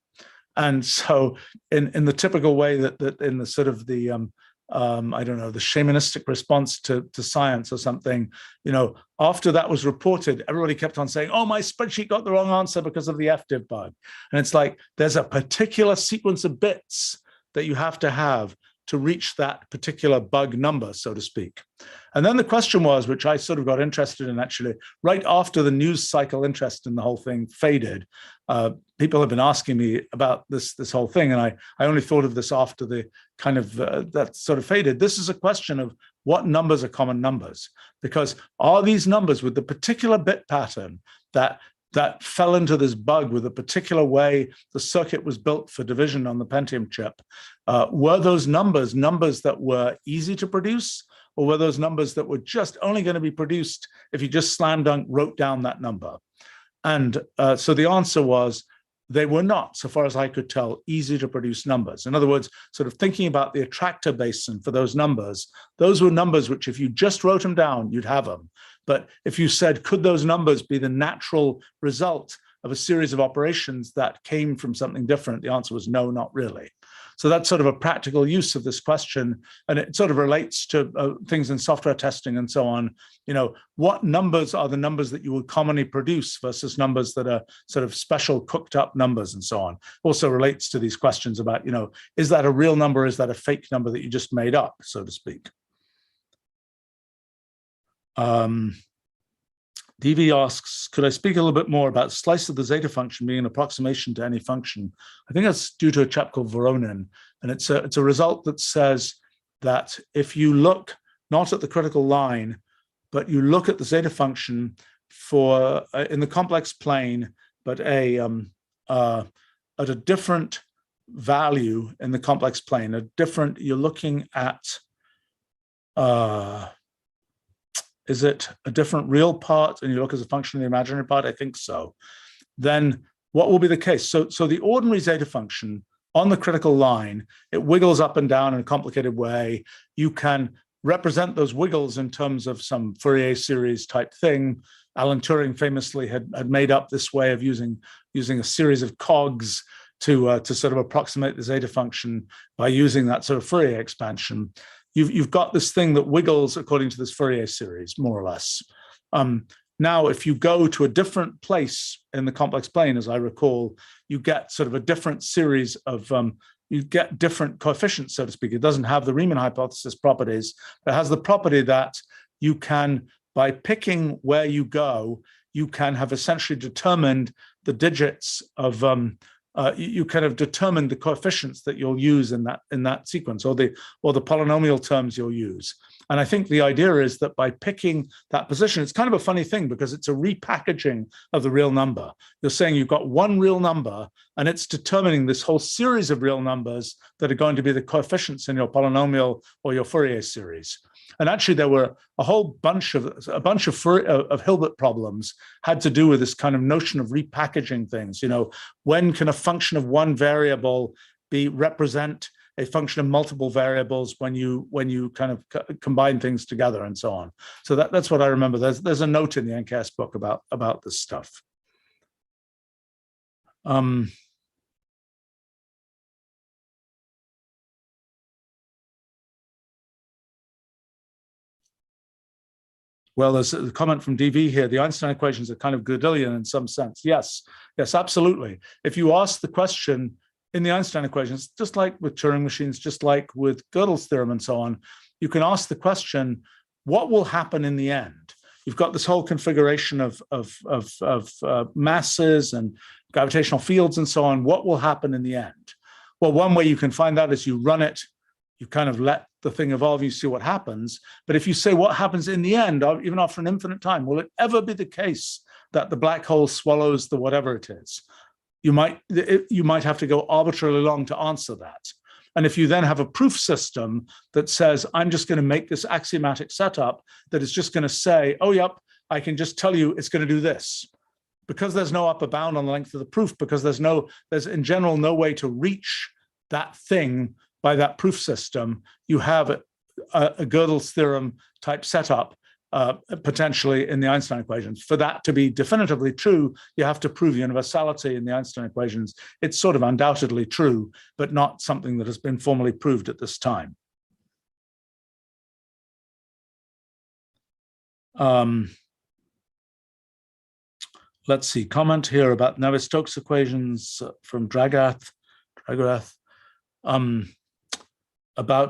And so in the typical way that in the sort of the I don't know, the shamanistic response to science or something, after that was reported, everybody kept on saying, oh, my spreadsheet got the wrong answer because of the FDiv bug. And it's like, there's a particular sequence of bits that you have to reach that particular bug number, so to speak. And then the question was, which I sort of got interested in actually, right after the news cycle interest in the whole thing faded, people have been asking me about this whole thing, and I only thought of this after the kind of that sort of faded. This is a question of what numbers are common numbers, because are these numbers with the particular bit pattern that fell into this bug with a particular way the circuit was built for division on the Pentium chip, were those numbers that were easy to produce, or were those numbers that were just only going to be produced if you just slam dunk wrote down that number? And so the answer was, they were not, so far as I could tell, easy to produce numbers. In other words, sort of thinking about the attractor basin for those were numbers which if you just wrote them down, you'd have them. But if you said, could those numbers be the natural result of a series of operations that came from something different, the answer was no, not really. So that's sort of a practical use of this question, and it sort of relates to things in software testing and so on. What numbers are the numbers that you would commonly produce versus numbers that are sort of special cooked up numbers and so on? Also relates to these questions about, is that a real number? Is that a fake number that you just made up, so to speak? DV asks, could I speak a little bit more about slice of the zeta function being an approximation to any function? I think that's due to a chap called Voronin, and it's a result that says that if you look not at the critical line, but you look at the zeta function for in the complex plane, but at a different value in the complex plane, you're looking at is it a different real part and you look as a function of the imaginary part? I think so. Then what will be the case? So the ordinary zeta function on the critical line, it wiggles up and down in a complicated way. You can represent those wiggles in terms of some Fourier series type thing. Alan Turing famously had made up this way of using a series of cogs to sort of approximate the zeta function by using that sort of Fourier expansion. You've got this thing that wiggles according to this Fourier series, more or less. Now, if you go to a different place in the complex plane, as I recall, you get sort of a different series of, you get different coefficients, so to speak. It doesn't have the Riemann hypothesis properties. It has the property that you can, by picking where you go, you can have essentially determined the digits of, you kind of determine the coefficients that you'll use in that sequence, or the polynomial terms you'll use. And I think the idea is that by picking that position, it's kind of a funny thing because it's a repackaging of the real number. You're saying you've got one real number and it's determining this whole series of real numbers that are going to be the coefficients in your polynomial or your Fourier series. And actually there were a whole bunch of Hilbert problems had to do with this kind of notion of repackaging things. When can a function of one variable represent a function of multiple variables when you kind of combine things together and so on. So that's what I remember. There's a note in the NKS book about this stuff. Well, there's a comment from DV here. The Einstein equations are kind of Gödelian in some sense. Yes, absolutely. If you ask the question in the Einstein equations, just like with Turing machines, just like with Gödel's theorem and so on, you can ask the question, what will happen in the end? You've got this whole configuration of masses and gravitational fields and so on. What will happen in the end? Well, one way you can find that is you run it, you kind of let the thing evolve, you see what happens. But if you say what happens in the end, even after an infinite time, will it ever be the case that the black hole swallows the whatever it is? You might have to go arbitrarily long to answer that. And if you then have a proof system that says, I'm just going to make this axiomatic setup that is just going to say, oh, yep, I can just tell you it's going to do this. Because there's no upper bound on the length of the proof, because there's in general no way to reach that thing by that proof system, you have a Gödel's theorem type setup potentially in the Einstein equations. For that to be definitively true, you have to prove universality in the Einstein equations. It's sort of undoubtedly true, but not something that has been formally proved at this time. Let's see, comment here about Navier-Stokes equations from Dragath, about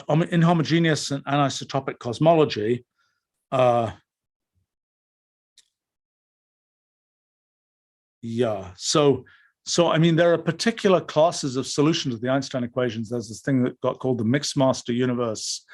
inhomogeneous and anisotropic cosmology. Yeah, so I mean, there are particular classes of solutions of the Einstein equations. There's this thing that got called the mixed master universe.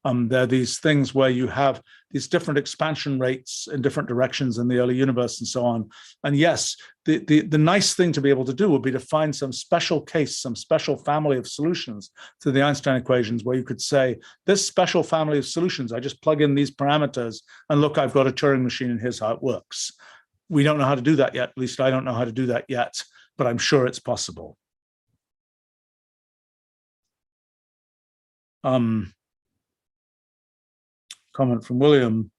There are these things where you have these different expansion rates in different directions in the early universe and so on. And yes, the nice thing to be able to do would be to find some special case, some special family of solutions to the Einstein equations where you could say, this special family of solutions, I just plug in these parameters and look, I've got a Turing machine and here's how it works. We don't know how to do that yet. At least I don't know how to do that yet, but I'm sure it's possible. Comment from William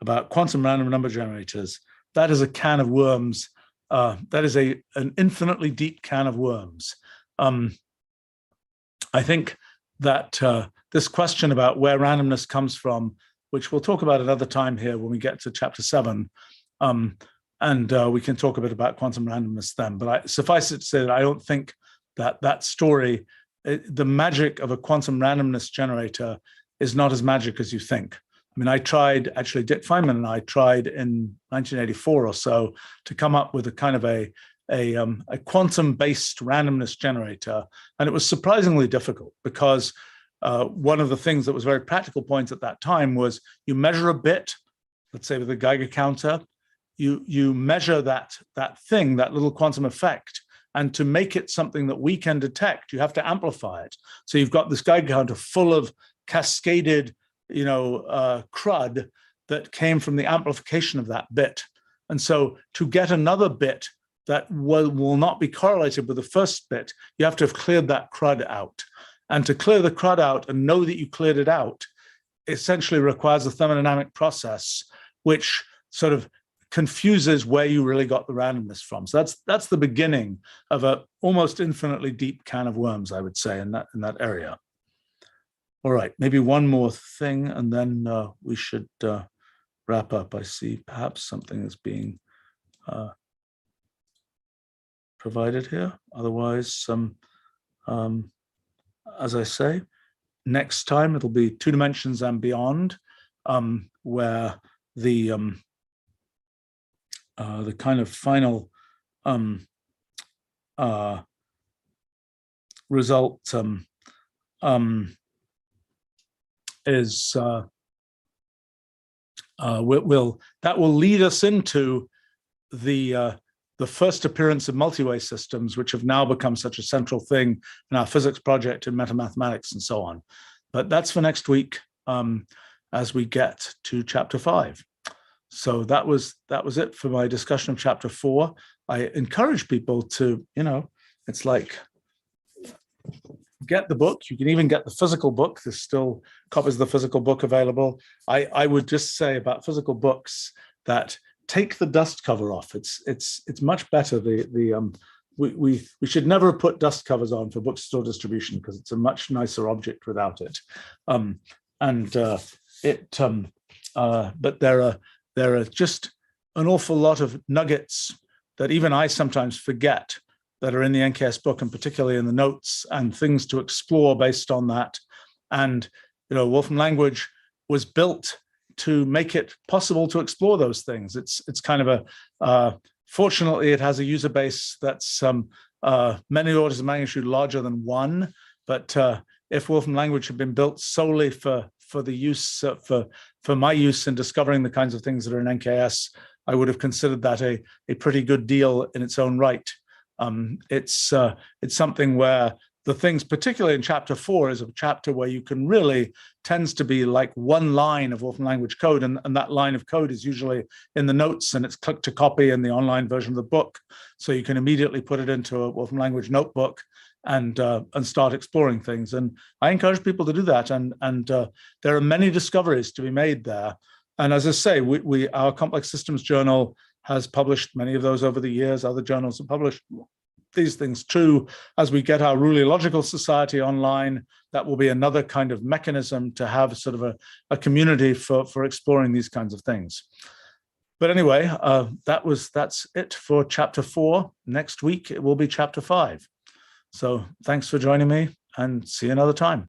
about quantum random number generators. That is a can of worms. That is an infinitely deep can of worms. I think that this question about where randomness comes from, which we'll talk about another time here when we get to chapter 7, and we can talk a bit about quantum randomness then. But suffice it to say that I don't think that that story, the magic of a quantum randomness generator is not as magic as you think. I mean, I tried, actually, Dick Feynman and I tried in 1984 or so to come up with a kind of a quantum-based randomness generator. And it was surprisingly difficult because one of the things that was a very practical point at that time was you measure a bit, let's say with a Geiger counter, you measure that thing, that little quantum effect, and to make it something that we can detect, you have to amplify it. So you've got this Geiger counter full of cascaded crud that came from the amplification of that bit. And so to get another bit that will not be correlated with the first bit, you have to have cleared that crud out. And to clear the crud out and know that you cleared it out essentially requires a thermodynamic process, which sort of confuses where you really got the randomness from. So that's the beginning of a almost infinitely deep can of worms, I would say, in that area. All right, maybe one more thing, and then we should wrap up. I see perhaps something is being provided here. Otherwise, as I say, next time it'll be 2 dimensions and beyond, where the kind of final result is that will lead us into the first appearance of multi-way systems, which have now become such a central thing in our physics project and metamathematics and so on. But that's for next week as we get to chapter 5. So that was it for my discussion of chapter 4. I encourage people to, it's like, get the book. You can even get the physical book. There's still copies of the physical book available. I would just say about physical books that take the dust cover off. It's much better. We should never put dust covers on for bookstore distribution because it's a much nicer object without it. But there are just an awful lot of nuggets that even I sometimes forget that are in the NKS book, and particularly in the notes, and things to explore based on that. And Wolfram language was built to make it possible to explore those things. It's kind of fortunately, it has a user base that's many orders of magnitude larger than 1. But if Wolfram language had been built solely for the use for my use in discovering the kinds of things that are in NKS, I would have considered that a pretty good deal in its own right. It's something where the things, particularly in chapter 4, is a chapter where you can really tends to be like one line of Wolfram language code, and that line of code is usually in the notes, and it's click to copy in the online version of the book, so you can immediately put it into a Wolfram language notebook and start exploring things. And I encourage people to do that. And there are many discoveries to be made there. And as I say, our Complex Systems Journal has published many of those over the years. Other journals have published these things too. As we get our Rule-Logical Society online, that will be another kind of mechanism to have sort of a community for exploring these kinds of things. But anyway, that's it for chapter 4. Next week, it will be chapter 5. So thanks for joining me, and see you another time.